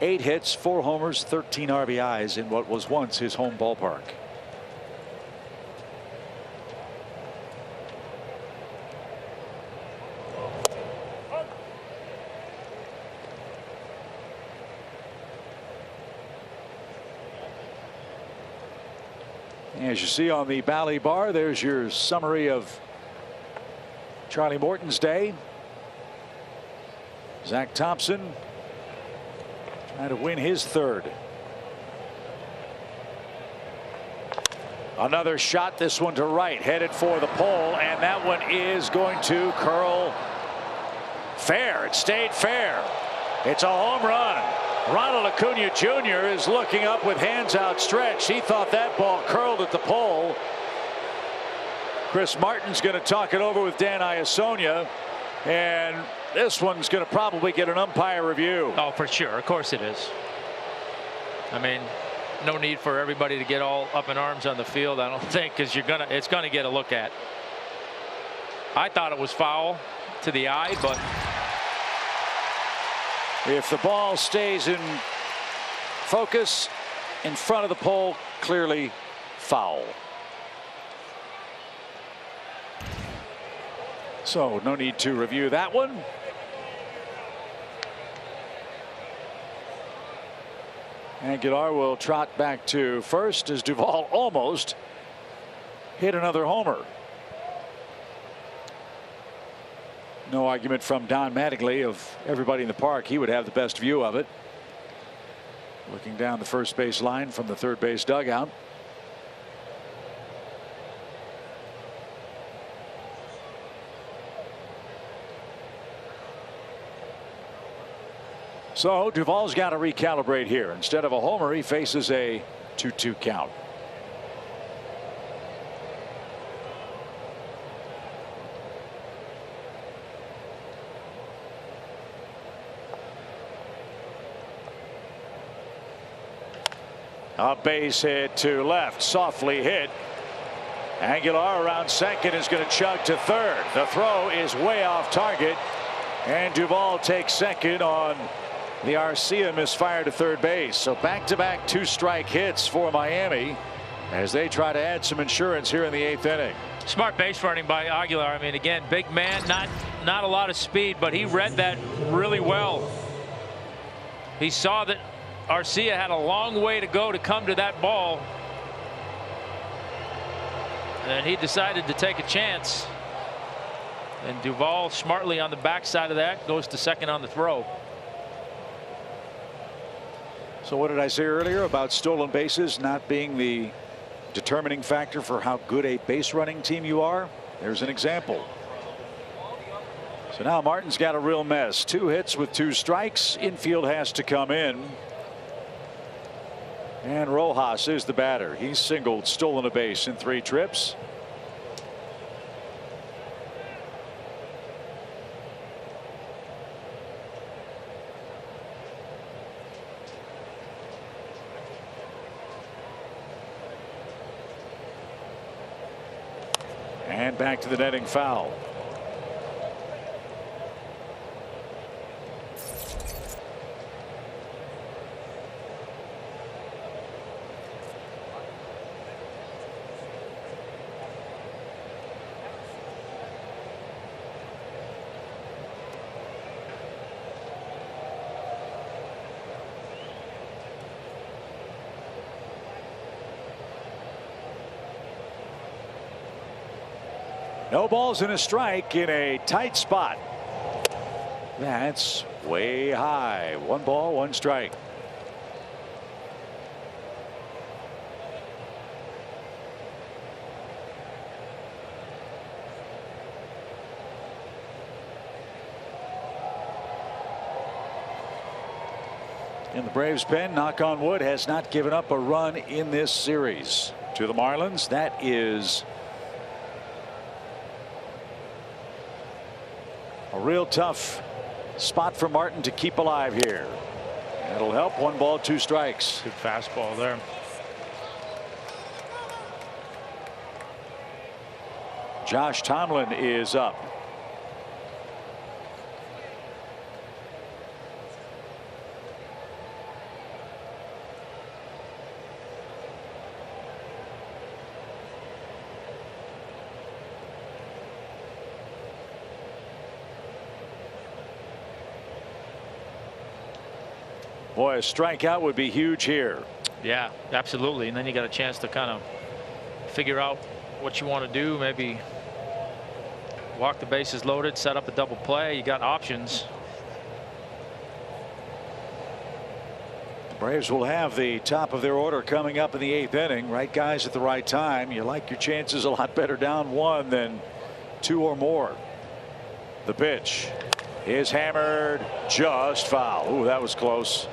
8 hits, 4 homers, 13 RBIs in what was once his home ballpark. As you see on the Bally bar, there's your summary of Charlie Morton's day. Zach Thompson trying to win his third. Another shot, this one to right, headed for the pole, and that one is going to curl fair. It stayed fair. It's a home run. Ronald Acuna Jr. is looking up with hands outstretched. He thought that ball curled at the pole. Chris Martin's going to talk it over with Dan Iasonia, and this one's going to probably get an umpire review. Oh, for sure. Of course it is. I mean, no need for everybody to get all up in arms on the field, I don't think, because it's going to get a look at. I thought it was foul to the eye, but if the ball stays in focus in front of the pole, clearly foul. So no need to review that one. Aguilar will trot back to first as Duvall almost hit another homer. No argument from Don Mattingly of everybody in the park. He would have the best view of it. Looking down the first base line from the third base dugout. So Duvall's got to recalibrate here. Instead of a homer, he faces a 2-2 count. A base hit to left, softly hit. Aguilar around second is going to chug to third. The throw is way off target, and Duvall takes second on the Arcia misfire to third base. So back-to-back 2-strike hits for Miami as they try to add some insurance here in the 8th inning. Smart base running by Aguilar. I mean, again, big man, not a lot of speed, but he read that really well. He saw that Arcia had a long way to go to come to that ball, and he decided to take a chance. And Duvall smartly on the backside of that goes to second on the throw. So what did I say earlier about stolen bases not being the determining factor for how good a base running team you are? There's an example. So now Martin's got a real mess. 2 hits with 2 strikes. Infield has to come in. And Rojas is the batter. He's singled, stolen a base in 3 trips. And back to the netting foul. No balls and a strike in a tight spot. That's way high. 1 ball, 1 strike. In the Braves pen, knock on wood, has not given up a run in this series. To the Marlins, that is a real tough spot for Martin to keep alive here. That'll help. 1 ball, 2 strikes. Good fastball there. Josh Tomlin is up. Boy, a strikeout would be huge here. Yeah, absolutely. And then you got a chance to kind of figure out what you want to do. Maybe walk the bases loaded, set up a double play. You got options. The Braves will have the top of their order coming up in the 8th inning. Right guys at the right time. You like your chances a lot better down 1 than 2 or more. The pitch is hammered, just foul. Ooh, that was close.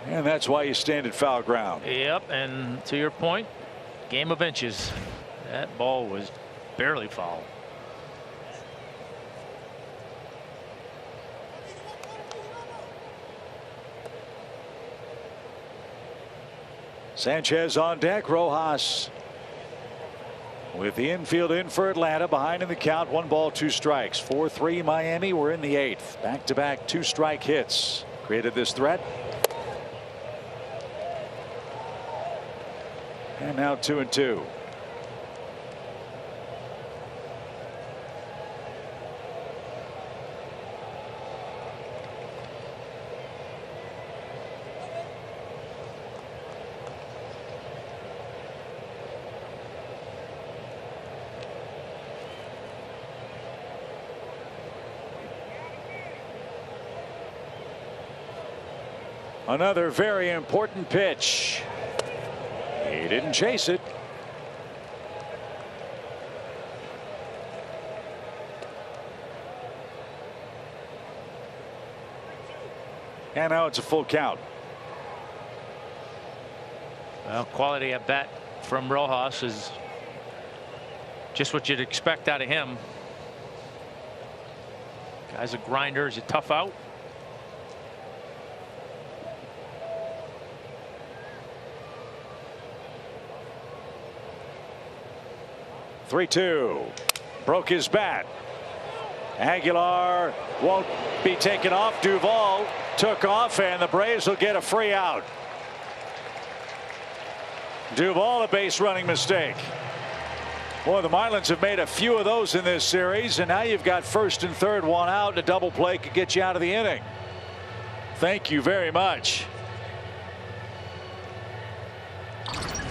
And that's why you stand at foul ground. Yep, and to your point, game of inches. That ball was barely foul. Sanchez on deck. Rojas with the infield in for Atlanta, behind in the count. 1 ball 2 strikes. 4-3 Miami. We're in the 8th. Back-to-back 2-strike hits created this threat. And now 2-2. Another very important pitch. He didn't chase it. And now it's a full count. Well, quality at bat from Rojas is just what you'd expect out of him. Guy's a grinder. He's a tough out. Three-two. Broke his bat. Aguilar won't be taken off. Duvall took off, and the Braves will get a free out. Duvall, a base running mistake. Boy, the Marlins have made a few of those in this series, and now you've got first and third, 1 out, and a double play could get you out of the inning. Thank you very much.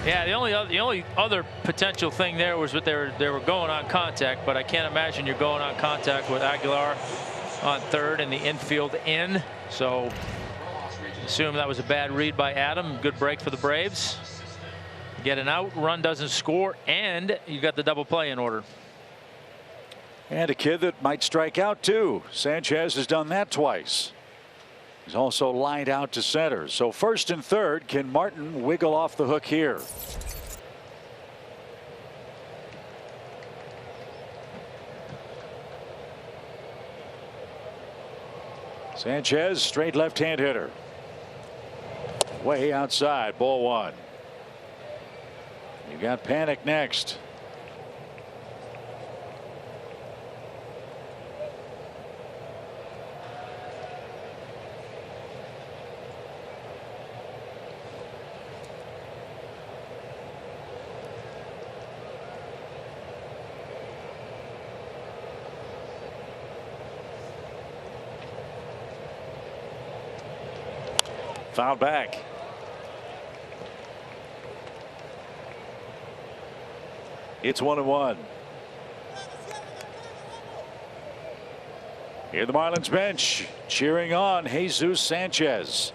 Yeah, the only other potential thing there was that they were going on contact, but I can't imagine you're going on contact with Aguilar on third and the infield in. So assume that was a bad read by Adam. Good break for the Braves. Get an out, run doesn't score, and you got the double play in order. And a kid that might strike out too. Sanchez has done that twice. He's also lined out to center. So first and third, can Martin wiggle off the hook here? Sanchez, straight left-hand hitter. Way outside, ball 1. You got Panic next. Fouled back. It's 1-1. Here the Marlins bench cheering on Jesus Sanchez.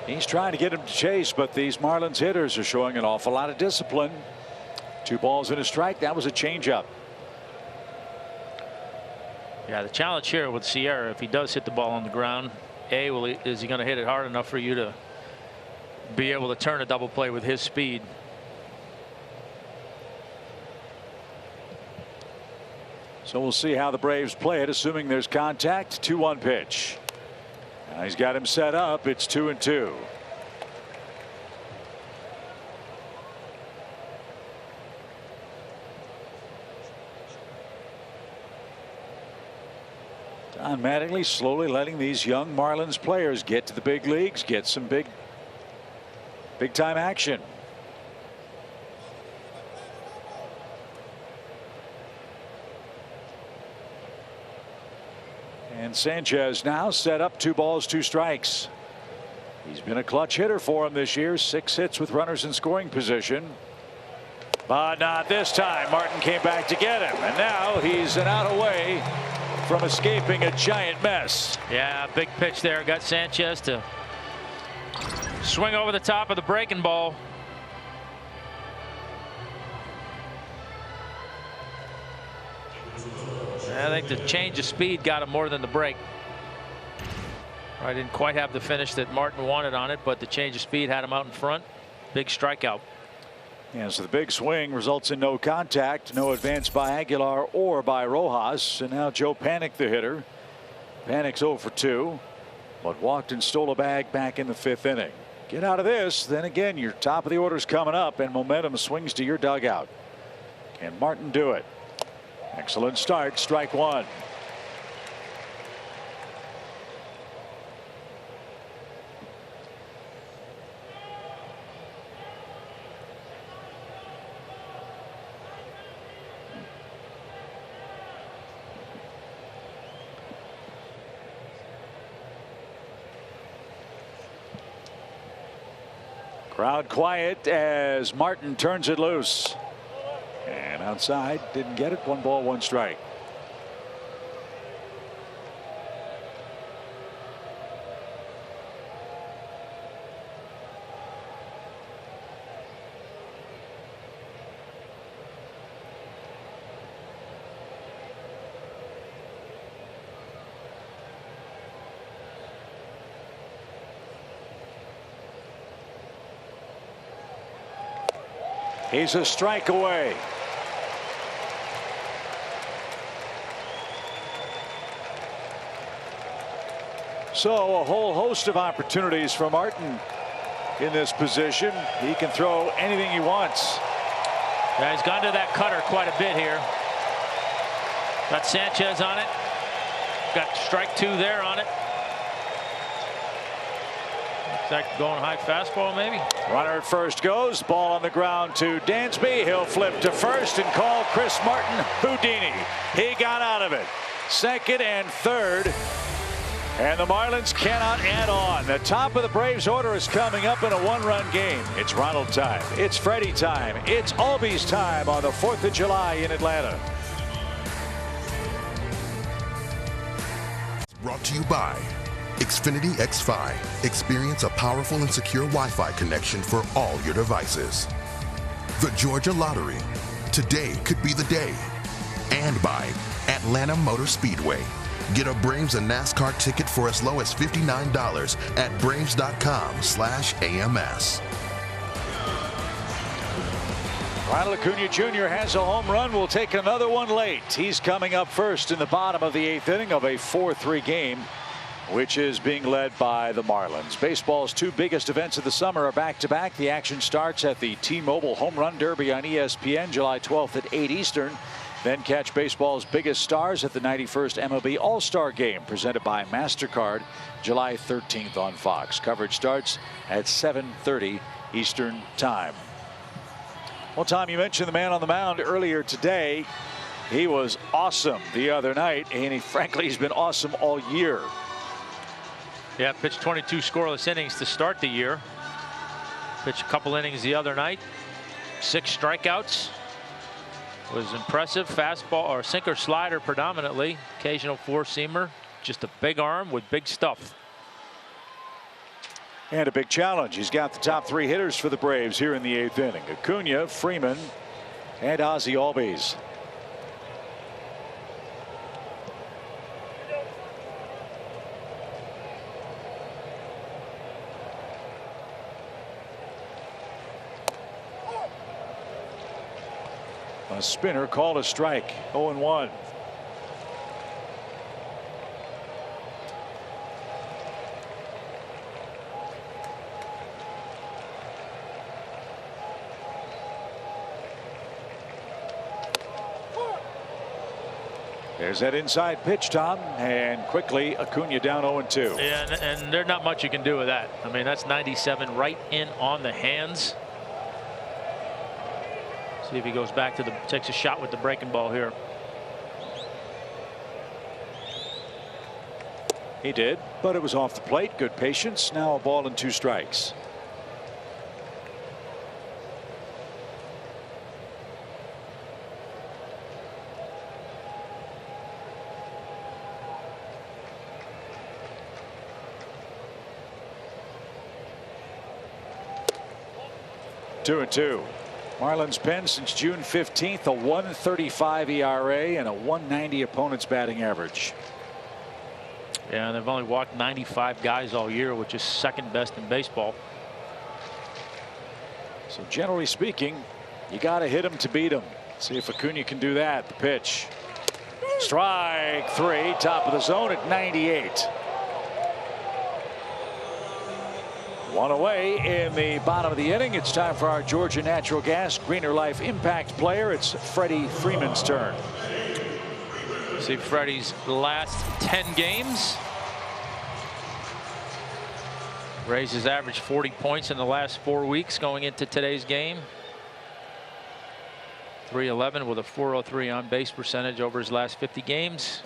He's trying to get him to chase, but these Marlins hitters are showing an awful lot of discipline. 2 balls and a strike. That was a changeup. Yeah, the challenge here with Sierra, if he does hit the ball on the ground, is he going to hit it hard enough for you to be able to turn a double play with his speed? So we'll see how the Braves play it, assuming there's contact. 2-1 pitch. He's got him set up. It's 2-2. Don Mattingly slowly letting these young Marlins players get to the big leagues, get some big time action. And Sanchez now set up 2 balls, 2 strikes. He's been a clutch hitter for him this year. 6 hits with runners in scoring position. But not this time. Martin came back to get him. And now he's an out away from escaping a giant mess. Yeah, big pitch there. Got Sanchez to swing over the top of the breaking ball. I think the change of speed got him more than the break. I didn't quite have the finish that Martin wanted on it, but the change of speed had him out in front. Big strikeout. Yeah, so the big swing results in no contact, no advance by Aguilar or by Rojas. And now Joe Panik, the hitter. Panik's 0 for 2, but walked and stole a bag back in the 5th inning. Get out of this, then again, your top of the order's coming up, and momentum swings to your dugout. Can Martin do it? Excellent start. Strike 1. Crowd quiet as Martin turns it loose. And outside, didn't get it. 1 ball, 1 strike. He's a strike away. So a whole host of opportunities for Martin in this position. He can throw anything he wants. Yeah, he's gone to that cutter quite a bit here. Got Sanchez on it. Got strike 2 there on it. Looks like going high fastball maybe. Runner at first goes. Ball on the ground to Dansby. He'll flip to first and call Chris Martin Houdini. He got out of it. 2nd and 3rd. And the Marlins cannot add on. The top of the Braves order is coming up in a 1-run game. It's Ronald time. It's Freddie time. It's Albies time on the 4th of July in Atlanta. Brought to you by Xfinity X5. Experience a powerful and secure Wi-Fi connection for all your devices. The Georgia Lottery. Today could be the day. And by Atlanta Motor Speedway. Get a Braves and NASCAR ticket for as low as $59 at Braves.com/AMS. Ronald Acuna Jr. has a home run. Will take another one late. He's coming up first in the bottom of the 8th inning of a 4-3 game, which is being led by the Marlins. Baseball's 2 biggest events of the summer are back-to-back. The action starts at the T-Mobile Home Run Derby on ESPN July 12th at 8 Eastern. Then catch baseball's biggest stars at the 91st MLB All-Star Game presented by MasterCard July 13th on Fox. Coverage starts at 7:30 Eastern Time. Well, Tom, you mentioned the man on the mound earlier today. He was awesome the other night, and frankly, he's been awesome all year. Yeah, pitched 22 scoreless innings to start the year. Pitched a couple innings the other night. 6 strikeouts. Was impressive. Fastball or sinker slider predominantly. Occasional 4-seamer. Just a big arm with big stuff. And a big challenge. He's got the top 3 hitters for the Braves here in the 8th inning. Acuna, Freeman, and Ozzie Albies. A spinner called a strike. 0-1. There's that inside pitch, Tom, and quickly Acuna down 0-2. Yeah, and there's not much you can do with that. I mean, that's 97 right in on the hands. See if he goes back to takes a shot with the breaking ball here. He did, but it was off the plate. Good patience. Now a ball and 2 strikes. Two and 2. Marlins pen since June 15th, a 1.35 ERA and a 1.90 opponent's batting average. Yeah, and they've only walked 95 guys all year, which is second best in baseball. So generally speaking, you got to hit them to beat them. See if Acuna can do that. The pitch. Strike 3, top of the zone at 98. One away in the bottom of the inning. It's time for our Georgia Natural Gas Greener Life Impact player. It's Freddie Freeman's turn. See Freddie's last 10 games. Raised his average 40 points in the last 4 weeks going into today's game. 311 with a 403 on base percentage over his last 50 games.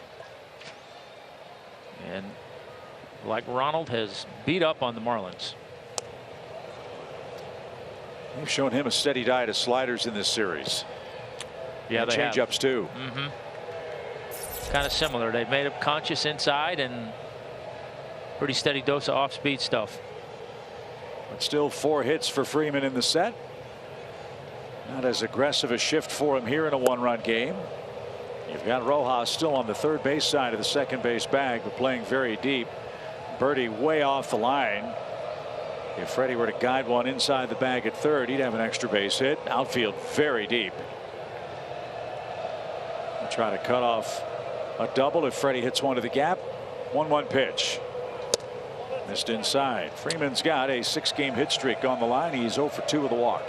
And like Ronald, has beat up on the Marlins. They've shown him a steady diet of sliders in this series. Yeah, and they have. Changeups too. Kind of similar. They've made him conscious inside and pretty steady dose of off-speed stuff. But still 4 hits for Freeman in the set. Not as aggressive a shift for him here in a 1-run game. You've got Rojas still on the third base side of the second base bag, but playing very deep. Birdie way off the line. If Freddie were to guide one inside the bag at third, he'd have an extra base hit. Outfield very deep. He'll try to cut off a double if Freddie hits one to the gap. 1-1 pitch. Missed inside. Freeman's got a 6-game hit streak on the line. He's 0 for 2 with a walk.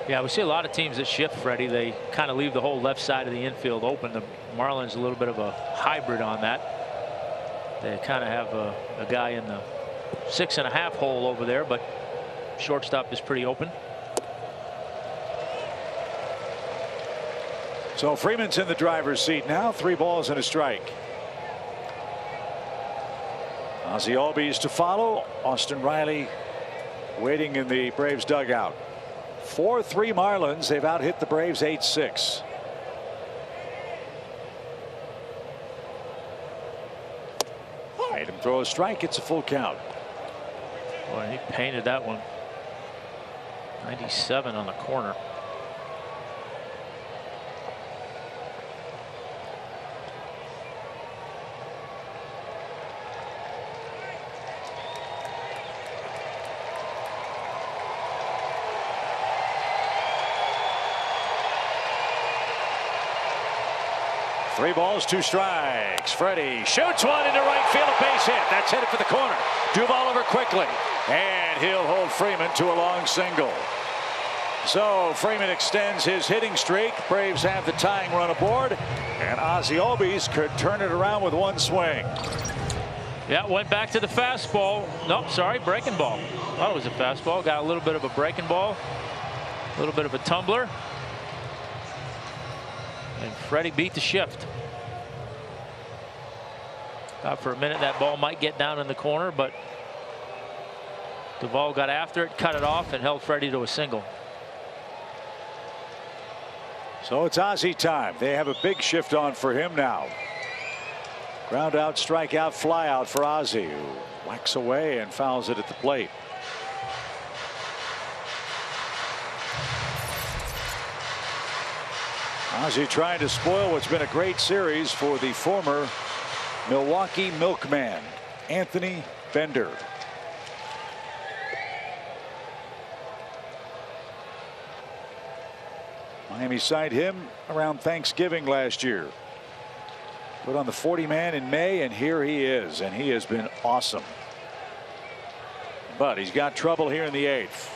Yeah, we see a lot of teams that shift Freddie. They kind of leave the whole left side of the infield open. The Marlins a little bit of a hybrid on that. They kind of have a guy in the 6.5 hole over there, but shortstop is pretty open. So Freeman's in the driver's seat now. 3 balls and a strike. Ozzie Albies to follow. Austin Riley waiting in the Braves dugout. 4-3 Marlins. They've out-hit the Braves 8-6. Made him throw a strike. It's a full count. Boy, he painted that one. 97 on the corner. Three balls, 2 strikes. Freddie shoots one into right field, a base hit. That's headed for the corner. Duvall over quickly, and he'll hold Freeman to a long single. So Freeman extends his hitting streak. Braves have the tying run aboard, and Ozzie Albies could turn it around with 1 swing. Yeah, went back to the fastball. Nope, sorry, breaking ball. Thought it was a fastball. Got a little bit of a breaking ball, a little bit of a tumbler. And Freddie beat the shift. Thought for a minute that ball might get down in the corner, but Duvall got after it, cut it off, and held Freddie to a single. So it's Ozzie time. They have a big shift on for him now. Ground out, strike out, fly out for Ozzie, who whacks away and fouls it at the plate. Ozzie trying to spoil what's been a great series for the former Milwaukee Milkman, Anthony Bender. Miami signed him around Thanksgiving last year. Put on the 40-man in May, and here he is, and he has been awesome. But he's got trouble here in the 8th.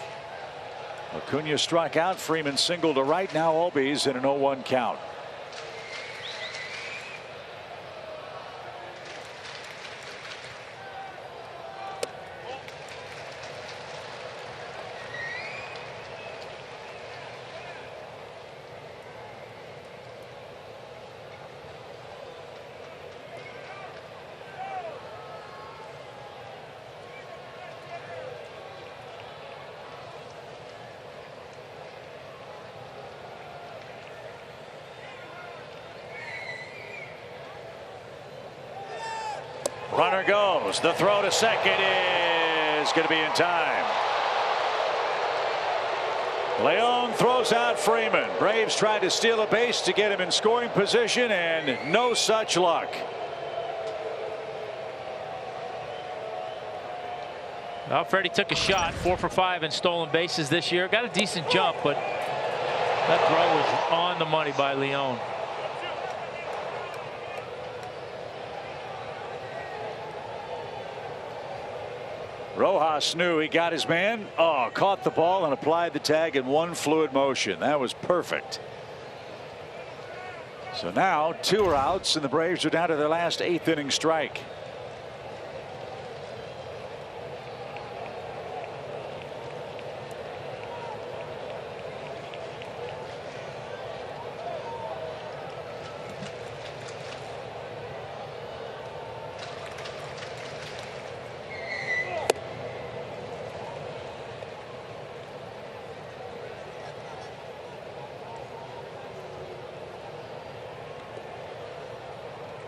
Acuna struck out. Freeman singled to right. Now Albies in an 0-1 count. Runner goes. The throw to second is going to be in time. Leon throws out Freeman. Braves tried to steal a base to get him in scoring position, and no such luck. Well, Freddie took a shot, 4 for 5 in stolen bases this year. Got a decent jump, but that throw was on the money by Leon. Rojas knew he got his man. Oh, caught the ball and applied the tag in one fluid motion. That was perfect. So now 2 are outs, and the Braves are down to their last 8th inning strike.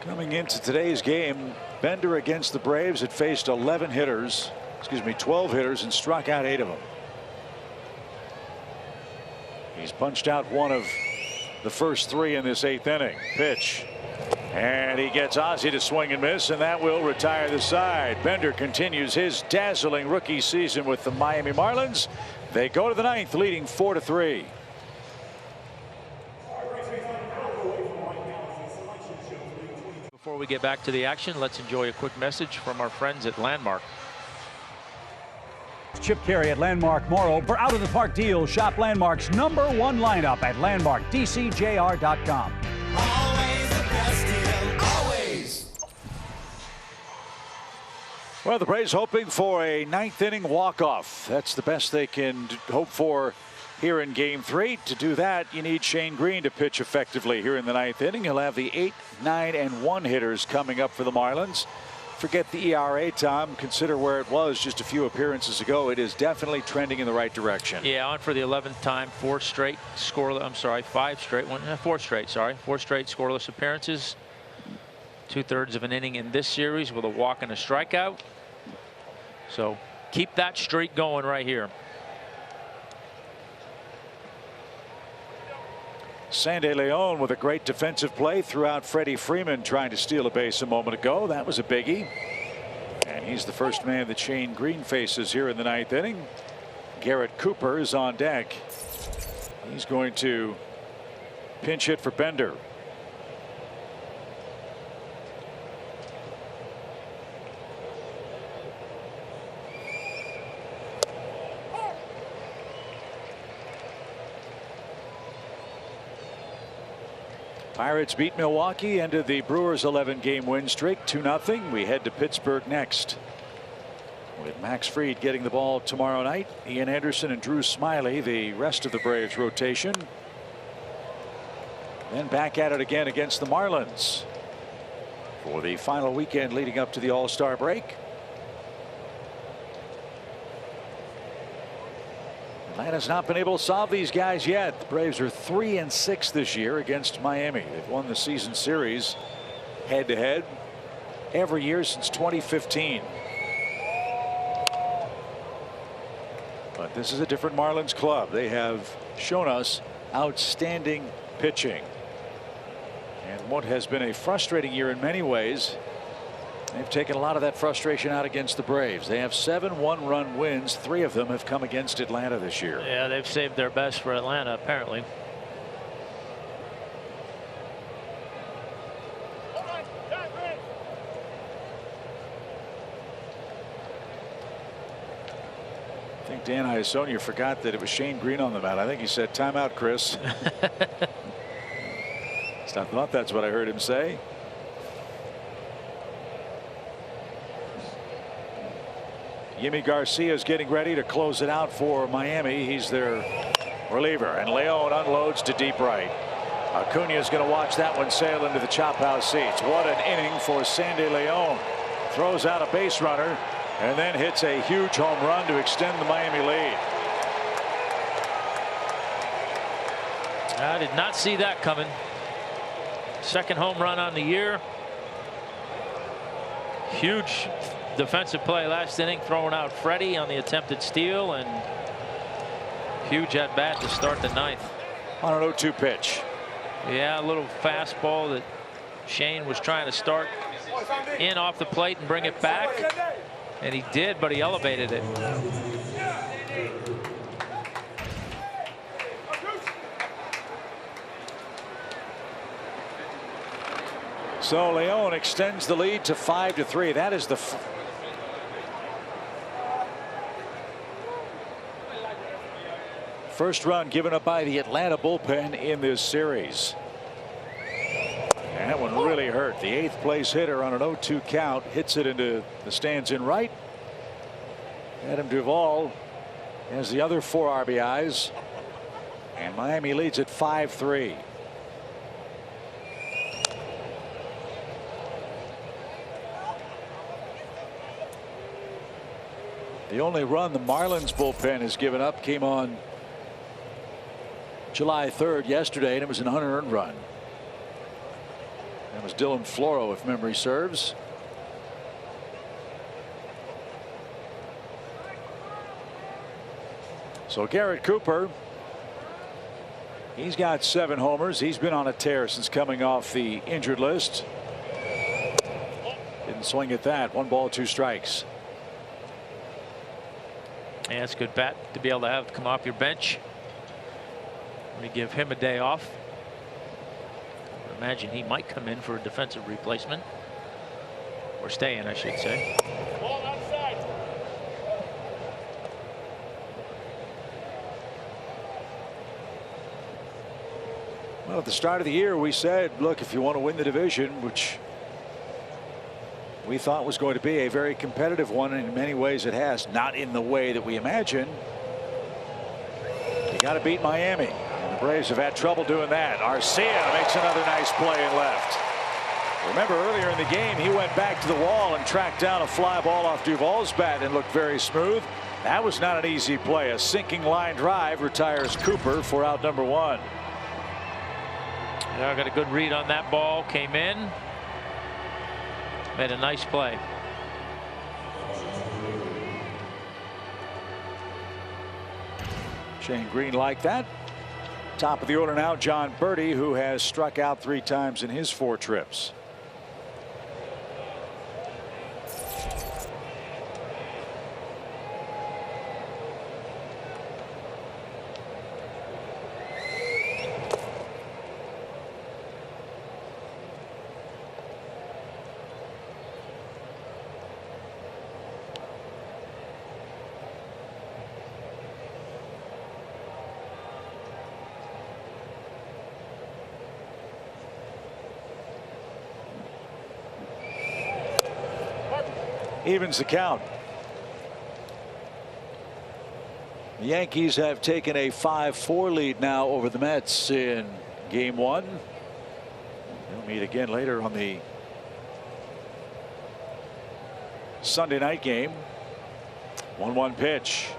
Coming into today's game, Bender against the Braves had faced 12 hitters and struck out 8 of them. He's punched out 1 of the first 3 in this 8th inning. Pitch. And he gets Ozzie to swing and miss, and that will retire the side. Bender continues his dazzling rookie season with the Miami Marlins. They go to the 9th, leading 4-3. Before we get back to the action, let's enjoy a quick message from our friends at Landmark. Chip Carey at Landmark Morrow for out of the park deals. Shop Landmark's #1 lineup at landmarkdcjr.com. Always the best deal, always. Well, the Braves hoping for a 9th inning walk-off. That's the best they can hope for here in Game 3. To do that, you need Shane Green to pitch effectively here in the 9th inning. He'll have the 8, 9, and 1 hitters coming up for the Marlins. Forget the ERA, Tom. Consider where it was just a few appearances ago. It is definitely trending in the right direction. Yeah, on for the 11th time, 4 straight scoreless. I'm sorry, 4 straight. Sorry, 4 straight scoreless appearances. 2/3 of an inning in this series with a walk and a strikeout. So keep that streak going right here. Sandy Leon with a great defensive play throughout Freddie Freeman trying to steal a base a moment ago. That was a biggie. And he's the first man that Shane Green faces here in the 9th inning. Garrett Cooper is on deck. He's going to pinch hit for Bender. Pirates beat Milwaukee, ended the Brewers' 11-game win streak 2-0. We head to Pittsburgh next, with Max Fried getting the ball tomorrow night. Ian Anderson and Drew Smiley the rest of the Braves rotation. Then back at it again against the Marlins for the final weekend leading up to the All-Star break. Atlanta's not been able to solve these guys yet. The Braves are 3-6 this year against Miami. They've won the season series head-to-head every year since 2015. But this is a different Marlins club. They have shown us outstanding pitching. And what has been a frustrating year in many ways, they've taken a lot of that frustration out against the Braves. They have 7 one-run wins. 3 of them have come against Atlanta this year. Yeah, they've saved their best for Atlanta, apparently. I think Dan Iasonia forgot that it was Shane Green on the mound. I think he said, "Timeout, Chris." I thought that's what I heard him say. Yimi Garcia is getting ready to close it out for Miami. He's their reliever, and Leon unloads to deep right. Acuna is going to watch that one sail into the chop house seats. What an inning for Sandy Leon. Throws out a base runner and then hits a huge home run to extend the Miami lead. I did not see that coming. Second home run on the year. Huge defensive play last inning, throwing out Freddie on the attempted steal, and huge at bat to start the ninth. On an 0-2 pitch. Yeah, a little fastball that Shane was trying to start in off the plate and bring it back, and he did, but he elevated it. So Leon extends the lead to 5-3. That is the first run given up by the Atlanta bullpen in this series. And that one really hurt. The 8th place hitter on an 0-2 count hits it into the stands in right. Adam Duvall has the other 4 RBIs, and Miami leads at 5-3. The only run the Marlins bullpen has given up came on July 3rd yesterday, and it was an unearned run. That was Dylan Floro, if memory serves. So Garrett Cooper, he's got 7 homers. He's been on a tear since coming off the injured list. Didn't swing at that. 1 ball, 2 strikes. Yeah, it's a good bat to be able to have come off your bench. Let me give him a day off. I imagine he might come in for a defensive replacement, or stay in, I should say. Ball outside. Well, at the start of the year, we said, look, if you want to win the division, which we thought was going to be a very competitive one, and in many ways it has, not in the way that we imagined, you got to beat Miami. And the Braves have had trouble doing that. Arcia makes another nice play in left. Remember, earlier in the game, he went back to the wall and tracked down a fly ball off Duvall's bat and looked very smooth. That was not an easy play. A sinking line drive retires Cooper for out number 1. Yeah, I got a good read on that ball. Came in. Made a nice play. Shane Green like that. Top of the order now, John Birdie, who has struck out 3 times in his 4 trips. Evens the count. The Yankees have taken a 5-4 lead now over the Mets in game 1. They'll meet again later on the Sunday night game. 1-1 pitch.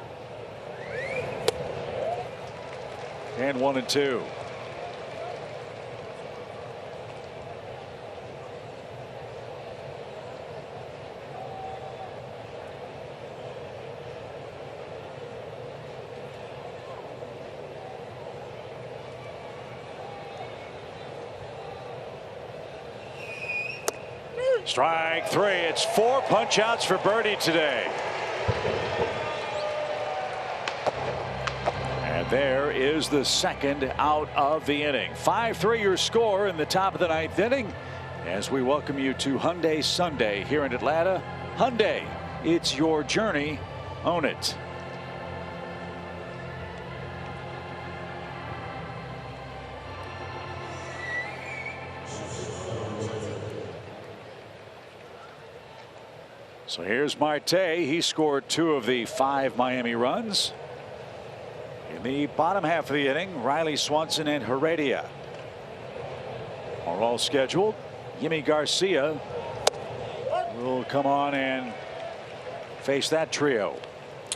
And 1-2. Strike 3. It's 4 punch outs for Birdie today. And there is the second out of the inning. 5-3 your score in the top of the 9th inning as we welcome you to Hyundai Sunday here in Atlanta. Hyundai, it's your journey. Own it. So here's Marte. He scored 2 of the 5 Miami runs. In the bottom half of the inning, Riley Swanson and Heredia are all scheduled. Yimi Garcia will come on and face that trio.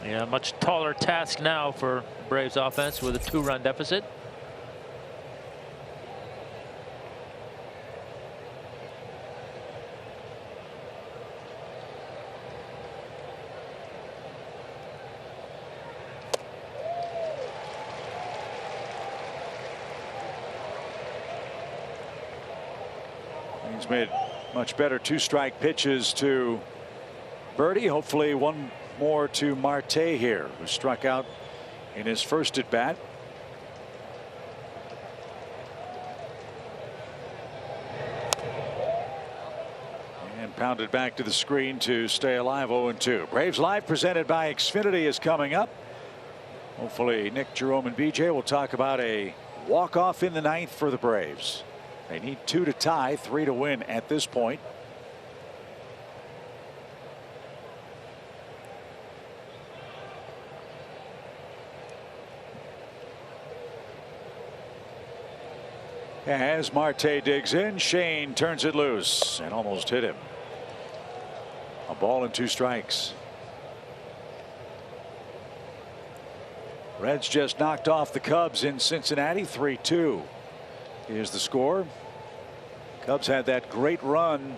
Yeah, much taller task now for Braves offense with a 2-run deficit. He's made much better 2-strike pitches to Birdie. Hopefully one more to Marte here, who struck out in his first at bat. And pounded back to the screen to stay alive. 0-2. Braves Live presented by Xfinity is coming up. Hopefully Nick, Jerome, and BJ will talk about a walk-off in the 9th for the Braves. They need 2 to tie, 3 to win at this point. As Marte digs in, Shane turns it loose and almost hit him. A ball and 2 strikes. Reds just knocked off the Cubs in Cincinnati. 3-2 is the score. Cubs had that great run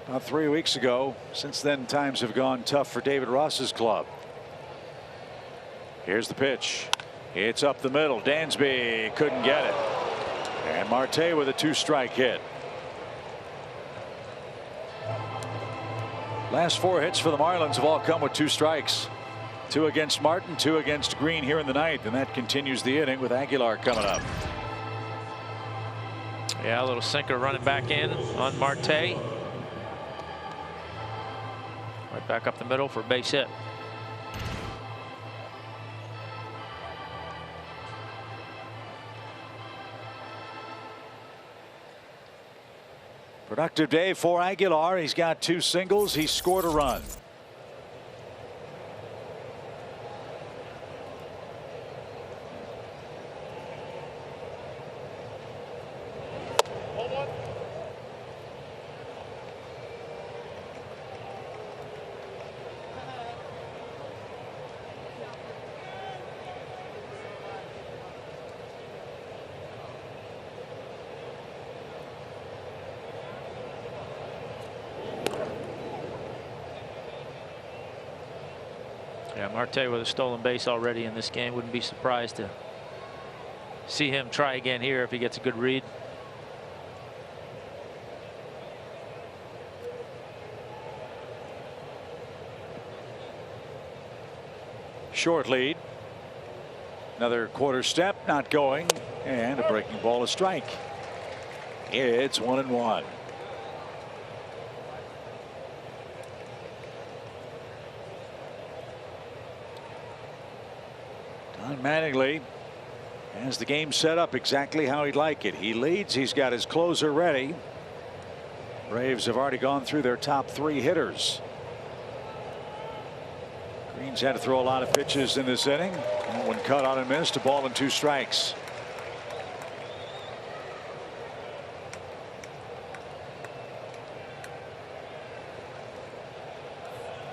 about 3 weeks ago. Since then, times have gone tough for David Ross's club. Here's the pitch. It's up the middle. Dansby couldn't get it. And Marte with a 2-strike hit. Last 4 hits for the Marlins have all come with 2 strikes. 2 against Martin, 2 against Green here in the 9th, and that continues the inning with Aguilar coming up. Yeah, a little sinker running back in on Marte. Right back up the middle for a base hit. Productive day for Aguilar. He's got 2 singles. He scored a run. Yeah, Marte with a stolen base already in this game. Wouldn't be surprised to see him try again here if he gets a good read. Short lead. Another quarter step, not going, and a breaking ball, a strike. It's 1-1. Don Mattingly has the game set up exactly how he'd like it. He leads. He's got his closer ready. Braves have already gone through their top 3 hitters. Green's had to throw a lot of pitches in this inning. One cut on and missed, a ball and 2 strikes.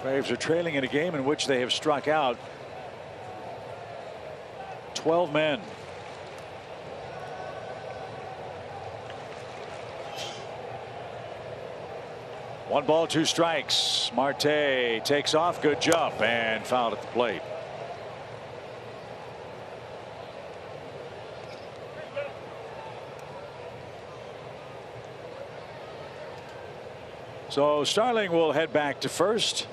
Braves are trailing in a game in which they have struck out 12 men. One ball, 2 strikes. Marte takes off. Good jump and fouled at the plate. So Starling will head back to first.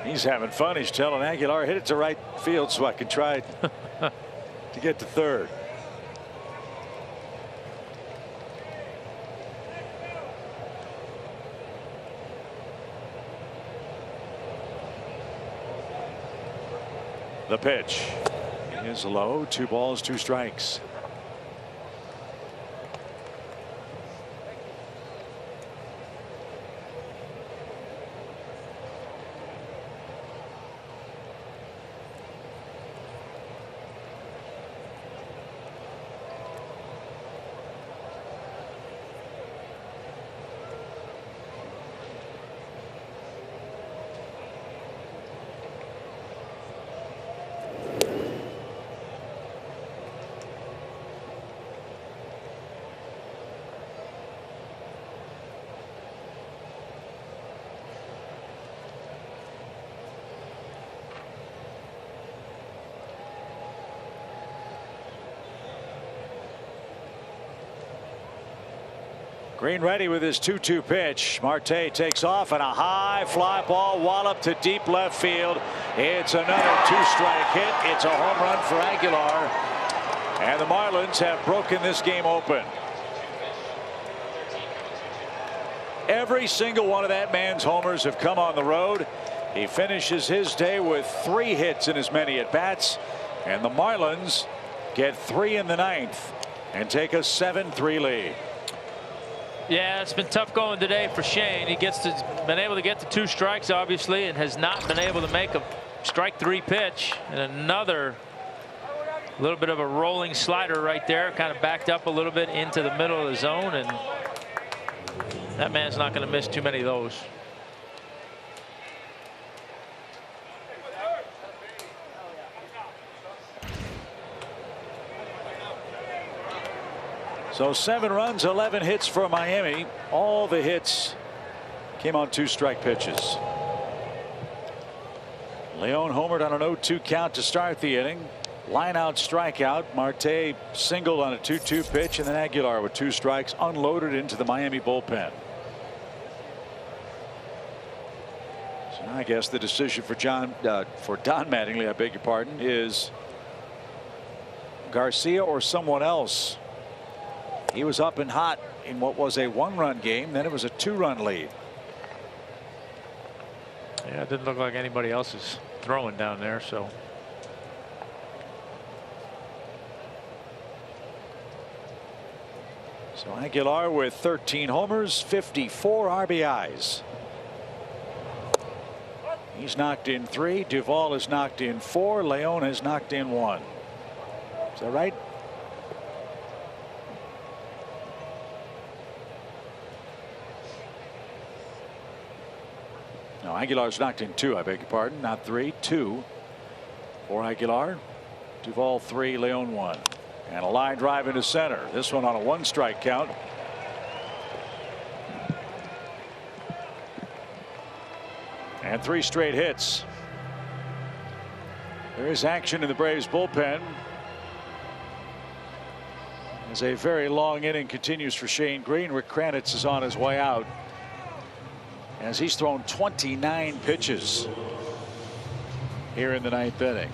He's having fun. He's telling Aguilar, hit it to right field so I can try to get to third. The pitch is low. 2 balls, 2 strikes. Green ready with his 2-2 pitch. Marte takes off, and a high fly ball wallop to deep left field. It's another 2-strike hit. It's a home run for Aguilar, and the Marlins have broken this game open. Every single one of that man's homers have come on the road. He finishes his day with 3 hits in as many at bats, and the Marlins get 3 in the 9th and take a 7-3 lead. Yeah, it's been tough going today for Shane. He been able to get to 2 strikes, obviously, and has not been able to make a strike 3 pitch. And another little bit of a rolling slider right there, kind of backed up a little bit into the middle of the zone, and that man's not going to miss too many of those. So 7 runs, 11 hits for Miami. All the hits came on 2-strike pitches. Leon homered on an 0-2 count to start the inning. Line out strikeout. Marte singled on a 2-2 pitch, and then Aguilar with 2 strikes unloaded into the Miami bullpen. So I guess the decision for Don Mattingly, I beg your pardon, is Garcia or someone else. He was up and hot in what was a 1-run game. Then it was a 2-run lead. Yeah, it didn't look like anybody else is throwing down there. So Aguilar with 13 homers, 54 RBIs. He's knocked in 3. Duvall has knocked in 4. Leon has knocked in 1. Is that right? No, Aguilar's knocked in 2. I beg your pardon. Not 3. 2 for Aguilar. Duvall 3. Leon 1. And a line drive into center. This one on a 1-strike count. And 3 straight hits. There is action in the Braves bullpen as a very long inning continues for Shane Green. Rick Kranitz is on his way out as he's thrown 29 pitches here in the 9th inning.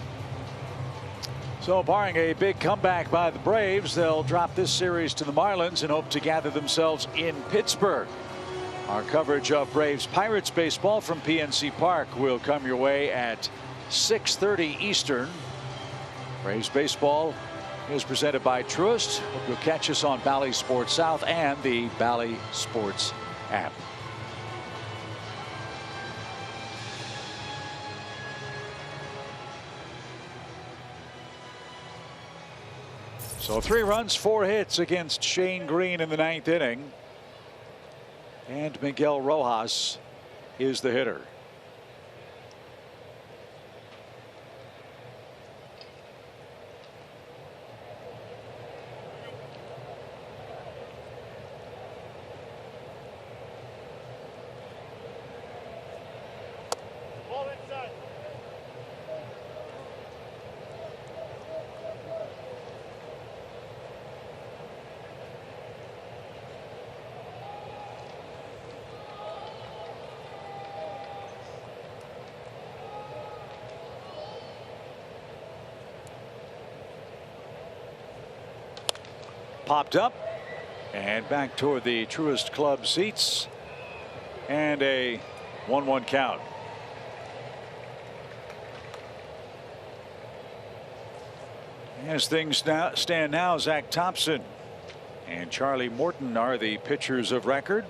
So barring a big comeback by the Braves, they'll drop this series to the Marlins and hope to gather themselves in Pittsburgh. Our coverage of Braves Pirates baseball from PNC Park will come your way at 6:30 Eastern. Braves baseball is presented by Truist. Hope you'll catch us on Bally Sports South and the Bally Sports app. So 3 runs, 4 hits against Shane Green in the 9th inning. And Miguel Rojas is the hitter. Popped up and back toward the Truist Club seats, and a 1-1 count. As things stand now, Zach Thompson and Charlie Morton are the pitchers of record.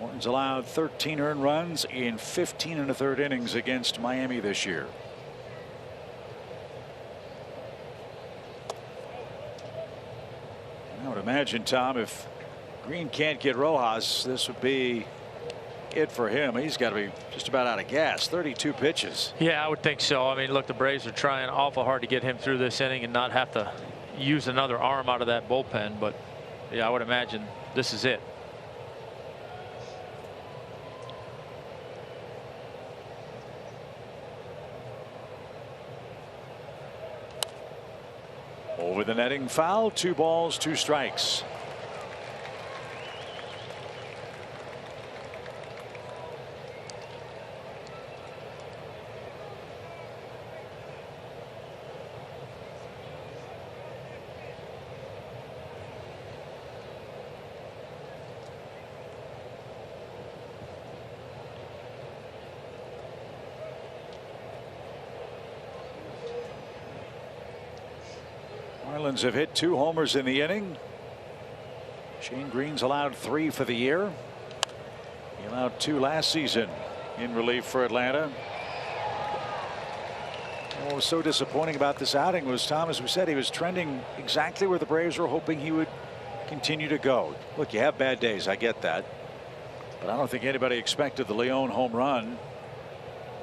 Morton's allowed 13 earned runs in 15 1/3 innings against Miami this year. I would imagine, Tom, if Green can't get Rojas, this would be it for him. He's got to be just about out of gas. 32 pitches. Yeah, I would think so. I mean, look, the Braves are trying awful hard to get him through this inning and not have to use another arm out of that bullpen. But yeah, I would imagine this is it. Over the netting foul, 2 balls, 2 strikes. Marlins have hit 2 homers in the inning. Shane Green's allowed 3 for the year. He allowed 2 last season in relief for Atlanta. What was so disappointing about this outing was, Tom, as we said, he was trending exactly where the Braves were hoping he would continue to go. Look, you have bad days, I get that, but I don't think anybody expected the Leon home run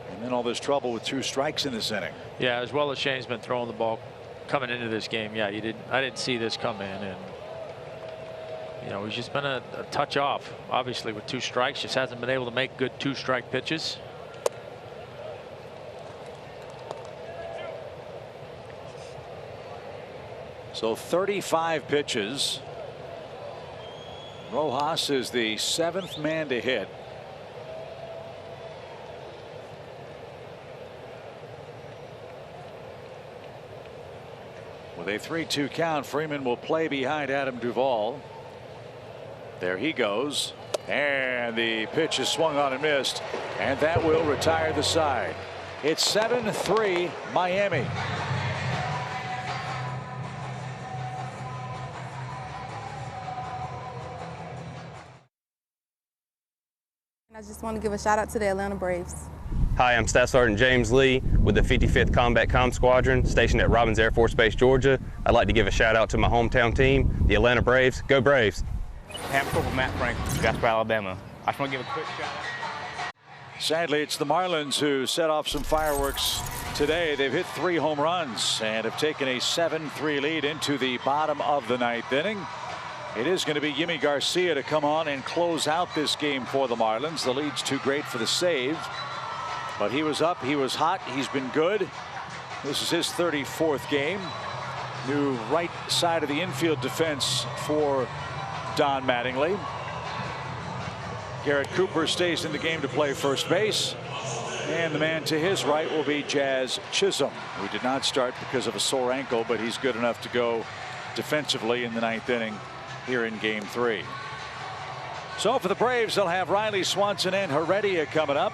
and then all this trouble with 2 strikes in this inning. Yeah, as well as Shane's been throwing the ball coming into this game. Yeah, I didn't see this come in, and you know, he's just been a touch off, obviously, with 2 strikes. Just hasn't been able to make good 2-strike pitches. So 35 pitches. Rojas is the 7th man to hit. With a 3-2 count, Freeman will play behind Adam Duvall. There he goes, and the pitch is swung on and missed, and that will retire the side. It's 7-3 Miami. I just want to give a shout out to the Atlanta Braves. Hi, I'm Staff Sergeant James Lee with the 55th Combat Comm Squadron stationed at Robins Air Force Base, Georgia. I'd like to give a shout out to my hometown team, the Atlanta Braves. Go Braves! Ham Corporal Matt Frank, Jasper, Alabama. I just want to give a quick shout out. Sadly, it's the Marlins who set off some fireworks today. They've hit 3 home runs and have taken a 7-3 lead into the bottom of the 9th inning. It is going to be Yimi Garcia to come on and close out this game for the Marlins. The lead's too great for the save, but he was up, he was hot, he's been good. This is his 34th game. New right side of the infield defense for Don Mattingly. Garrett Cooper stays in the game to play first base, and the man to his right will be Jazz Chisholm, who did not start because of a sore ankle, but he's good enough to go defensively in the 9th inning here in game 3. So for the Braves, they'll have Riley Swanson and Heredia coming up.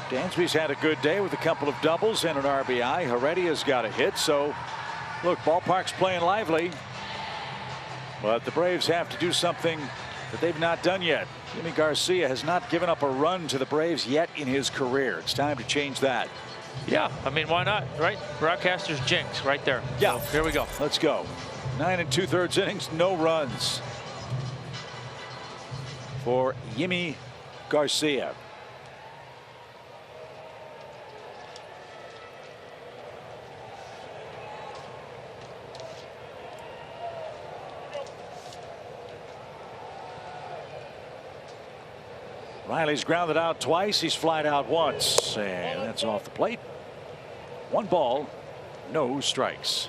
Dansby's had a good day with a couple of doubles and an RBI. Heredia's got a hit, so look, ballpark's playing lively, but the Braves have to do something that they've not done yet. Yimi Garcia has not given up a run to the Braves yet in his career. It's time to change that. Yeah, I mean, why not, right? Broadcaster's jinx right there. Yeah, so here we go. Let's go. 9 2/3 innings, no runs for Yimi Garcia. Riley's grounded out twice. He's flied out once, and that's off the plate. 1 ball, no strikes.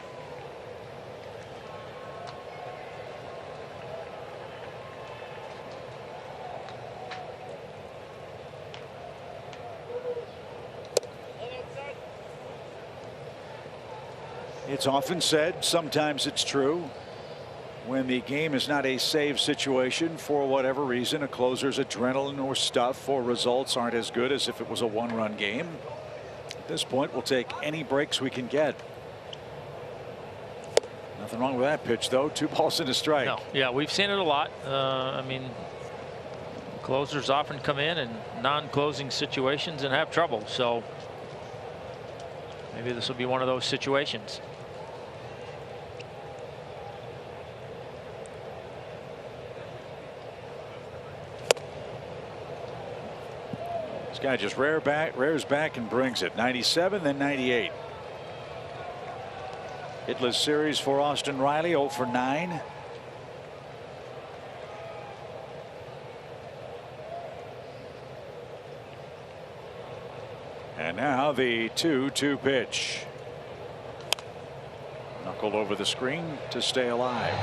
It's often said, sometimes it's true, when the game is not a save situation for whatever reason, a closer's adrenaline or stuff or results aren't as good as if it was a 1-run game. At this point, we'll take any breaks we can get. Nothing wrong with that pitch, though. 2 balls and a strike. No, yeah, we've seen it a lot. I mean, closers often come in non-closing situations and have trouble. So maybe this will be one of those situations. This guy just rears back and brings it. 97, then 98. Hitless series for Austin Riley, 0 for 9. And now the 2-2 pitch. circled over the screen to stay alive.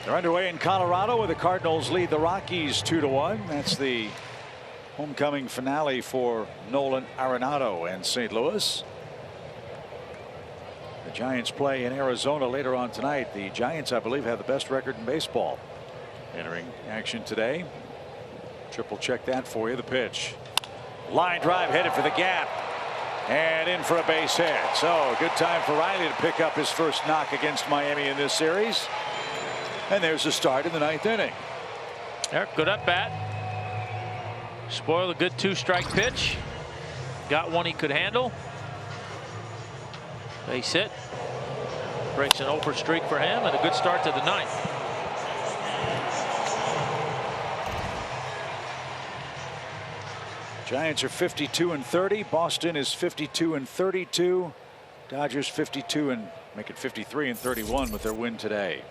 They're underway in Colorado where the Cardinals lead the Rockies 2-1. That's the homecoming finale for Nolan Arenado and St. Louis. The Giants play in Arizona later on tonight. The Giants, I believe, have the best record in baseball. Entering action today. Triple check that for you. The pitch. Line drive headed for the gap. And in for a base hit. So good time for Riley to pick up his first knock against Miami in this series. And there's a start in the 9th inning. Eric, good at bat. Spoiled a good 2-strike pitch. Got one he could handle. Base hit. Breaks an 0 streak for him and a good start to the 9th. Giants are 52-30. Boston is 52-32. Dodgers 52 and make it 53-31 with their win today.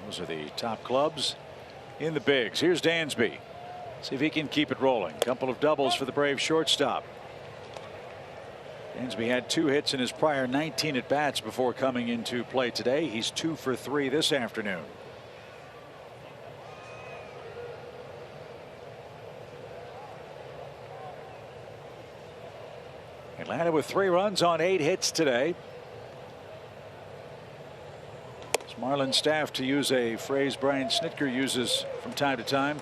Those are the top clubs in the bigs. Here's Dansby. See if he can keep it rolling. Couple of doubles for the Braves shortstop. Dansby had 2 hits in his prior 19 at bats before coming into play today. He's 2 for 3 this afternoon. Atlanta with 3 runs on 8 hits today. Marlins staff, to use a phrase Brian Snitker uses from time to time,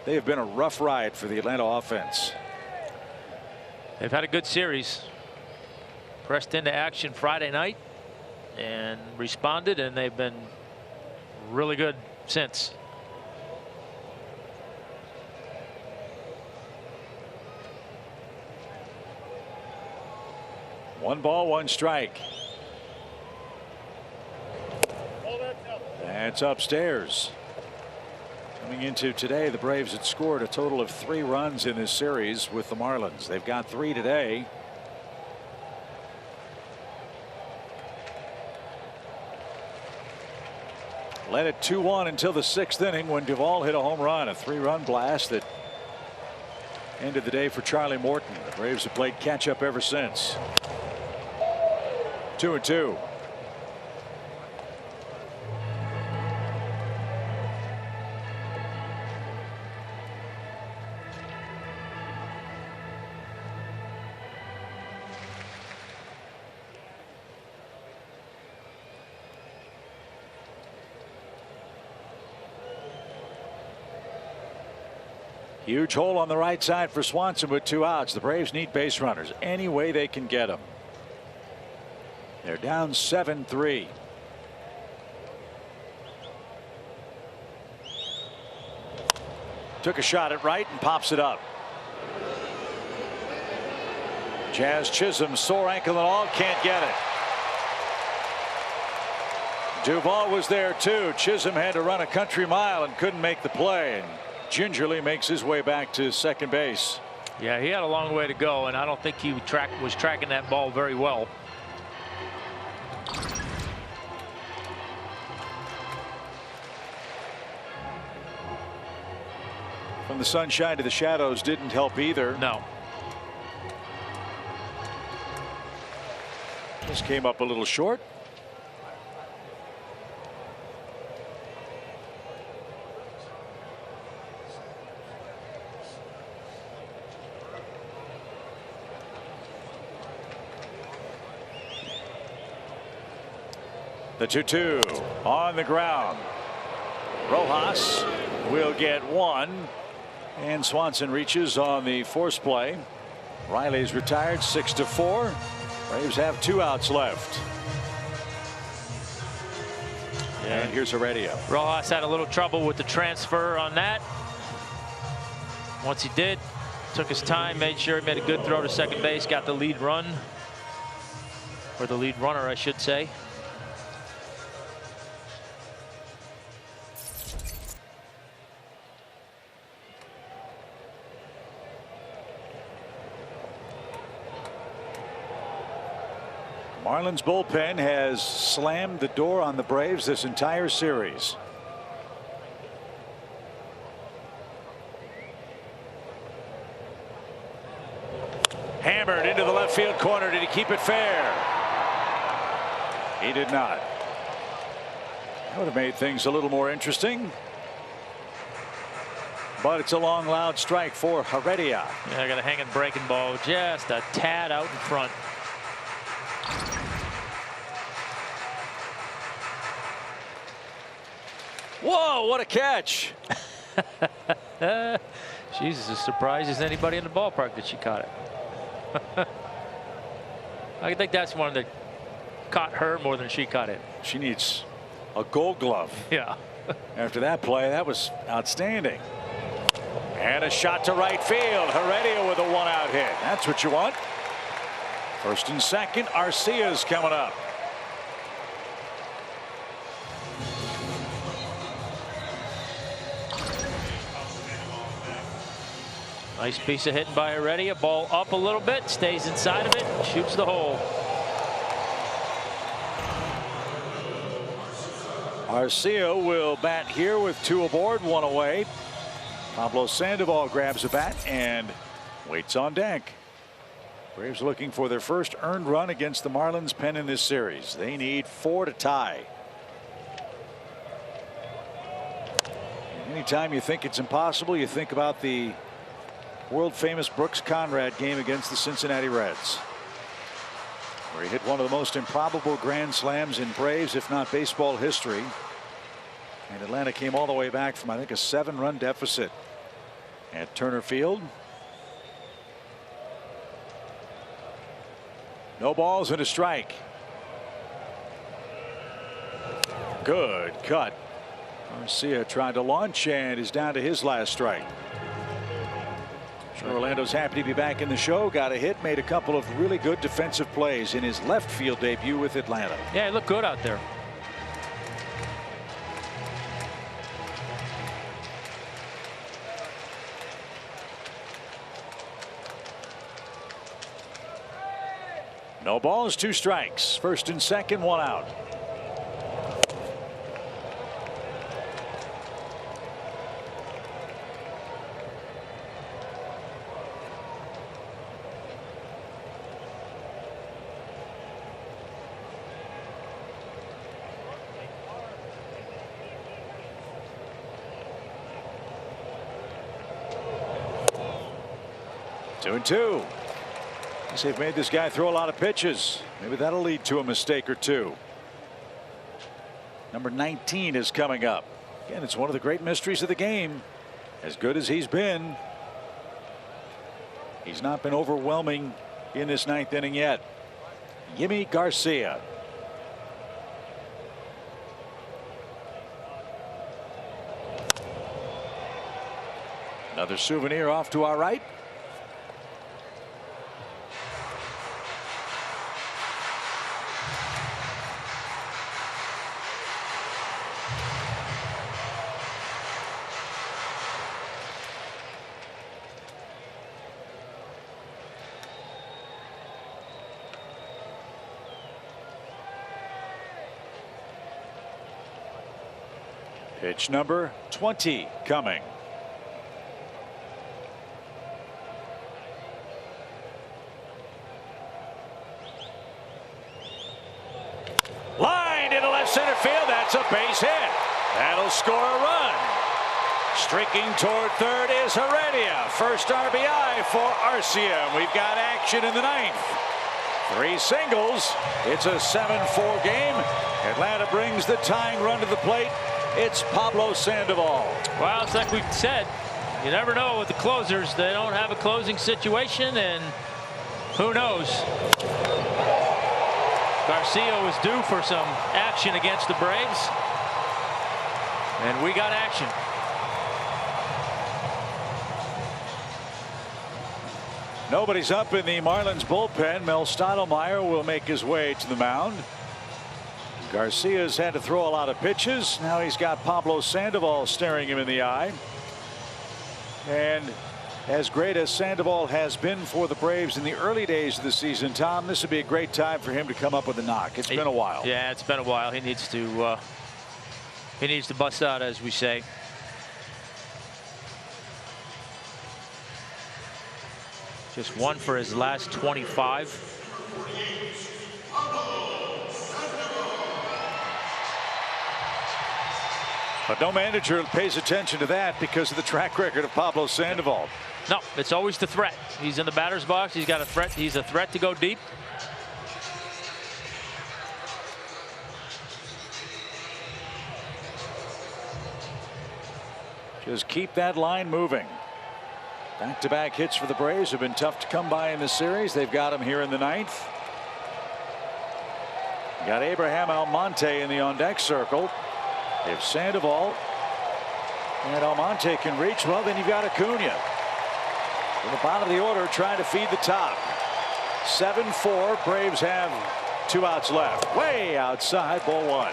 they have been a rough ride for the Atlanta offense. They've had a good series. Pressed into action Friday night and responded, and they've been really good since. One ball, 1 strike. That's upstairs. Coming into today, the Braves had scored a total of 3 runs in this series with the Marlins. They've got 3 today. Led it 2-1 until the 6th inning when Duvall hit a home run, a 3-run blast that ended the day for Charlie Morton. The Braves have played catch up ever since. 2-2. Huge hole on the right side for Swanson with 2 outs. The Braves need base runners any way they can get them. They're down 7-3. Took a shot at right and pops it up. Jazz Chisholm, sore ankle and all, can't get it. Duvall was there too. Chisholm had to run a country mile and couldn't make the play, and gingerly makes his way back to second base. Yeah, he had a long way to go, and I don't think he was tracking that ball very well. From the sunshine to the shadows didn't help either. No. This came up a little short. The 2-2 on the ground. Rojas will get 1, and Swanson reaches on the force play. Riley's retired 6-4. Braves have 2 outs left. Yeah. And here's Heredia. Rojas had a little trouble with the transfer on that. Once he did, took his time, made sure he made a good throw to second base, got the lead run, or the lead runner, I should say. Marlins bullpen has slammed the door on the Braves this entire series. Hammered into the left field corner. Did he keep it fair? He did not. That would have made things a little more interesting. But it's a long, loud strike for Heredia. Yeah, I got a hanging breaking ball just a tad out in front. Whoa, what a catch. She's as surprised as anybody in the ballpark that she caught it. I think that's one that caught her more than she caught it. She needs a gold glove. Yeah. After that play, that was outstanding. And a shot to right field. Heredia with a one-out hit. That's what you want. First and second, Arcia's coming up. Nice piece of hitting by Heredia. Ball up a little bit, stays inside of it, shoots the hole. Arcia will bat here with 2 aboard, 1 away. Pablo Sandoval grabs a bat and waits on deck. Braves looking for their first earned run against the Marlins pen in this series. They need 4 to tie. Anytime you think it's impossible, you think about the world famous Brooks Conrad game against the Cincinnati Reds, where he hit one of the most improbable grand slams in Braves, if not baseball history. And Atlanta came all the way back from, I think, a 7-run deficit at Turner Field. No balls and a strike. Good cut. Arcia tried to launch and is down to his last strike. Orlando's happy to be back in the show. Got a hit, made a couple of really good defensive plays in his left field debut with Atlanta. Yeah, he looked good out there. No balls, 2 strikes. First and second, 1 out. Two and two. They've made this guy throw a lot of pitches. Maybe that'll lead to a mistake or two. Number 19 is coming up. Again, it's one of the great mysteries of the game. As good as he's been, he's not been overwhelming in this 9th inning yet. Yimi Garcia. Another souvenir off to our right. Pitch number 20 coming. Line into left center field. That's a base hit. That'll score a run. Streaking toward third is Heredia. First RBI for Arcia. We've got action in the 9th. 3 singles. It's a 7-4 game. Atlanta brings the tying run to the plate. It's Pablo Sandoval. Well, it's like we said, you never know with the closers. They don't have a closing situation, and who knows? Garcia was due for some action against the Braves, and we got action. Nobody's up in the Marlins bullpen. Mel Stottlemyre will make his way to the mound. Garcia's had to throw a lot of pitches. Now he's got Pablo Sandoval staring him in the eye. And as great as Sandoval has been for the Braves in the early days of the season, Tom, this would be a great time for him to come up with a knock. It's been a while. Yeah, it's been a while. He needs to bust out, as we say. Just 1 for his last 25. But no manager pays attention to that because of the track record of Pablo Sandoval. No, it's always the threat. He's in the batter's box. He's got a threat. He's a threat to go deep. Just keep that line moving. Back-to-back hits for the Braves have been tough to come by in the series. They've got him here in the 9th. Got Abraham Almonte in the on-deck circle. If Sandoval and Almonte can reach, well, then you've got Acuna. In the bottom of the order, trying to feed the top. 7-4. Braves have 2 outs left. Way outside, ball 1.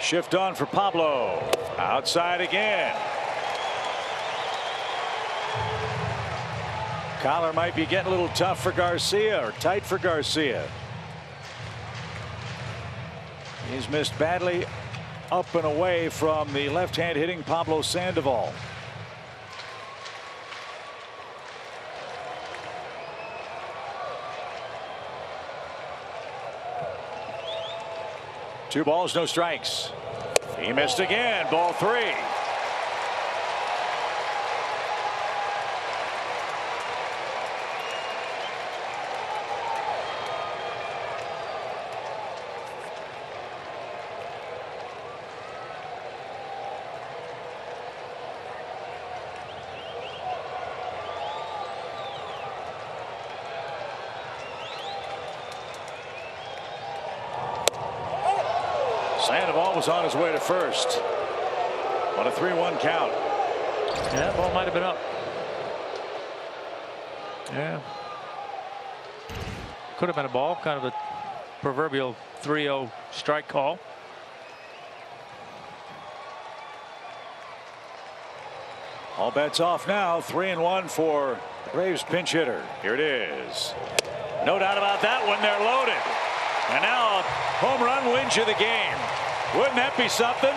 Shift on for Pablo. Outside again. Collar might be getting a little tough for Garcia, or tight for Garcia. He's missed badly up and away from the left-hand hitting Pablo Sandoval. Two balls, no strikes. He missed again. Ball 3. Sandoval was on his way to first on a 3-1 count. Yeah, that ball might have been up. Yeah. Could have been a ball, kind of a proverbial 3-0 strike call. All bets off now. 3-1 for the Braves pinch hitter. Here it is. No doubt about that one. They're loaded. And now a home run wins you the game. Wouldn't that be something?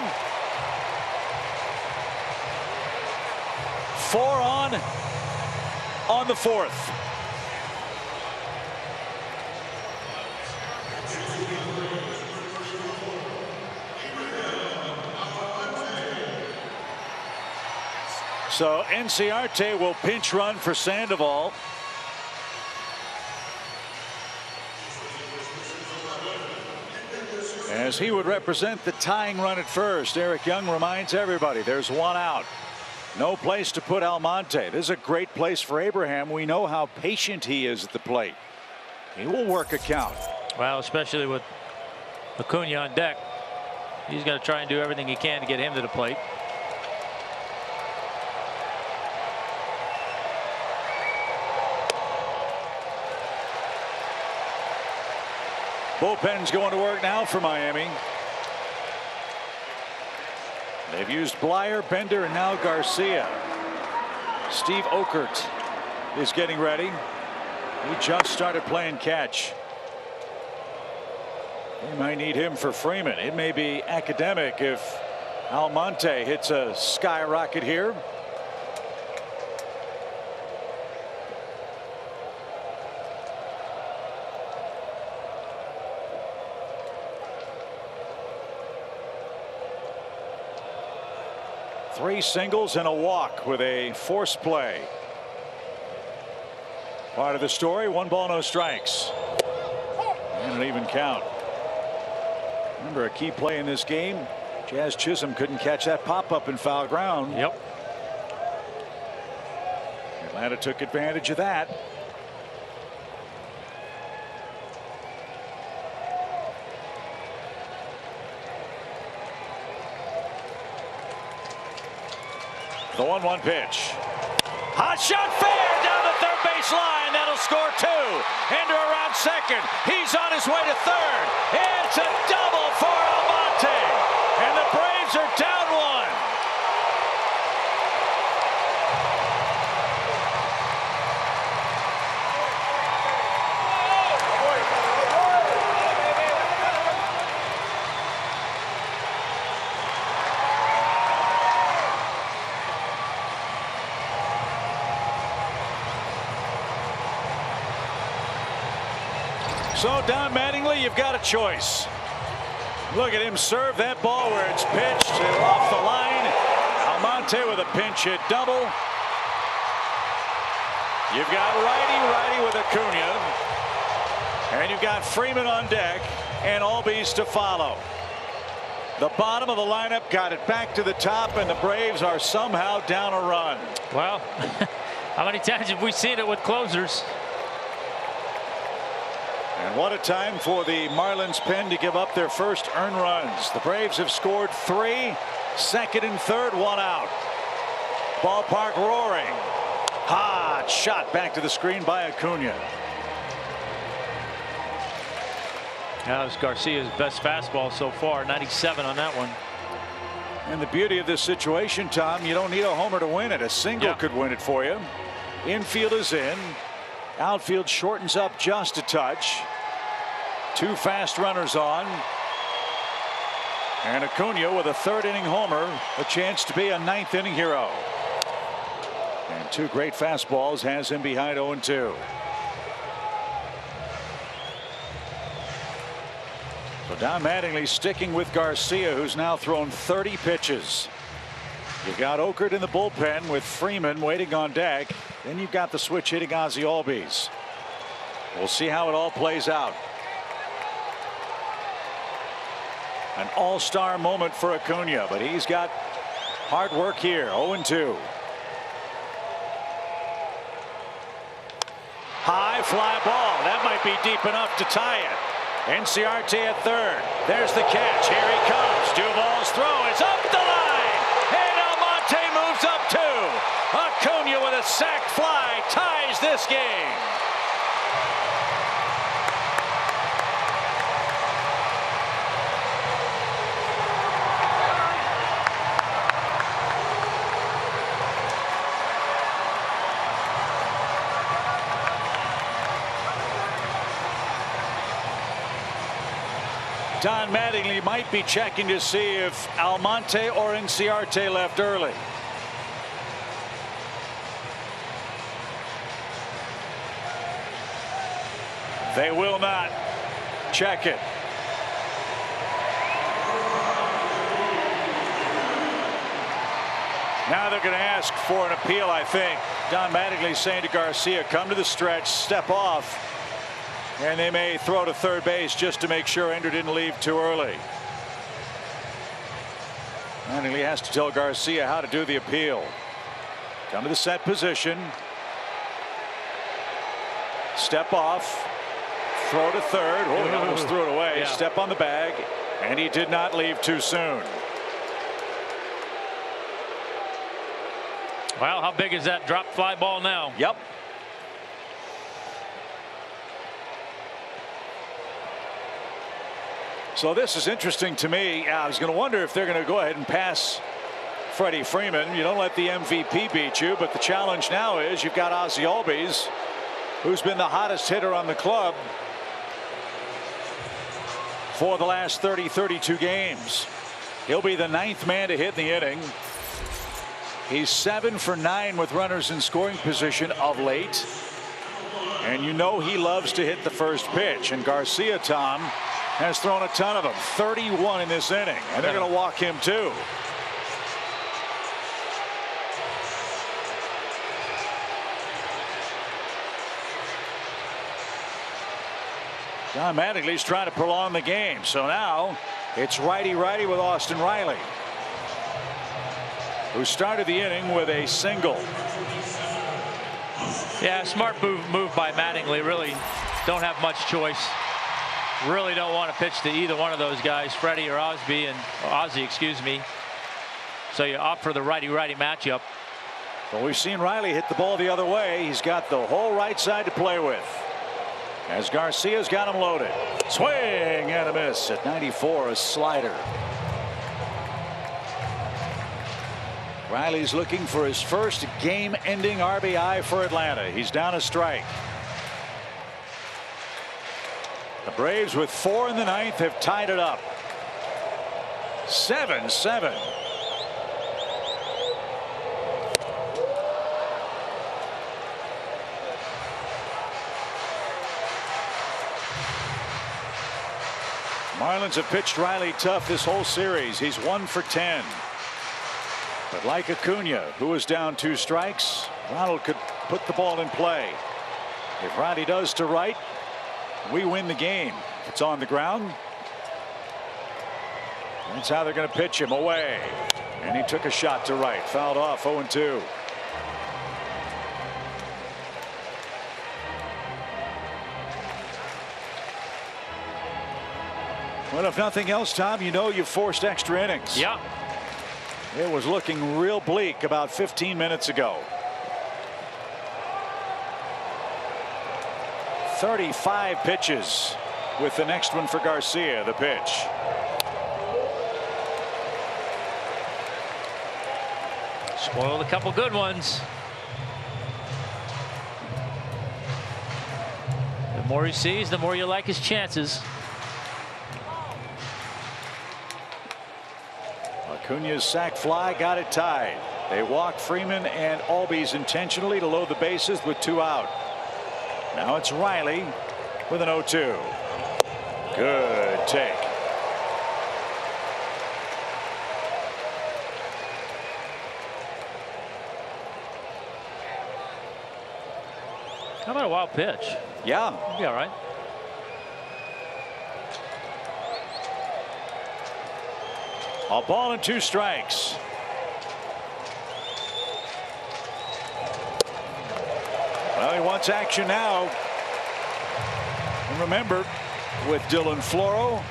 4 on the 4th. So Enciarte will pinch run for Sandoval. As he would represent the tying run at first. Eric Young reminds everybody there's 1 out. No place to put Almonte. This is a great place for Abraham. We know how patient he is at the plate. He will work a count. Well, especially with Acuna on deck. He's got to try and do everything he can to get him to the plate. Bullpen's going to work now for Miami. They've used Blyer, Bender, and now Garcia. Steve Okert is getting ready. He just started playing catch. They might need him for Freeman. It may be academic if Almonte hits a skyrocket here. Three singles and a walk with a force play. Part of the story. 1 ball, no strikes. And an even count. Remember, a key play in this game. Jazz Chisholm couldn't catch that pop-up in foul ground. Yep. Atlanta took advantage of that. The 1-1 pitch. Hot shot fair down the third base line. That'll score 2. Ender around second. He's on his way to third. It's a double for Almonte. And the Braves are down one. So, Don Mattingly, you've got a choice. Look at him serve that ball where it's pitched off the line. Almonte with a pinch hit double. You've got righty with Acuna. And you've got Freeman on deck and Albies to follow. The bottom of the lineup got it back to the top, and the Braves are somehow down a run. Well, how many times have we seen it with closers? And what a time for the Marlins pen to give up their first earned runs. The Braves have scored 3, second and third, 1 out. Ballpark roaring. Hot shot back to the screen by Acuna. That was Garcia's best fastball so far, 97 on that one. And the beauty of this situation, Tom, you don't need a homer to win it. A single could win it for you. Infield is in. Outfield shortens up just a touch. 2 fast runners on. And Acuna with a third inning homer, a chance to be a 9th inning hero. And 2 great fastballs has him behind 0-2. So Don Mattingly sticking with Garcia, who's now thrown 30 pitches. You've got Okert in the bullpen with Freeman waiting on deck. Then you've got the switch hitting Ozzie Albies. We'll see how it all plays out. An all-star moment for Acuna, but he's got hard work here. 0-2. High fly ball. That might be deep enough to tie it. NCRT at third. There's the catch. Here he comes. Duvall's throw is up the line. And Almonte moves up 2. Acuna with a sac fly ties this game. Don Mattingly might be checking to see if Almonte or Inciarte left early. They will not check it. Now they're going to ask for an appeal, I think. Don Mattingly saying to Garcia, come to the stretch, step off. And they may throw to third base just to make sure Ender didn't leave too early. Mattingly has to tell Garcia how to do the appeal. Come to the set position. Step off. Throw to third. Oh, he almost threw it away. Yeah. Step on the bag. And he did not leave too soon. Well, how big is that drop fly ball now? Yep. So this is interesting to me. I was going to wonder if they're going to go ahead and pass Freddie Freeman. You don't let the MVP beat you, but the challenge now is you've got Ozzie Albies, who's been the hottest hitter on the club for the last 32 games. He'll be the 9th man to hit in the inning. He's 7 for 9 with runners in scoring position of late. And you know he loves to hit the first pitch. And Garcia, Tom, has thrown a ton of them. 31 in this inning. And they're going to walk him too. Don Mattingly's trying to prolong the game. So now it's righty-righty with Austin Riley, who started the inning with a single. Yeah, smart move by Mattingly. Really don't have much choice. Really don't want to pitch to either one of those guys, Freddie or Ozzie, excuse me. So you opt for the righty-righty matchup. Well, we've seen Riley hit the ball the other way. He's got the whole right side to play with. as Garcia's got him loaded. Swing and a miss at 94, a slider. Riley's looking for his first game-ending RBI for Atlanta. He's down a strike. The Braves with 4 in the 9th have tied it up. 7-7. Marlins have pitched Riley tough this whole series. He's 1 for 10. But like Acuna, who was down 2 strikes, Ronald could put the ball in play. If Riley does to right, we win the game. If it's on the ground, that's how they're going to pitch him away. And he took a shot to right, fouled off. 0-2. Well, if nothing else, Tom, you know you've forced extra innings. Yeah. It was looking real bleak about 15 minutes ago. 35 pitches with the next one for Garcia, the pitch. Spoiled a couple good ones. The more he sees, the more you like his chances. Acuna's sac fly got it tied. They walk Freeman and Albies intentionally to load the bases with 2 out. Now it's Riley with an 0-2. Good take. How about a wild pitch? Yeah. He'll be all right. A ball and 2 strikes. Well, he wants action now. And remember, with Dylan Floro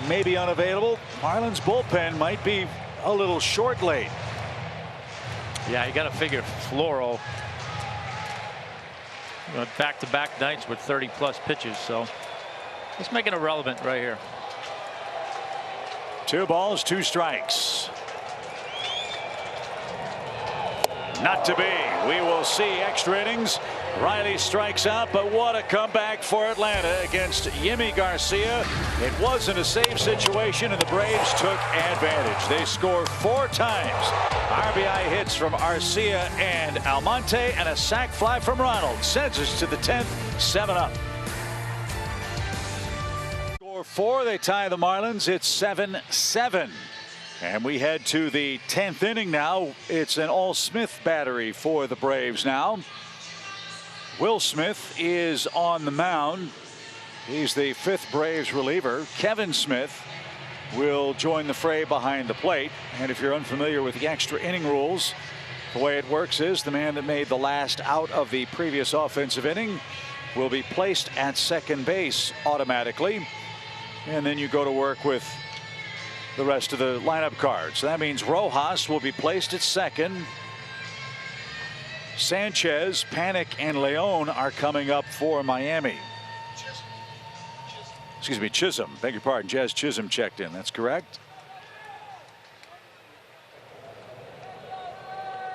maybe unavailable, Marlins bullpen might be a little short late. Yeah, you got to figure Floro back-to-back nights with 30+ pitches, so let's make it irrelevant right here. 2 balls, 2 strikes. Not to be. We will see extra innings. Riley strikes out, but what a comeback for Atlanta against Yimi Garcia. It wasn't a save situation, and the Braves took advantage. They scored 4 times. RBI hits from Arcia and Almonte, and a sac fly from Ronald sends us to the 10th, 7-up. 4, they tie the Marlins. It's 7-7. And we head to the 10th inning now. It's an all-Smith battery for the Braves now. Will Smith is on the mound. He's the 5th Braves reliever. Kevin Smith will join the fray behind the plate. And if you're unfamiliar with the extra inning rules, the way it works is the man that made the last out of the previous offensive inning will be placed at second base automatically. And then you go to work with the rest of the lineup cards. So that means Rojas will be placed at second. Sanchez, Panic, and Leon are coming up for Miami. Excuse me, Chisholm. Beg your pardon. Jazz Chisholm checked in. That's correct.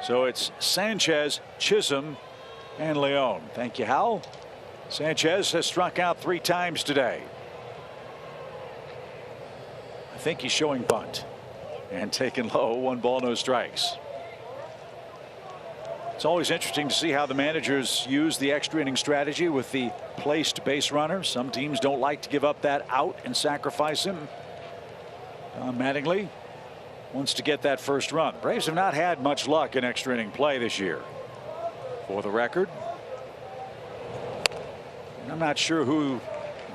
So it's Sanchez, Chisholm, and Leon. Thank you, Hal. Sanchez has struck out 3 times today. I think he's showing bunt and taken low. 1 ball, no strikes. It's always interesting to see how the managers use the extra inning strategy with the placed base runner. Some teams don't like to give up that out and sacrifice him. Don Mattingly wants to get that first run. The Braves have not had much luck in extra inning play this year. For the record, and I'm not sure who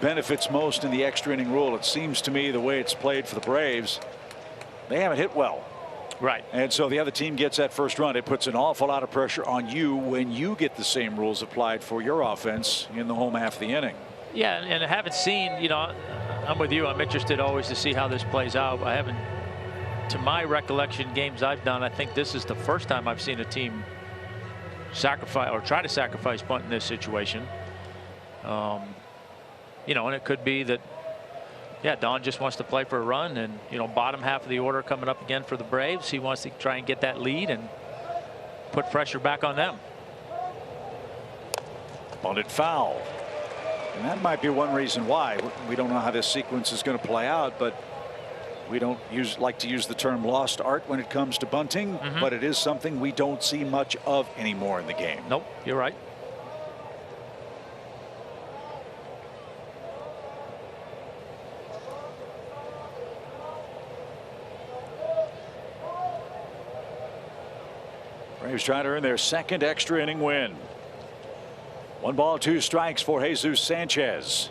benefits most in the extra inning rule. It seems to me the way it's played for the Braves, they haven't hit well. Right. And so the other team gets that first run. It puts an awful lot of pressure on you when you get the same rules applied for your offense in the home half of the inning. Yeah, and I haven't seen, you know, I'm with you. I'm interested always to see how this plays out. I haven't, to my recollection, games I've done, I think this is the first time I've seen a team sacrifice or try to sacrifice bunt in this situation. You know, and it could be that, yeah, Don just wants to play for a run, and you know, bottom half of the order coming up again for the Braves. He wants to try and get that lead and put pressure back on them. Bunted foul. And that might be one reason why we don't know how this sequence is going to play out, but we don't like to use the term lost art when it comes to bunting, but it is something we don't see much of anymore in the game. Nope, you're right. Braves trying to earn their second extra inning win. 1 ball, 2 strikes for Jesus Sanchez.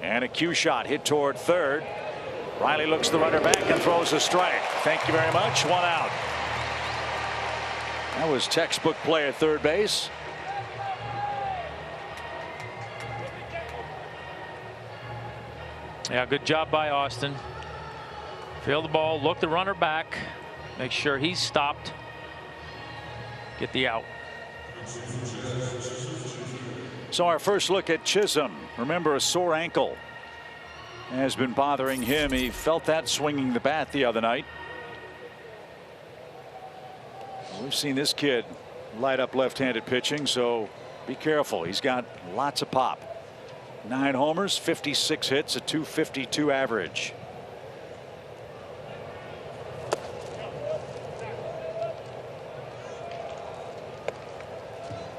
And a cue shot hit toward third. Riley looks the runner back and throws a strike. Thank you very much. 1 out. That was textbook play at third base. Yeah, good job by Austin. Feel the ball, look the runner back, make sure he's stopped, get the out. So our first look at Chisholm. Remember, a sore ankle has been bothering him. He felt that swinging the bat the other night. We've seen this kid light up left-handed pitching, so be careful. He's got lots of pop. 9 homers, 56 hits, a .252 average.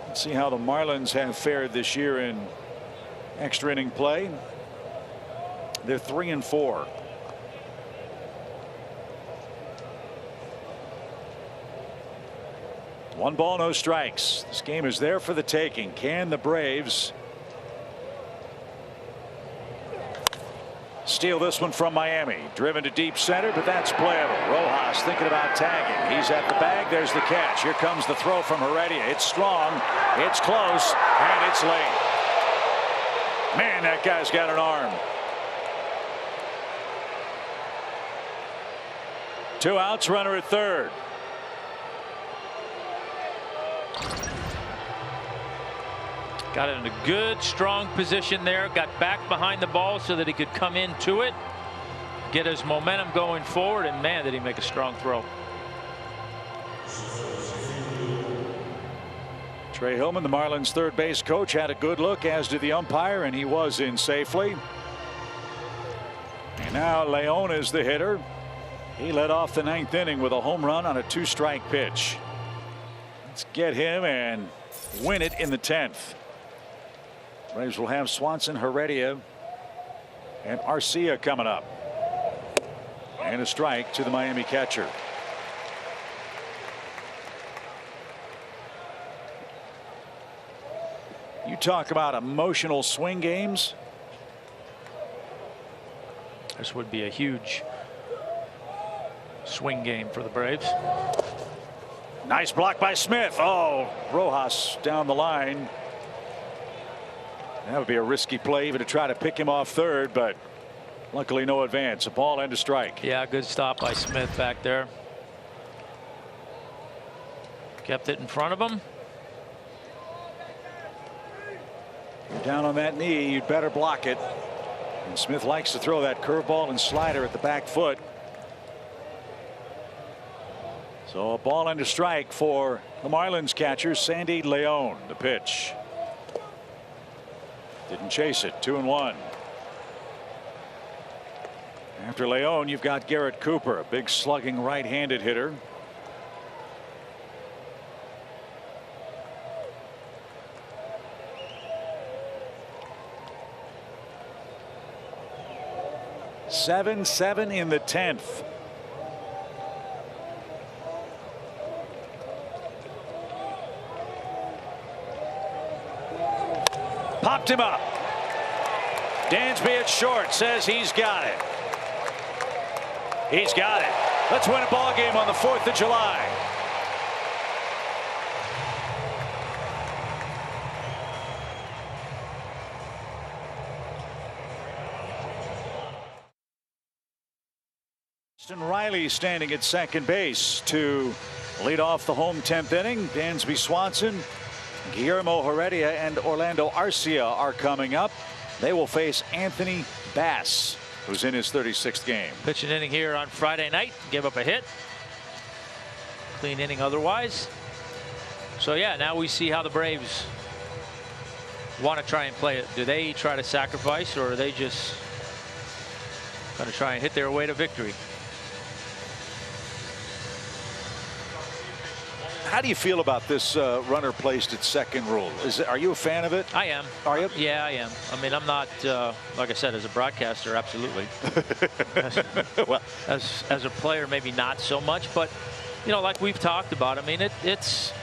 Let's see how the Marlins have fared this year in extra inning play. They're 3-4. One ball, no strikes. This game is there for the taking. Can the Braves steal this one from Miami? Driven to deep center, but that's playable. Rojas thinking about tagging. He's at the bag. There's the catch. Here comes the throw from Heredia. It's strong. It's close. And it's late. Man, that guy's got an arm. 2 outs, runner at third. Got it in a good, strong position there. Got back behind the ball so that he could come into it, get his momentum going forward, and man, did he make a strong throw. Trey Hillman, the Marlins third base coach, had a good look, as did the umpire, and he was in safely. And now Leon is the hitter. He led off the 9th inning with a home run on a 2-strike pitch. Let's get him and win it in the 10th. Braves will have Swanson, Heredia, and Arcia coming up. And a strike to the Miami catcher. You talk about emotional swing games. This would be a huge swing game for the Braves. Nice block by Smith. Oh, Rojas down the line. That would be a risky play even to try to pick him off third, but luckily no advance. A ball and a strike. Yeah, good stop by Smith back there. Kept it in front of him. You're down on that knee, you'd better block it. And Smith likes to throw that curveball and slider at the back foot. So a ball and a strike for the Marlins catcher, Sandy Leon. The pitch. Didn't chase it. 2-1. After Leon, you've got Garrett Cooper, a big slugging right-handed hitter. Seven in the 10th. Popped him up. Dansby at short says he's got it. He's got it. Let's win a ball game on the 4th of July. Riley standing at second base to lead off the home 10th inning. Dansby Swanson Guillermo Heredia and Orlando Arcia are coming up. They will face Anthony Bass, who's in his 36th game. Pitch an inning here on Friday night. Give up a hit. Clean inning otherwise. So yeah, now we see how the Braves want to try and play it. Do they try to sacrifice, or are they just going to try and hit their way to victory? How do you feel about this runner placed at second rule? Are you a fan of it? I am. Are you? Yeah, I am. I mean, I'm not, like I said, as a broadcaster, absolutely. Well, as a player, maybe not so much, but you know, like we've talked about, I mean, it's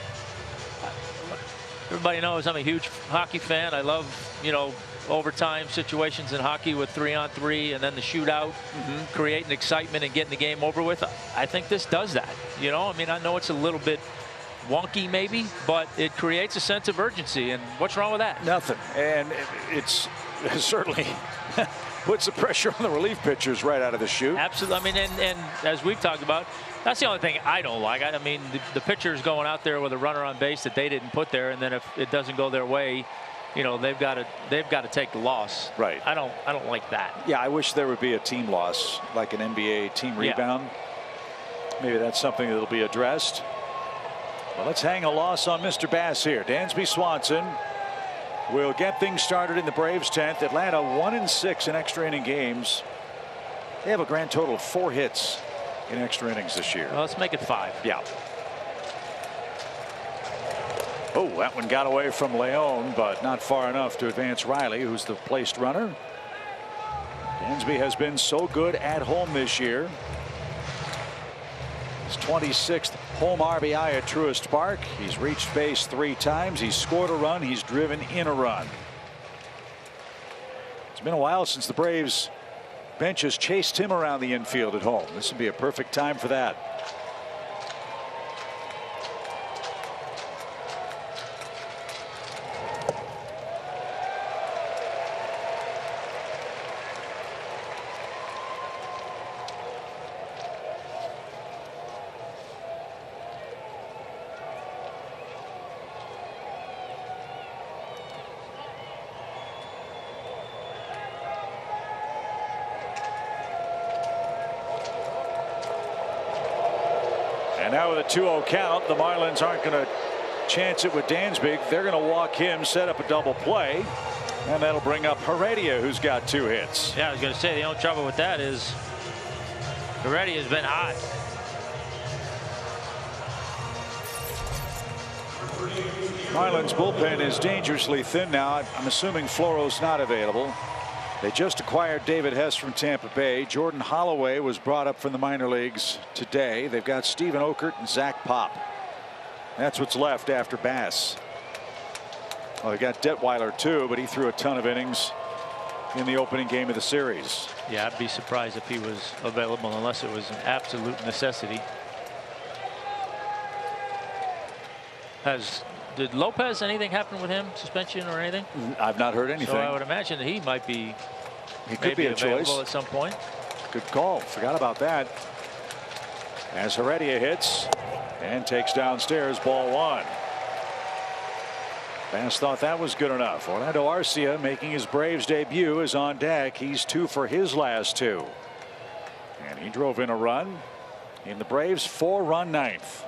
everybody knows I'm a huge hockey fan. I love, you know, overtime situations in hockey with 3-on-3 and then the shootout, creating excitement and getting the game over with. I think this does that. You know, I mean, I know it's a little bit wonky maybe, but it creates a sense of urgency, and what's wrong with that? Nothing. And it's certainly puts the pressure on the relief pitchers right out of the chute. Absolutely. I mean, and as we've talked about, that's the only thing I don't like. I mean, the pitcher's going out there with a runner on base that they didn't put there, and then if it doesn't go their way, you know, they've got to take the loss. Right. I don't like that. Yeah, I wish there would be a team loss, like an NBA team rebound. Maybe that's something that'll be addressed. Well, let's hang a loss on Mr. Bass here. Dansby Swanson will get things started in the Braves 10th. Atlanta 1-6 in extra inning games. They have a grand total of 4 hits in extra innings this year. Well, let's make it 5. Yeah. Oh, that one got away from Leon, but not far enough to advance Riley, who's the placed runner. Dansby has been so good at home this year. His 26th home RBI at Truist Park. He's reached base 3 times. He's scored a run. He's driven in a run. It's been a while since the Braves bench has chased him around the infield at home. This would be a perfect time for that. And now with a 2-0 count, the Marlins aren't going to chance it with Dansby. They're going to walk him, set up a double play, and that'll bring up Heredia, who's got 2 hits. Yeah, I was going to say the only trouble with that is Heredia has been hot. Marlins bullpen is dangerously thin now. I'm assuming Floro's not available. They just acquired David Hess from Tampa Bay. Jordan Holloway was brought up from the minor leagues today. They've got Steven Okert and Zach Pop. That's what's left after Bass. Well, they got Detweiler too, but he threw a ton of innings in the opening game of the series. Yeah, I'd be surprised if he was available unless it was an absolute necessity. Did Lopez, anything happen with him? Suspension or anything? I've not heard anything. So I would imagine that he might be. He could be a choice at some point. Good call. Forgot about that. As Heredia hits and takes downstairs, ball 1. Bass thought that was good enough. Orlando Arcia, making his Braves debut, is on deck. He's 2 for his last 2. And he drove in a run in the Braves' 4-run 9th.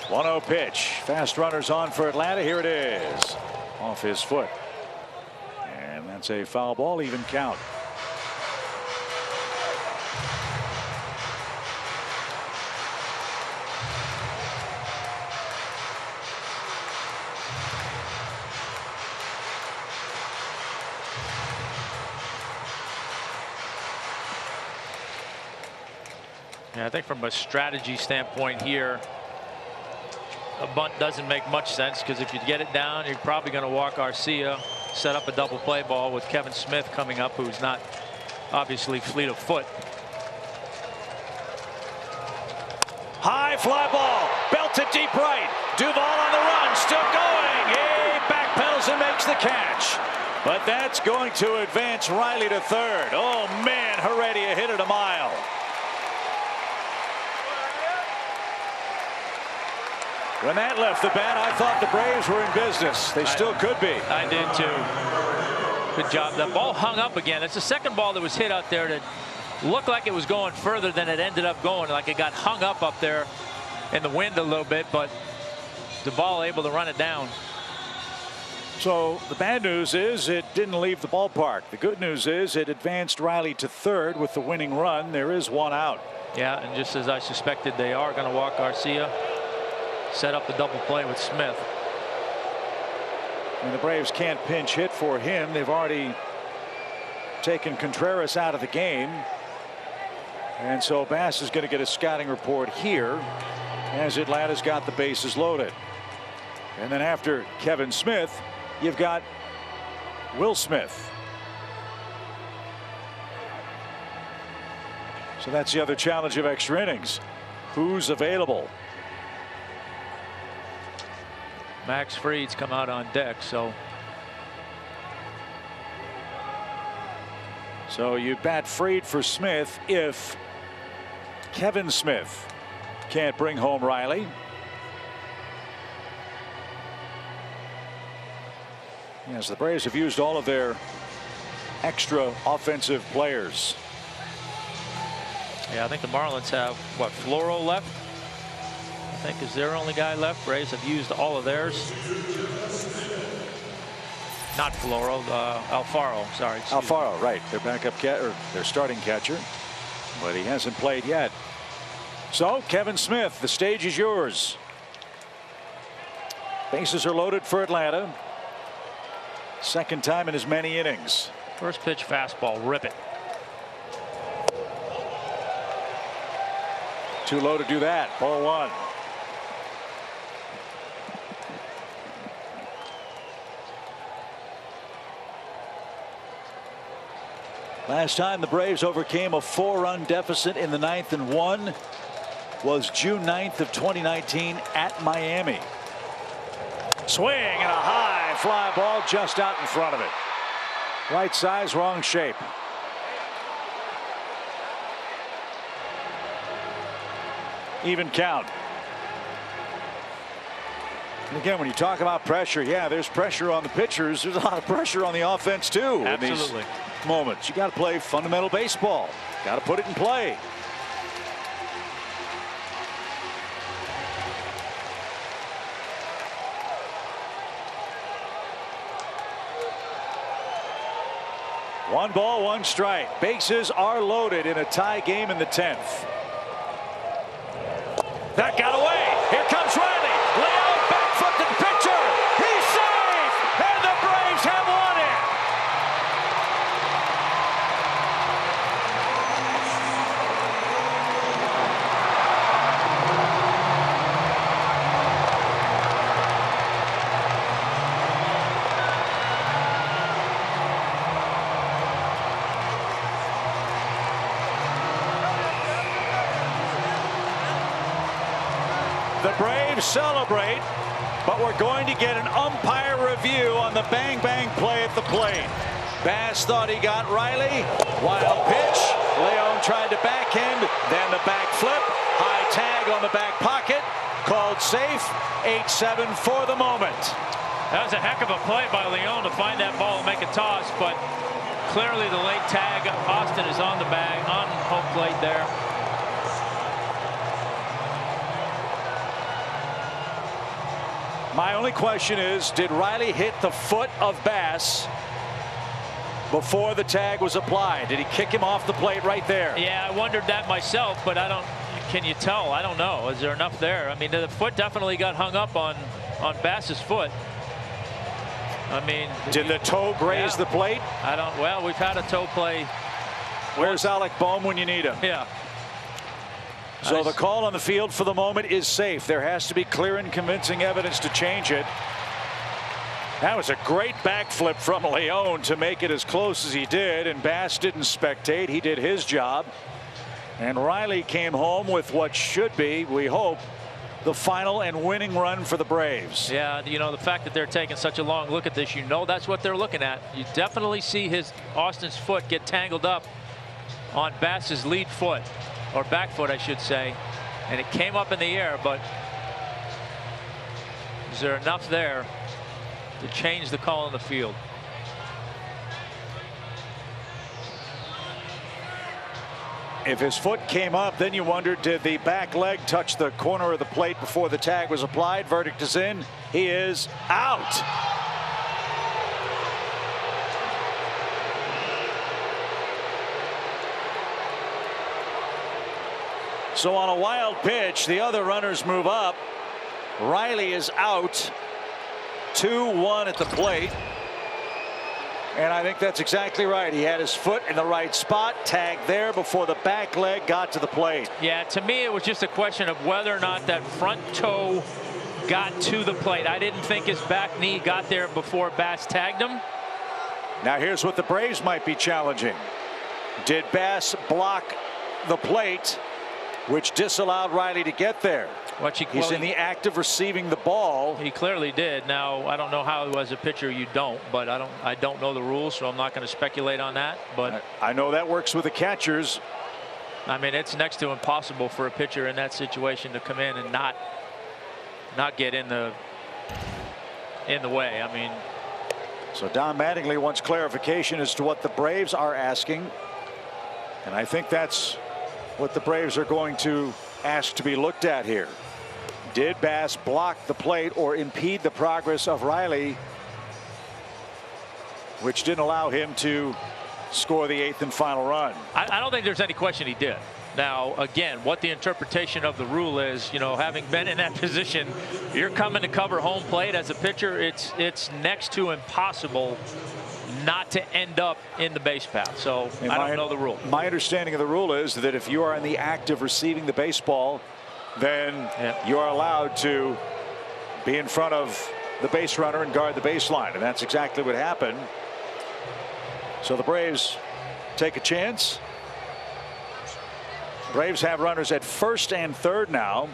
One-0 pitch. Fast runners on for Atlanta. Here it is. Off his foot. And that's a foul ball, even count. Yeah, I think from a strategy standpoint here, a bunt doesn't make much sense, because if you get it down, you're probably going to walk Arcia, set up a double play ball with Kevin Smith coming up, who's not obviously fleet of foot. High fly ball, belted deep right. Duvall on the run, still going. He backpedals and makes the catch. But that's going to advance Riley to third. Oh man, Heredia hit it a mile. When that left the bat, I thought the Braves were in business. They still could be. I did too. Good job. That ball hung up again. It's the second ball that was hit out there that looked like it was going further than it ended up going. Like it got hung up there in the wind a little bit, but the ball able to run it down. So the bad news is it didn't leave the ballpark. The good news is it advanced Riley to third with the winning run. There is one out. Yeah, and just as I suspected, they are going to walk Garcia. Set up the double play with Smith. And the Braves can't pinch hit for him. They've already taken Contreras out of the game. And so Bass is going to get a scouting report here as Atlanta's got the bases loaded. And then after Kevin Smith, you've got Will Smith. So that's the other challenge of extra innings. Who's available? Max Fried's come out on deck, so you bat Fried for Smith if Kevin Smith can't bring home Riley. Yes, the Braves have used all of their extra offensive players. Yeah, I think the Marlins have what, Floro left? I think is their only guy left. Braves have used all of theirs. Not Floro, Alfaro. Sorry. Alfaro, right? Their backup or their starting catcher, but he hasn't played yet. So Kevin Smith, the stage is yours. Bases are loaded for Atlanta. Second time in as many innings. First pitch fastball, rip it. Too low to do that. Ball one. Last time the Braves overcame a 4-run deficit in the 9th and 1 was June 9th of 2019 at Miami. Swing and a high fly ball just out in front of it. Right size, wrong shape. Even count. And again, when you talk about pressure, yeah, there's pressure on the pitchers. There's a lot of pressure on the offense too. Absolutely. In these moments, you got to play fundamental baseball. Got to put it in play. One ball, one strike. Bases are loaded in a tie game in the 10th. That got away. Here comes Riley. Leon back foot to the pitcher. He's safe, and the Braves have won it. The Braves celebrate, but we're going to get an umpire review on the bang-bang play at the plate. Bass thought he got Riley. Wild pitch. Leon tried to backhand, then the back flip. High tag on the back pocket. Called safe. 8-7 for the moment. That was a heck of a play by Leon to find that ball and make a toss, but clearly the late tag. Austin is on the bag, on home plate there. My only question is, did Riley hit the foot of Bass before the tag was applied? Did he kick him off the plate right there? Yeah, I wondered that myself, but I don't. Can you tell? I don't know. Is there enough there? I mean, the foot definitely got hung up on Bass's foot. I mean, did the toe graze the plate? I don't. Well, we've had a toe play. Where's Alec Bohm when you need him? Yeah. So the call on the field for the moment is safe. There has to be clear and convincing evidence to change it. That was a great backflip from Leon to make it as close as he did, and Bass didn't spectate. He did his job. And Riley came home with what should be, we hope, the final and winning run for the Braves. Yeah, you know, the fact that they're taking such a long look at this, you know that's what they're looking at. You definitely see Austin's foot get tangled up on Bass's lead foot. Or back foot, I should say, and it came up in the air, but Is there enough there to change the call on the field? If his foot came up, then you wondered, did the back leg touch the corner of the plate before the tag was applied? Verdict is in. He is out. So on a wild pitch, the other runners move up. Riley is out. 2-1 at the plate. And I think that's exactly right. He had his foot in the right spot, tagged there before the back leg got to the plate. Yeah, to me, it was just a question of whether or not that front toe got to the plate. I didn't think his back knee got there before Bass tagged him. Now here's what the Braves might be challenging. Did Bass block the plate, which disallowed Riley to get there? He's in the act of receiving the ball. He clearly did. Now, I don't know how as a pitcher you don't, but I don't know the rules, so I'm not going to speculate on that. But I know that works with the catchers. I mean, it's next to impossible for a pitcher in that situation to come in and not get in the way. I mean, so Don Mattingly wants clarification as to what the Braves are asking, and I think that's what the Braves are going to ask to be looked at here. Did Bass block the plate or impede the progress of Riley, which didn't allow him to score the 8th and final run? I don't think there's any question he did. Now, again, what the interpretation of the rule is, you know, having been in that position, you're coming to cover home plate as a pitcher. It's next to impossible not to end up in the base path. So I don't know the rule. My understanding of the rule is that if you are in the act of receiving the baseball, then you are allowed to be in front of the base runner and guard the baseline, and that's exactly what happened. So the Braves take a chance. Braves have runners at first and third now.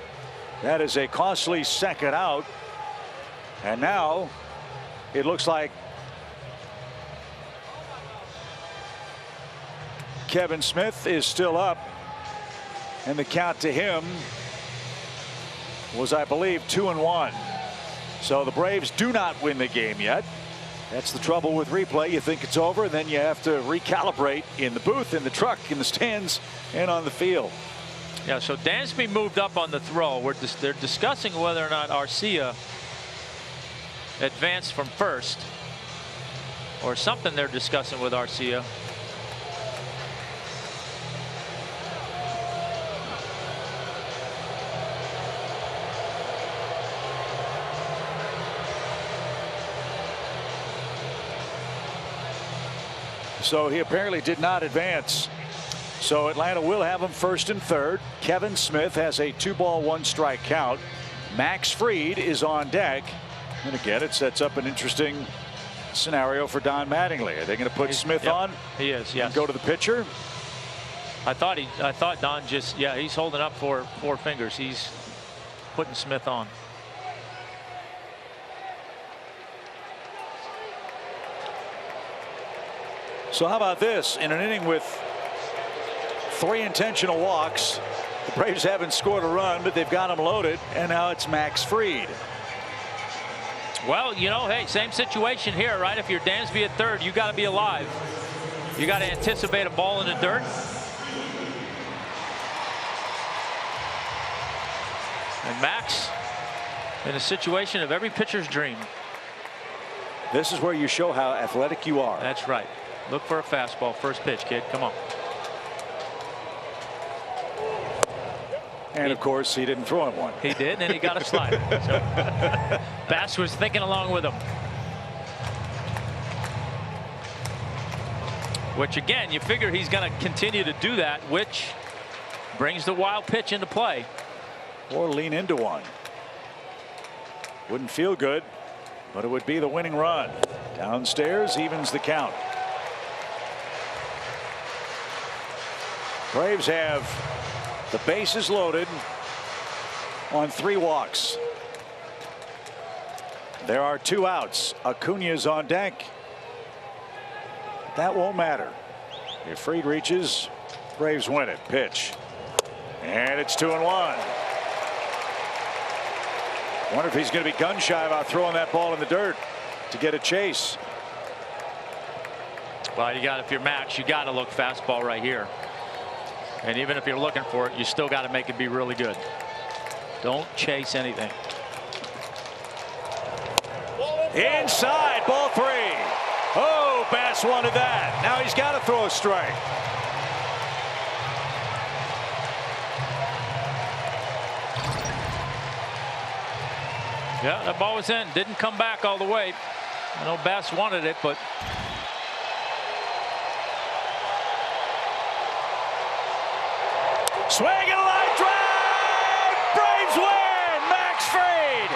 That is a costly second out, and now it looks like Kevin Smith is still up, and the count to him was, I believe, 2-1. So the Braves do not win the game yet. That's the trouble with replay. You think it's over, and then you have to recalibrate in the booth, in the truck, in the stands, and on the field. Yeah, so Dansby moved up on the throw. They're discussing whether or not Arcia advanced from first, or something they're discussing with Arcia. So he apparently did not advance. So Atlanta will have him first and third. Kevin Smith has a 2-ball 1-strike count. Max Fried is on deck. And again, it sets up an interesting scenario for Don Mattingly. Are they going to put Smith on? He is, yes. And go to the pitcher? I thought Don just, yeah, he's holding up for 4 fingers. He's putting Smith on. So how about this? In an inning with 3 intentional walks, the Braves haven't scored a run, but they've got them loaded, and now it's Max Fried. Well, you know, hey, same situation here, right? If you're Dansby at third, you got to be alive. You got to anticipate a ball in the dirt. And Max in a situation of every pitcher's dream. This is where you show how athletic you are. That's right. Look for a fastball. First pitch, kid. Come on. And of course, he didn't throw him one. He did, and he got a slider. So Bass was thinking along with him. Which, again, you figure he's going to continue to do that, which brings the wild pitch into play. Or lean into one. Wouldn't feel good, but it would be the winning run. Downstairs, evens the count. Braves have the bases loaded on 3 walks. There are 2 outs. Acuna's on deck. That won't matter. If Fried reaches, Braves win it. Pitch. And it's 2-1. Wonder if he's going to be gun shy about throwing that ball in the dirt to get a chase. Well, if you're Max, you got to look fastball right here. And even if you're looking for it, you still got to make it be really good. Don't chase anything. Inside, ball 3. Oh, Bass wanted that. Now he's got to throw a strike. Yeah, that ball was in. Didn't come back all the way. I know Bass wanted it, but swing and a line drive. Braves win. Max Fried.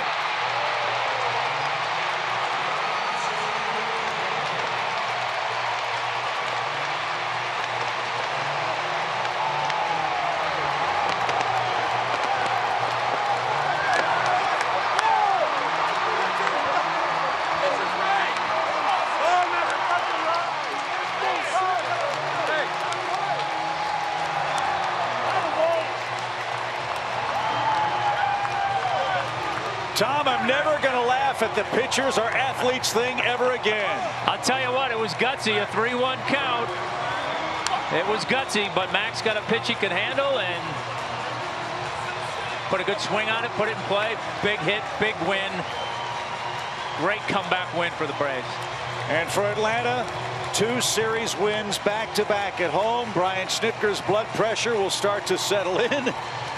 Tom, I'm never going to laugh at the pitchers or athletes thing ever again. I'll tell you what, it was gutsy, a 3-1 count. It was gutsy, but Max got a pitch he could handle and put a good swing on it, put it in play. Big hit, big win. Great comeback win for the Braves. And for Atlanta, 2 series wins back-to-back at home. Brian Snitker's blood pressure will start to settle in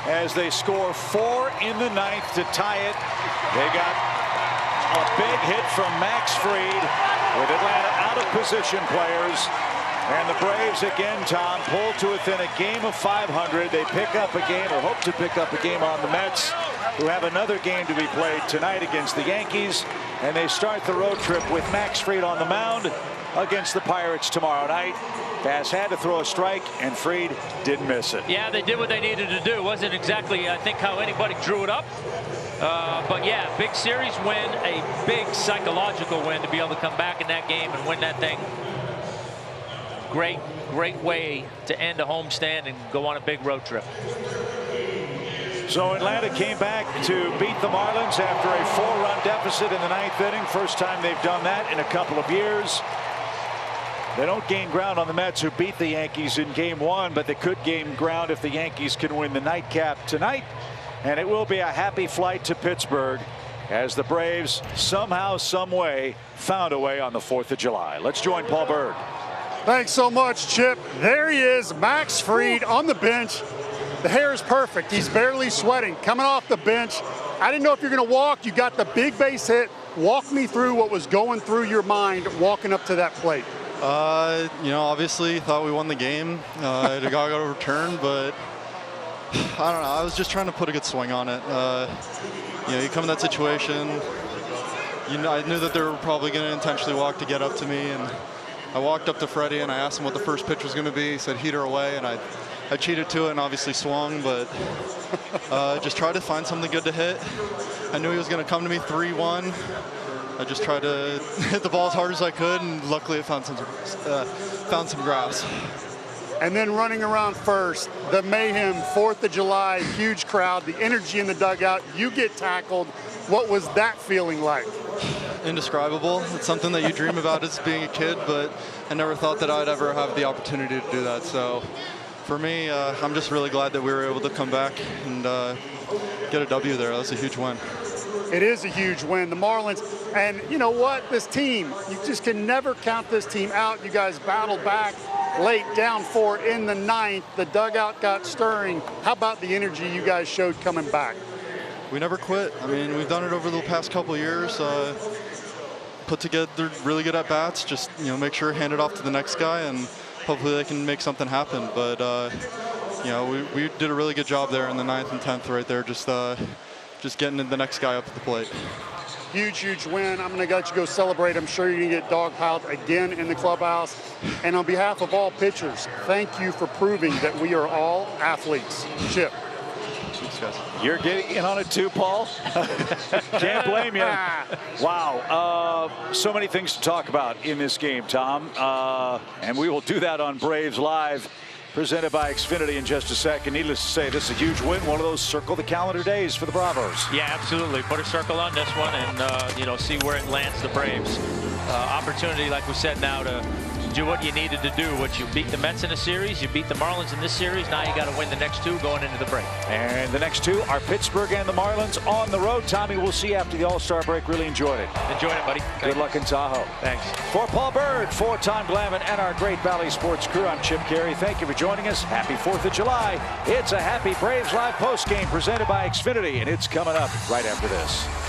as they score 4 in the 9th to tie it. They got a big hit from Max Fried with Atlanta out of position players. And the Braves again, Tom, pull to within a game of 500. They pick up a game, or hope to pick up a game on the Mets, who have another game to be played tonight against the Yankees. And they start the road trip with Max Fried on the mound against the Pirates tomorrow night. Bass had to throw a strike, and Fried didn't miss it. Yeah, they did what they needed to do. Wasn't exactly, I think, how anybody drew it up. But yeah, big series win, a big psychological win to be able to come back in that game and win that thing. Great way to end a homestand and go on a big road trip. So Atlanta came back to beat the Marlins after a 4-run deficit in the 9th inning. First time they've done that in a couple of years. They don't gain ground on the Mets, who beat the Yankees in game 1, but they could gain ground if the Yankees can win the nightcap tonight. And it will be a happy flight to Pittsburgh as the Braves somehow, some way found a way on the 4th of July. Let's join Paul Berg. Thanks so much, Chip. There he is, Max Fried on the bench. The hair is perfect. He's barely sweating. Coming off the bench. I didn't know if you're going to walk. You got the big base hit. Walk me through what was going through your mind walking up to that plate. You know, obviously thought we won the game. It got overturned, but I don't know. I was just trying to put a good swing on it. You know, you come in that situation. You know, I knew that they were probably going to intentionally walk to get up to me, and I walked up to Freddie and I asked him what the first pitch was going to be. He said heater away, and I cheated to it and obviously swung, but just tried to find something good to hit. I knew he was going to come to me 3-1. I just tried to hit the ball as hard as I could, and luckily it found some grass. And then running around first, the mayhem, 4th of July, huge crowd, the energy in the dugout, you get tackled. What was that feeling like? Indescribable. It's something that you dream about as being a kid, but I never thought that I'd ever have the opportunity to do that. So for me, I'm just really glad that we were able to come back and get a W there. That's a huge win. It is a huge win. The Marlins, and you know what? This team, you just can never count this team out. You guys battled back late, down 4 in the 9th. The dugout got stirring. How about the energy you guys showed coming back? We never quit. I mean, we've done it over the past couple of years. Put together really good at-bats. Just, you know, make sure, hand it off to the next guy, and hopefully they can make something happen. But, you know, we did a really good job there in the 9th and 10th right there, just getting the next guy up to the plate. Huge, huge win. I'm going to let you go celebrate. I'm sure you're going to get dogpiled again in the clubhouse. And on behalf of all pitchers, thank you for proving that we are all athletes. Chip. Thanks, guys. You're getting in on it too, Paul. Can't blame you. Wow. So many things to talk about in this game, Tom. And we will do that on Braves Live presented by Xfinity in just a second. Needless to say, this is a huge win. One of those circle the calendar days for the Bravos. Yeah, absolutely. Put a circle on this one and, you know, see where it lands the Braves. Opportunity, like we said, now to do what you needed to do. What you beat the Mets in a series, you beat the Marlins in this series. Now you got to win the next two going into the break. And the next two are Pittsburgh and the Marlins on the road. Tommy, we'll see you after the All-Star break. Really enjoyed it. Enjoyed it, buddy. Good luck in Tahoe. Thanks. For Paul Bird, for Tom Glavine, and our great Valley Sports crew, I'm Chip Carey. Thank you for joining us. Happy 4th of July. It's a happy Braves Live postgame presented by Xfinity, and it's coming up right after this.